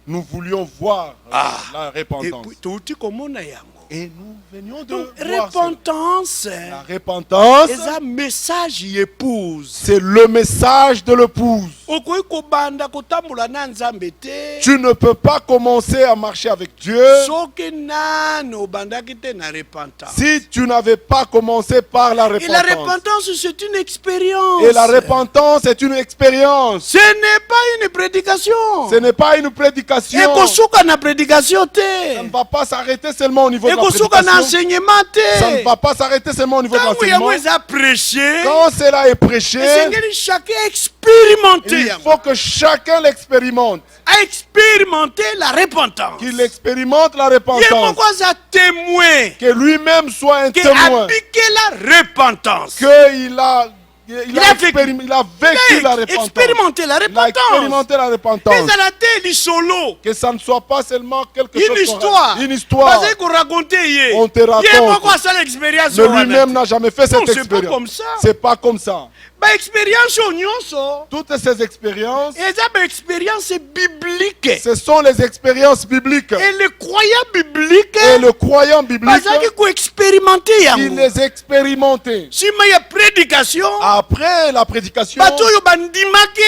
Nous voulions voir la Et repentance. puis touti komona yango. Et nous venions de Donc voir cela. repentance. La repentance, C'est un message épouse. c'est le message de l'épouse. Okoki kobanda kotambola na nzambe te. Tu ne peux pas commencer à marcher avec Dieu Soki nani obandaki te na repentance. si tu n'avais pas commencé par la Et la repentance. repentance, c'est une expérience. Et la repentance est une expérience. Ce n'est pas une prédication. Ce n'est pas une prédication. Ekosuka na prédication Ça ne te. va pas s'arrêter seulement au niveau de la Ekosuka na prédication. enseignement Ça ne te. va pas s'arrêter seulement au niveau de Tango yango l'enseignement. eza prêché. Quand cela est prêché, Esengeli chacun expérimenter il yango. faut que chacun l'expérimente. A expérimenter la repentance. Qu'il expérimente la Ye repentance. moko aza témoin. Que lui-même soit un Que témoin. appliquer la repentance. Qu'il a, Il a vécu la repentance. expérimenter la Il a repentance. expérimenté la repentance. ezala te lisolo. Que ça ne soit pas seulement quelque Une chose. histoire. Une histoire. Bazali koraconter ye. On te raconte. Ye moko asala expérience Mais wana lui-même te. n'a jamais fait Non, cette c'est pas expérience. comme ça. C'est pas comme ça. Ba expérience oyo nyonso Toutes ces expériences, eza ba expérience biblique. ce sont les expériences bibliques. Et les croyants bibliques Et le croyant biblique, bazalaki koexpérimenter il yango. les expérimentait. Nsima ya prédication Après la prédication, bato oyo bandimaki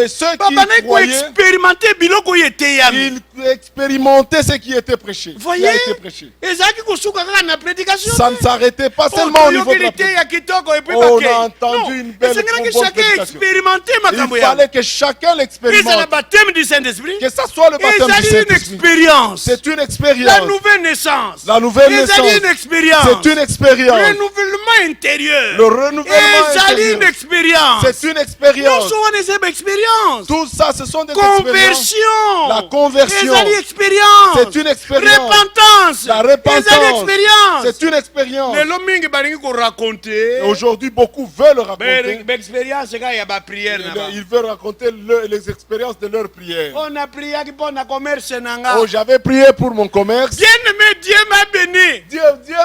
ceux qui babandaki croyaient, koexpérimenter biloko oyo eteyami. ils expérimentaient ce qui était prêché. Qui Voyez, a été prêché. ezalaki kosuka kaka na prédication Ça ne s'arrêtait pas seulement au niveau de la te ya kitoko et puis On bake. a entendu Non, une belle esengelaki bonne chacun prédication. expérimenter makambo Il yango. fallait que chacun Ezala l'expérimente. baptême du Saint-Esprit. Que ça soit le baptême du Ezali une Saint-Esprit. expérience. C'est une La expérience. nouvelle naissance. La nouvelle Ezali naissance. une expérience. C'est une expérience. Renouvellement intérieur. Le renouvellement Ezali une intérieur. expérience. C'est une expérience. Nyonso wana eza ba expérience. Tout ça, ce sont des expériences. Conversion. La conversion. Ezali expérience. C'est une expérience. Repentance. La repentance. Ezali expérience. C'est une expérience. Lelo mingi balingi koraconter. Et aujourd'hui, beaucoup veulent raconter. Expérience kaka ya baprière na ba. Ils veulent raconter les expériences de leur prière. On a prié pour na commerce nanga. Oh, j'avais prié pour mon commerce. Bien aimé, Dieu m'a béni. Dieu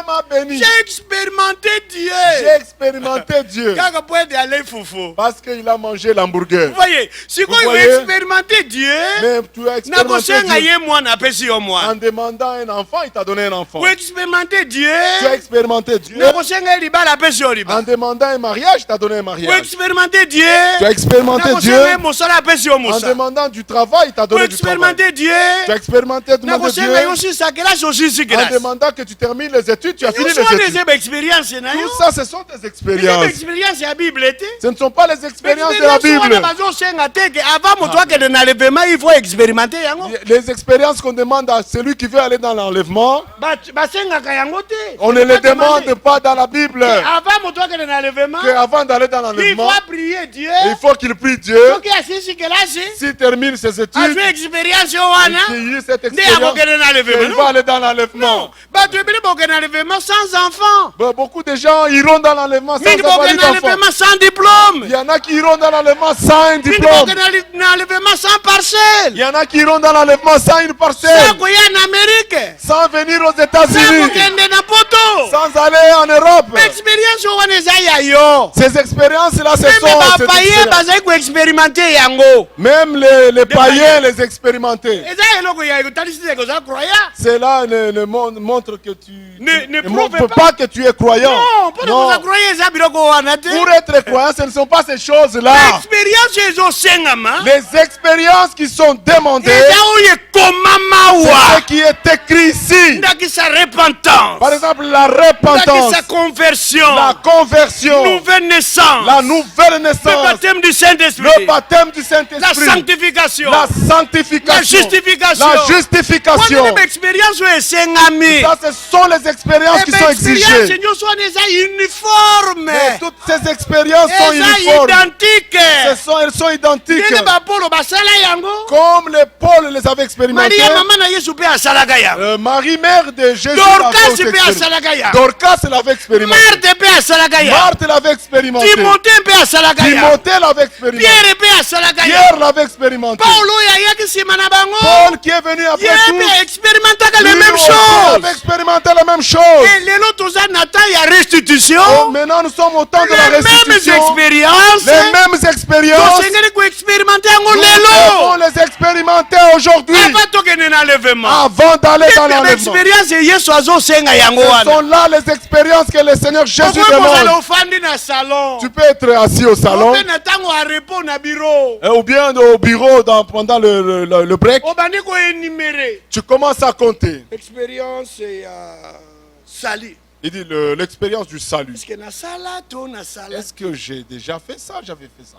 m'a béni. J'ai expérimenté J'ai Dieu. expérimenté Dieu. Kaka poe de aller foufou. Parce qu'il a mangé l'hamburger. Vous voyez, si Vous quand il voyez? veut expérimenter Dieu, Mais tu as na expérimenté kosenga Dieu. ye mwana apesi yo En mwana. demandant un enfant, il t'a donné un enfant. Pour expérimenter Dieu, Tu as expérimenté Dieu. na kosenga ye libala apesi yo En libala. demandant un mariage, il t'a donné un Pour mariage. expérimenter Dieu, Tu as expérimenté na Dieu. kosenga ye mosala apesi yo En mosala. demandant du travail, il t'a Pour donné du travail. expérimenter Dieu, Tu as expérimenté na demander kosenga ye Dieu. osisa kelasi osisi En kelasi. demandant que tu termines les études, tu as fini Nyonso les wana études. eza ba expérience na yo. Tout ça, ce sont des Eza ba expériences. expérience ya Bible te. Ce ne sont pas les expériences de la Expérience Bible. wana bazosenga te ke avant moto akende na levement il faut expérimenter yango. Les expériences qu'on demande à celui qui veut aller dans l'enlèvement, Basengaka yango te. on ne les demande pas dans la Bible. Avant moto akende na levement Qu'avant d'aller dans il l'enlèvement, faut prier Dieu. il faut qu'il prie Dieu. soki asisi kelasi S'il termine ses études, azwi expérience yo wana qu'il ait cette nde expérience, akokende na il levement. va aller dans l'enlèvement. Bato ebele bokende na levement sans enfant. Beaucoup de gens iront dans l'enlèvement sans Mingi avoir bokende eu na d'enfant. levement sans diplôme. Il y en a qui iront dans l'enlèvement sans un Mingi diplôme. bokende na levement sans parcelle. Il y en a qui iront dans l'enlèvement sans une parcelle, Sans koya en Amérique. sans venir aux Sans États-Unis, kokende na poto. sans aller en Europe. Expérience yo wana eza ya yo. Ces expériences expériences-là, ce Même sont cette bapaye expérience. bazali koexpérimenter yango. Même les païens les expérimentaient. Eza eloko ya kotalisi kozala croyant. Cela ne montre que tu Ne montre prouve pas que tu es croyant. Non, pour kozala croyant eza biloko wana te. Pour être croyant, ce ne sont pas ces choses-là. Expérience ezosengama. Les expériences qui sont demandées, Eza oyo ekomama c'est wa. ce qui est écrit ici. Ndakisa repentance. Par exemple, la repentance, Ndakisa conversion. la conversion, Nouvelle naissance. la nouvelle Le naissance, baptême du Saint-Esprit. le baptême du La Saint-Esprit, sanctification. la sanctification, La justification. la justification. Wana expérience oyo esengami. Ça, ce sont les expériences qui sont Expérience exigées. nyonso wana eza uniforme. Mais toutes ces expériences sont Eza uniformes. identique. Elles sont identiques. Ndenge bapolo basala yango. Comme les Paul les avait expérimentés. Maria mama na Yesu mpe asalaka yango. Marie, mère de Jésus, Dorcas l'avait mpe expérimenté. asalaka yango. Dorcas l'avait expérimenté. Marthe mpe asalaka yango. Marthe l'avait expérimenté. Timothée mpe asalaka yango. Timothée l'avait expérimenté. Pierre mpe asalaka yango. Pierre l'avait expérimenté. Paulo oyo ayaki nsima na bango. Paul qui est venu après Ye tout. mpe expérimentaka les Lui mêmes aussi choses. avait expérimenté la même chose. Et lelo toza na temps ya restitution. Oh, maintenant nous sommes au temps de la Les mêmes restitution. expériences. Les mêmes expériences. tosengeli koexpérimenter yango Nous devons lelo. les expérimenter aujourd'hui Avant tokende na enlèvement. avant d'aller dans l'enlèvement. Expérience Yesu azosenga yango Ce wana. sont là les expériences que le Seigneur Jésus Okoki kozala demande. ofandi na salon. Tu peux être assis au salon Ope na ntango ya repos na bureau. ou bien au bureau pendant le break. Obandi koenumere. Tu commences à compter. Expérience ya sali. Il dit l'expérience du salut. Parce que nasala to nasala. Est-ce que j'ai déjà fait ça? J'avais fait ça.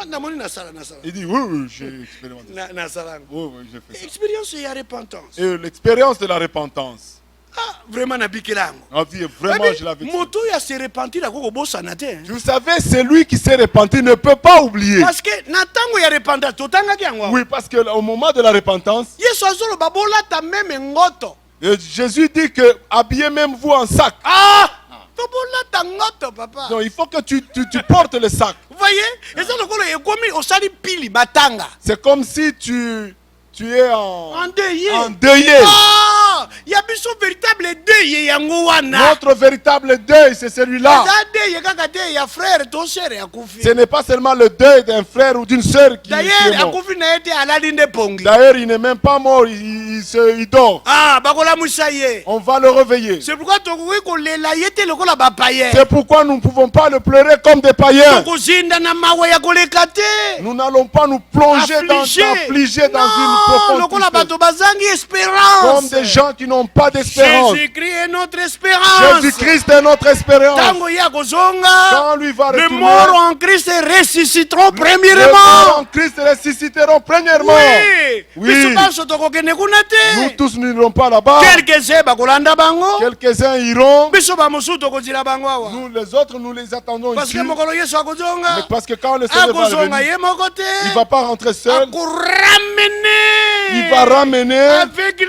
Namoni nasala nasala. Il dit oui, j'ai expérimenté ça. Nasala. Oui, j'ai fait ça. Expérience ya repentance. Et l'expérience de la repentance. Ah, vraiment nabikela yango. On dit vraiment, je l'avais fait. Moto ya se repentir akoko bosana te. Vous savez, celui qui s'est repenti ne peut pas oublier. Parce que na ntango ya repentance totangaki yango. Oui, parce qu'au moment de la repentance, Yesu azoloba bolata meme ngoto. Jésus dit que habillez même vous en sac. Ah! Tobolata ngoto papa. Non, il faut que tu portes le sac. Vous voyez? Eza lokolo ekomi osali pili batanga. C'est comme si tu es Endeuillé. endeuillé. Ah! Ya biso véritable deuil yango wana. Notre véritable deuil, c'est celui-là. Eza deuil kaka te ya frère to sœur akufi. Ce n'est pas seulement le deuil d'un frère ou d'une sœur qui est D'ailleurs, mort. akufi na ete alali nde pongi. D'ailleurs, il n'est même pas mort, il dort. Ah, bakolamwisa ye. On va le réveiller. C'est pourquoi tokoki kolela ye te lokola bapayen. C'est pourquoi nous ne pouvons pas le pleurer comme des païens. Tokozinda na mawa ya koleka te. Nous n'allons pas nous plonger affligés dans une profonde lokola tristesse. bato bazangi espérance. Comme des gens qui n'ont pas d'espérance. Jésus-Christ est notre espérance. Jésus-Christ est notre espérance. Tango ya kozonga. Quand lui va Les retourner, morts en Christ ressusciteront les morts premièrement. en Christ ressusciteront premièrement. Oui. Biso banso tokokende kuna Nous te. tous n'irons pas là-bas. Quelques-uns bakolanda bango. Quelques-uns iront. Biso bamosusu tokozila bango awa. Nous, les autres, nous les attendons Parce ici. que mokolo Yesu Mais akozonga. parce que quand le Seigneur va Akozonga revenir, ye moko te. il ne va pas rentrer seul. Akoramener. Il va ramener avec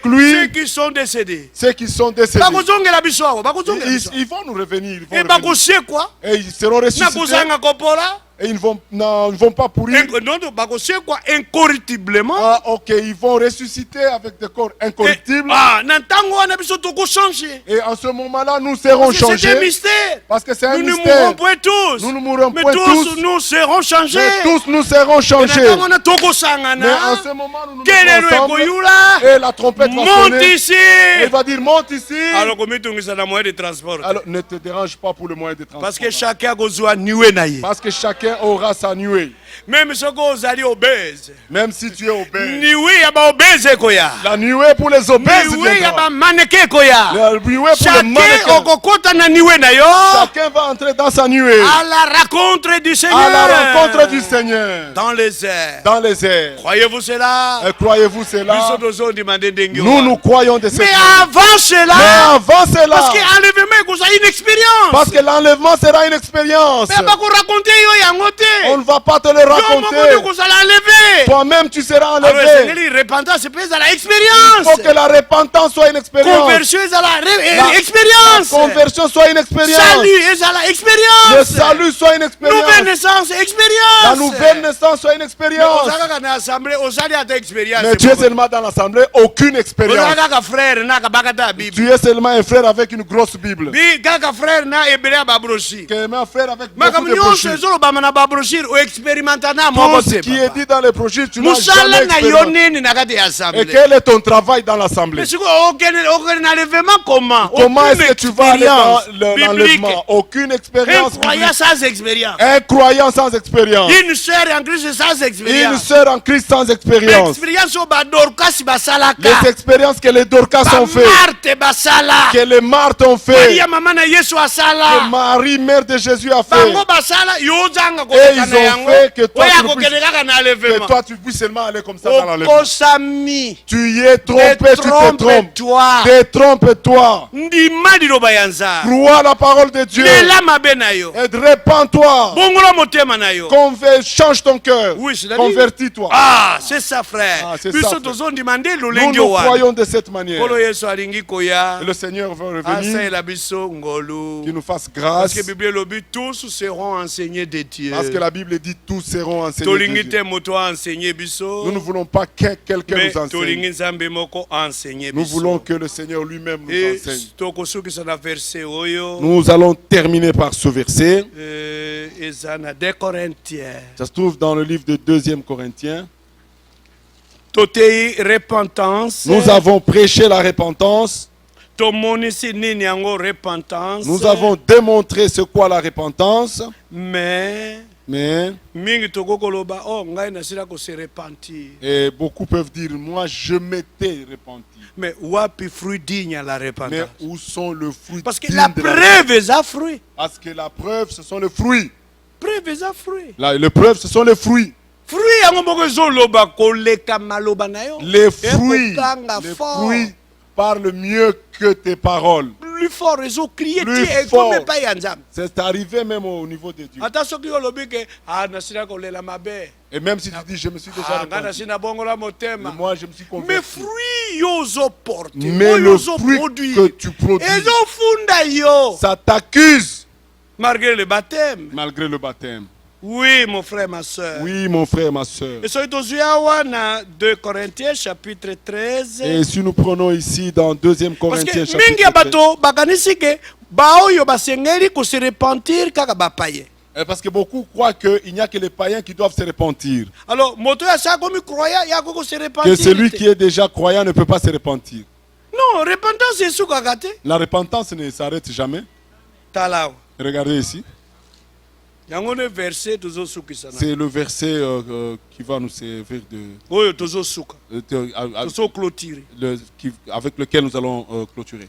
lui ceux ceux qui sont décédés. qui sont décédés. Bakozongela biso awa. Bakozongela biso. Ils vont nous revenir. Ils vont Et revenir. bakosekwa. Et ils seront ressuscités. Nakozanga kopola. Et ils ne vont pas pourrir. Non, bakosekwa incorruptiblement. Ah, ok, ils vont ressusciter avec des corps incorruptibles. Ah, na ntango wana biso tokochanger. Et en ce moment-là, nous serons C'est un changés. mystère. Parce que c'est un Nous ne mystère. mourrons point tous. Nous ne mourrons Mais point tous tous. nous serons changés. Mais tous nous serons Et changés. na ntango wana Mais tokosangana. en ce moment, nous nous Kelelo mettons ensemble. ekoyula. Et la trompette va Monte sonner. ici. Et il va dire, monte ici. Alors komitungisa na moyen de transport. Alors ne te dérange pas pour le moyen de transport. Parce que chacun akozwa niwe na ye. Parce que chacun aura sa nuée. Même soko ozali obèse. Même si tu es obèse. Niwe ya ba obèse ekoya. La nuée pour les obèses Niwe ya viendra. ba maneke ekoya. La nuée pour les Chacun mannequins. okokota na niwe na yo. Chacun va entrer dans sa nuée. À la rencontre du Seigneur. À la rencontre du Seigneur. Dans les airs. Dans les airs. Croyez-vous cela? Et croyez-vous cela? Nous croyons de cette Mais manière. avant cela, Mais avant cela, parce que enlèvement c'est une expérience. parce que l'enlèvement sera une expérience. Mais pas qu'on raconte yo yango te. On ne va pas te le le raconter, toi-même tu seras enlevé. repentance c'est la Il expérience. faut que la repentance soit une expérience. Conversion c'est la La expérience. conversion soit une expérience. Salut c'est la Le expérience. salut soit une expérience. Nouvelle naissance expérience. La nouvelle naissance soit une expérience. Mais tu es seulement dans l'assemblée, aucune expérience. Tu es seulement un frère avec une grosse Bible. Que un frère avec beaucoup de brochures. Tout ce qui est dit dans les brochures, tu n'as jamais expérimenté. Et quel est ton travail dans l'assemblée? Comment est-ce que tu vas aller dans l'enlèvement? Aucune expérience. Un croyant sans expérience. Une sœur en Christ sans expérience. Une sœur en Christ sans expérience. Les expériences que les Dorcas ont fait, que les Marthe ont fait, que Marie, mère de Jésus, a fait. Et ils ont fait que toi tu puisses seulement aller comme ça dans l'enlèvement. Tu y es trompé, tu te trompes. Détrompe-toi. Crois la parole de Dieu. Et répands-toi. Change ton cœur. Oui, c'est-à-dire- Convertis-toi. Ah, c'est ça, frère. Ah, c'est Nous ça, sommes frère. tous demandés le Nous lengue nous wana. croyons de cette manière. Kolo Yesu alingi koya. Et le Seigneur veut Asa revenir, la biso ngolu. qu'il nous fasse Parce grâce. que Bible lobi tous seront enseignés de Dieu. Parce que la Bible dit tous seront enseignés de Tolingi Dieu. te moto enseigner biso. Nous ne voulons pas que quelqu'un Mais nous enseigne. tolingi nzambe moko enseigner Nous biso. voulons que le Seigneur lui-même nous Et enseigne. toko soki sana verset oyo. Nous allons terminer par ce verset. Ezana 2 Corinthiens. Ça se trouve dans le livre de 2e Corinthiens. Totei repentance. Nous avons prêché la repentance. Tomonisi nini yango repentance. Nous avons démontré ce qu'est la repentance. Mais Mais mingi tokokoloba oh ngai nasila ko se repentir. et beaucoup peuvent dire, moi je m'étais repenti. Mais wapi fruit digne à la Mais repentance? où sont le fruit Parce que digne la de preuve est à fruit. Parce que la preuve, ce sont les fruits. Preuve est à fruit. Les preuves, ce sont les fruits. Fruit yango moko ezoloba koleka maloba na yo. Les fruits, Ekokanga les fort. fruits parlent mieux que tes paroles. Plus fort ezokrie Plus ti fort. ekome pa ya nzambe. C'est arrivé même au niveau de Dieu. Ata soki olobi ke nasila kolela mabe. Et même si tu dis, je me suis déjà Ngai repenti. nasina bongola motema. Moi, je me suis Mais converti. fruit yo ozoporte. Mais le fruit que tu produis, ezofunda yo. ça t'accuse Malgré le baptême. malgré le baptême. Oui, mon frère, ma soeur. Oui, mon frère, ma soeur. Et soki tozwi awa na 2 Corinthiens chapitre 13. Et si nous prenons ici dans 2e Parce Corinthiens que mingi ya chapitre 13, bato bakanisi ke baoyo basengeli kose repentir kaka bapaye. parce que beaucoup croient qu'il n'y a que les païens qui doivent se repentir. Alors moto ya sa komi croyant ya koko se Que repentir. celui qui est déjà croyant ne peut pas se repentir. Non, repentance esukaka te. La repentance ne s'arrête jamais. Talawa. Regardez ici. Yango ne verset tozosukisa na. C'est le verset qui va nous servir Oyo tozosuka. de- Tozo clôturer. avec lequel nous allons clôturer.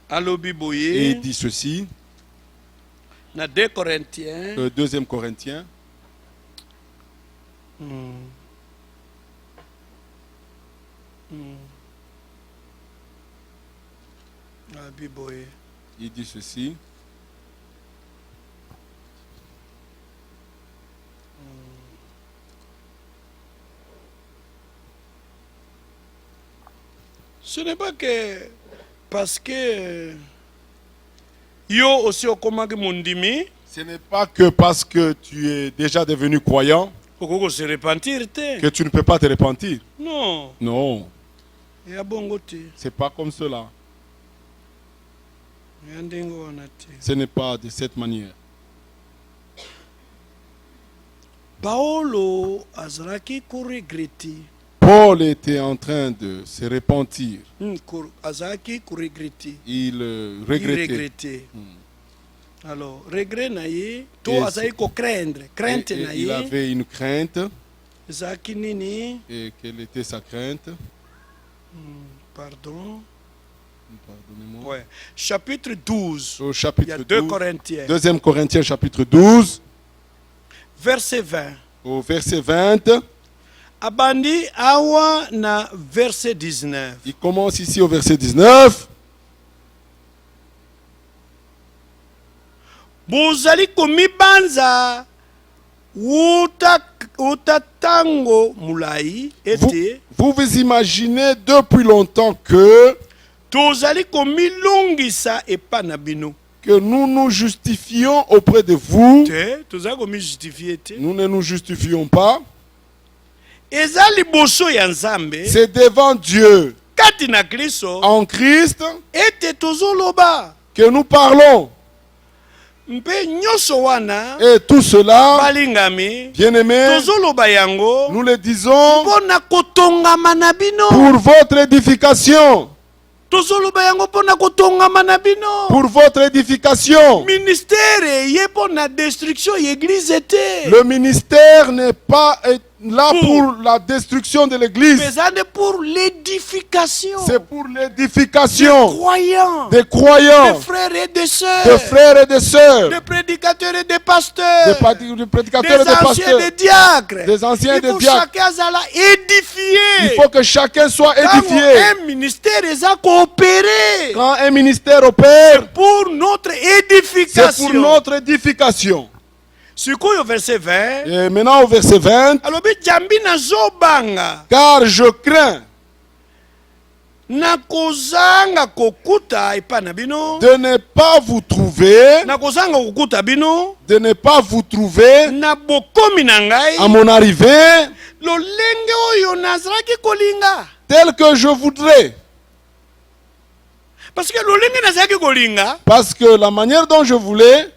Alobi Et boye il dit ceci, na 2 Corinthiens 2e Corinthiens, Alobi boye. il dit ceci. Ce n'est pas que parce que yo aussi okomaki mondimi Ce n'est pas que parce que tu es déjà devenu croyant okoko se repentir te. que tu ne peux pas te repentir. Non, Non, ya bongo te. c'est pas comme cela. Ya ndenge wana te. Ce n'est pas de cette manière. Paolo azalaki koregrete. Paul était en train de se repentir. Azalaki koregrete. Il Il regrettait. regrettait. Alors, regret na ye, to Et azalaki ko craindre. Crainte Et na il ye. avait une crainte. Ezalaki nini? Et quelle était sa crainte? Pardon. Pardonnez-moi. Ouais. Chapitre 12. Au Il y a chapitre 2 12, Corinthiens. 2e Corinthiens chapitre 12, Verset 20. au verset 20. Abandi awa na verset 19. Il commence ici au verset 19. Bozali komibanza tango mulai ete vous vous imaginez depuis longtemps que tozali komilongisa epa na bino, que nous nous justifions auprès de vous. Nous ne nous justifions pas. C'est devant Dieu, en Christ, que nous parlons. Et tout cela, bien-aimés, nous le disons pour votre édification. Pour votre édification. Le ministère n'est pas là pour la destruction de l'église. C'est pour l'édification. C'est pour l'édification des croyants, des frères et des sœurs, des prédicateurs et des pasteurs, des prédicateurs et des anciens des diacres, des anciens des diacres. Il faut que chacun soit édifié. Un ministère est coopéré. Quand un ministère opère, c'est pour notre édification. C'est pour notre édification. Verset 20. Et maintenant au verset 20. Car je crains de ne pas vous trouver, à mon arrivée, tel que je voudrais. Parce que la manière dont je voulais,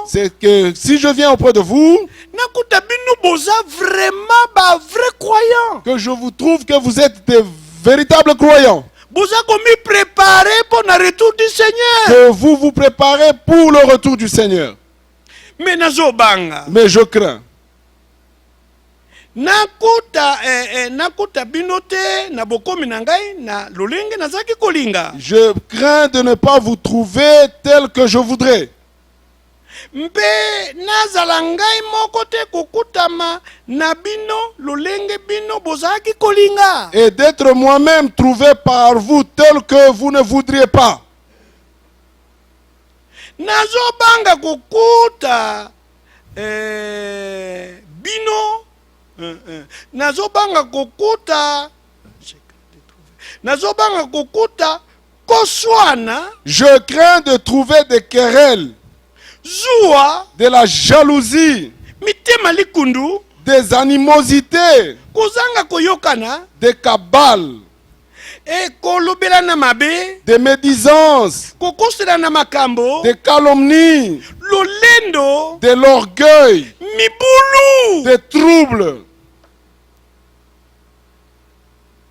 c'est que si je viens auprès de vous, que je vous trouve que vous êtes des véritables croyants, que vous vous préparez pour le retour du Seigneur. Mais je crains je crains de ne pas vous trouver tel que je voudrais. Et d'être moi-même trouvé par vous tel que vous ne voudriez pas. Je crains de trouver des querelles, de la jalousie, des animosités, des cabales, des médisances, des calomnies, de l'orgueil, des troubles.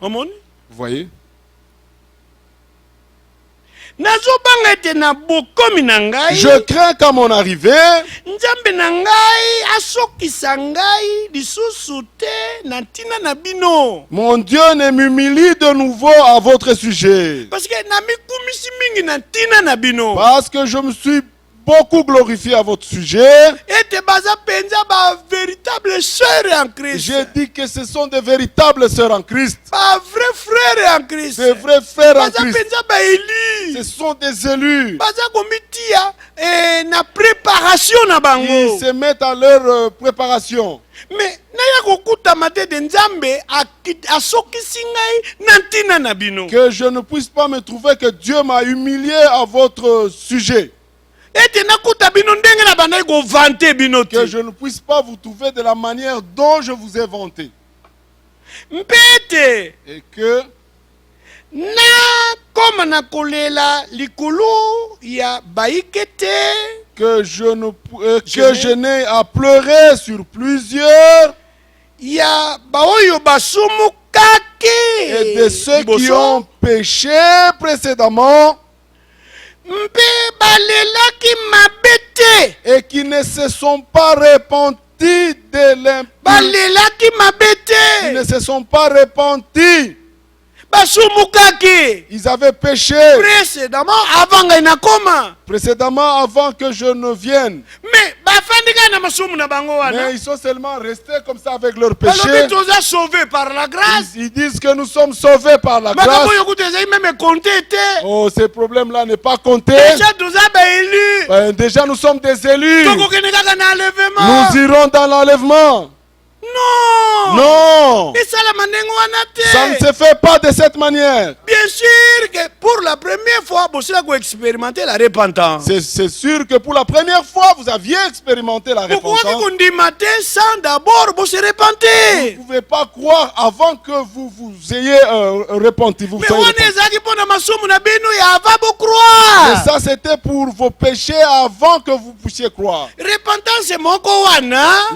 Vous voyez? Je crains qu'à mon arrivée, mon Dieu ne m'humilie de nouveau à votre sujet. Parce que je me suis beaucoup glorifié à votre sujet. J'ai dit que ce sont des véritables sœurs en Christ. Des vrais frères en Christ. Ce sont des élus. Ils se mettent à leur préparation. Mais que je ne puisse pas me trouver que Dieu m'a humilié à votre sujet. Que je ne puisse pas vous trouver de la manière dont je vous ai vanté. Et que je n'ai à pleurer sur plusieurs. Et de ceux qui ont péché précédemment. Et qui ne se sont pas repentis de l'impureté. Ils ne se sont pas repentis. Ils avaient péché précédemment avant que je ne vienne. Mais ils sont seulement restés comme ça avec leurs péchés. Ils disent que nous sommes sauvés par la grâce. Oh, ce problème-là n'est pas compté. Déjà, nous sommes des élus. Nous irons dans l'enlèvement. Non. Non. Ça ne se fait pas de cette manière. Bien sûr que pour la première fois, vous avez expérimenté la repentance. C'est sûr que pour la première fois, vous aviez expérimenté la repentance. Vous sans d'abord vous se repentez. Vous ne pouvez pas croire avant que vous ayez repenti. Mais ça, c'était pour vos péchés avant que vous puissiez croire. Repentance,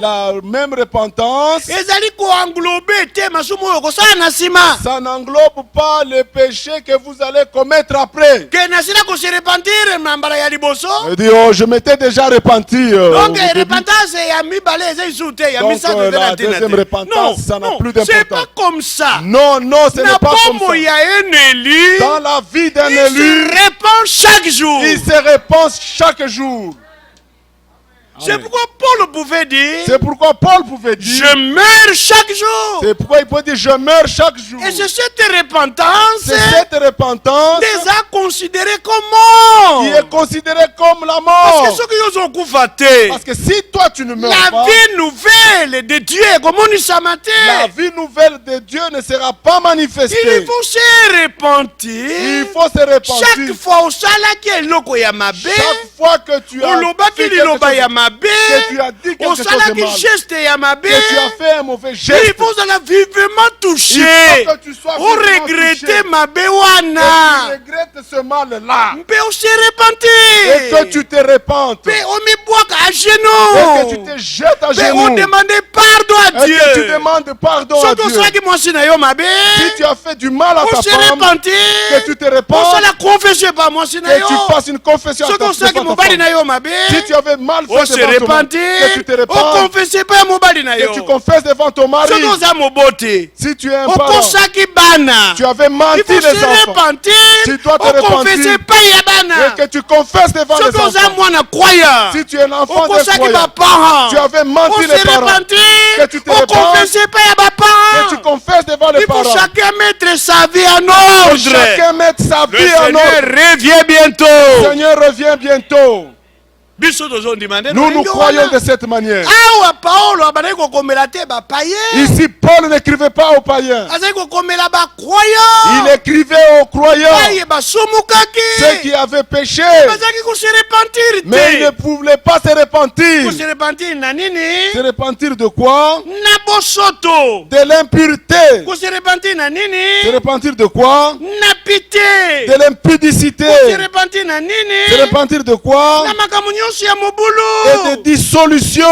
la même repentance. Ça n'englobe pas les péchés que vous allez commettre après. Dit, oh, je m'étais déjà repenti. Donc, repentance, la deuxième repentance, ça n'a plus d'importance. C'est pas comme ça. Non, non, ce n'est pas comme ça. Dans la vie d'un élu, il se répand chaque jour. Il se répand chaque jour. C'est pourquoi Paul pouvait dire. C'est pourquoi Paul pouvait dire. Je meurs chaque jour. C'est pourquoi il peut dire je meurs chaque jour. Et c'est cette repentance. C'est cette repentance. Déjà considérée comme mort. Qui est considérée comme la mort. Parce que ceux qui ont Parce que si toi tu ne meurs pas. La vie nouvelle de Dieu, comment nous sommes matin. La vie nouvelle de Dieu ne sera pas manifestée. Il faut se repentir. Il faut se repentir. Chaque fois au salaki loko ya mabe. Chaque fois que tu as fait quelque chose que tu as dit quelque chose de mal, que tu as fait un mauvais geste, il faut vivement toucher. Il faut que tu sois regretter ma béwana. Tu regrettes ce mal-là. Et que tu te repentes. Et que tu te jettes à genoux. Et pardon à Dieu. Et que tu demandes pardon à Dieu. Si tu as fait du mal à ta femme, que tu te repentes. Que tu fasses une confession à ta femme. Si tu avais mal fait devant ton mari, que tu te repentes, que tu confesses devant ton mari. Si tu es un parent, tu avais menti les enfants, tu dois te repentir et que tu confesses devant les enfants. Si tu es un enfant de croyant, tu avais menti les parents, que tu te repentes et tu confesses devant les parents. Il faut chacun mettre sa vie en ordre. Chacun mettre sa vie en ordre. Le Seigneur revient bientôt. Le Seigneur revient bientôt. Nous croyons de cette manière. Ici, Paul n'écrivait pas aux païens. Il écrivait aux croyants. Ceux qui avaient péché. Mais ils ne pouvaient pas se repentir. Se repentir de quoi? De l'impureté. Se repentir de quoi? De l'impudicité. Se repentir de quoi? Et de dissolution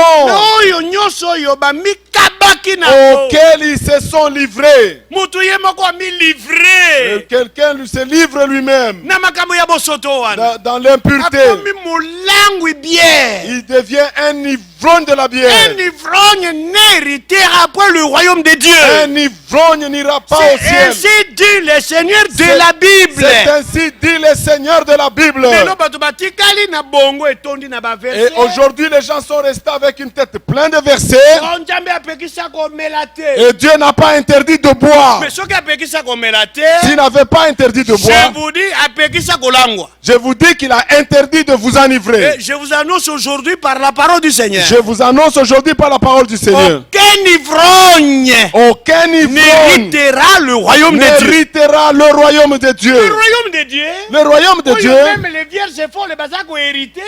auxquels ils se sont livrés. Quelqu'un se livre lui-même dans l'impureté. Il devient un ivrogne de la bière. Un ivrogne n'héritera pas le royaume de Dieu. Un ivrogne n'ira pas au ciel. C'est ainsi dit le Seigneur de la Bible. C'est ainsi dit le Seigneur de la Bible. Et aujourd'hui, les gens sont restés avec une tête pleine de versets. Et Dieu n'a pas interdit de boire. S'il n'avait pas interdit de boire, je vous dis qu'il a interdit de vous enivrer. Et je vous annonce aujourd'hui par la parole du Seigneur. Je vous annonce aujourd'hui par la parole du Seigneur. Aucun ivrogne n'héritera le royaume de Dieu. N'héritera le royaume de Dieu. Le royaume de Dieu. Le royaume de Dieu. Même les vierges folles, les bazars ont hérité.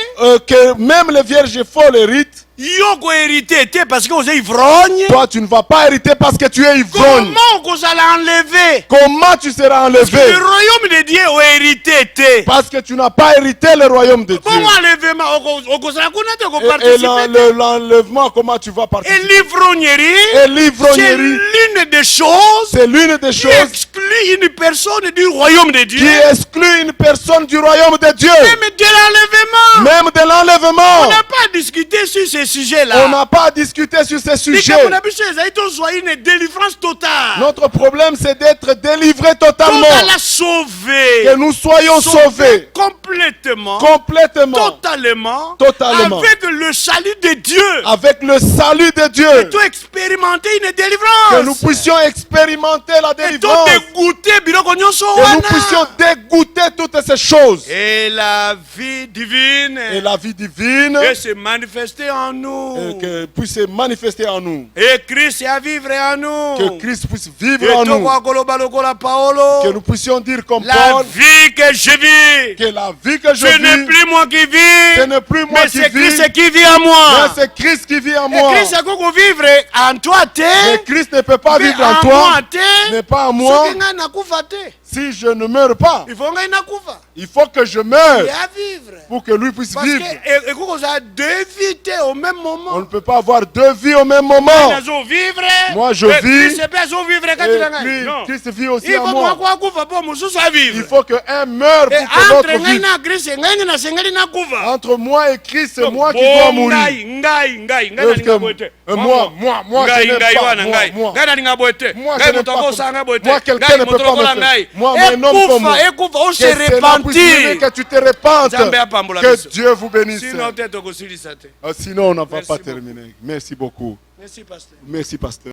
Que même les vierges folles héritent. Yoko hérité parce que vous êtes ivrogne. Toi tu ne vas pas hériter parce que tu es ivrogne. Comment vous allez enlever? Comment tu seras enlevé? Parce que le royaume de Dieu est hérité. Parce que tu n'as pas hérité le royaume de Dieu. Comment enlèvement? Et l'enlèvement, comment tu vas participer? Et l'ivrognerie. C'est l'une des choses. C'est l'une des choses. Qui exclut une personne du royaume de Dieu. Qui exclut une personne du royaume de Dieu. Même de l'enlèvement. Même de l'enlèvement. On n'a pas discuté sur ceci. sujets-là. On n'a pas à discuter sur ces sujets. Notre problème, c'est d'être délivré totalement. Que nous soyons sauvés complètement, totalement, avec le salut de Dieu. Avec le salut de Dieu. Expérimenter une délivrance. Que nous puissions expérimenter la délivrance. Que nous puissions dégoûter toutes ces choses. Et la vie divine. Et la vie divine. Que se manifester en nous. Et que puisse se manifester en nous. Et Christ à vivre en nous. Que Christ puisse vivre en nous. Que nous puissions dire comme Paul. La vie que je vis. Que la vie que je vis. Ce n'est plus moi qui vis. Ce n'est plus moi qui vis. Mais c'est Christ qui vit en moi. Mais c'est Christ qui vit en moi. Et Christ a vivre en toi. Mais Christ ne peut pas vivre en toi. N'est pas en moi. Si je ne meurs pas, il faut que je meure pour que lui puisse vivre. On ne peut pas avoir deux vies au même moment. Moi je vis et lui, Christ vit aussi en moi. Il faut qu'un meure pour que l'autre vive. Entre moi et Christ, c'est moi qui dois mourir. Moi, je n'aime pas. Moi, quelqu'un ne peut pas me faire. Moi, un homme comme moi. Que cela puisse venir, que tu te répandes. Que Dieu vous bénisse. Sinon, on n'a pas terminé. Merci beaucoup. Merci, pasteur. Merci, pasteur.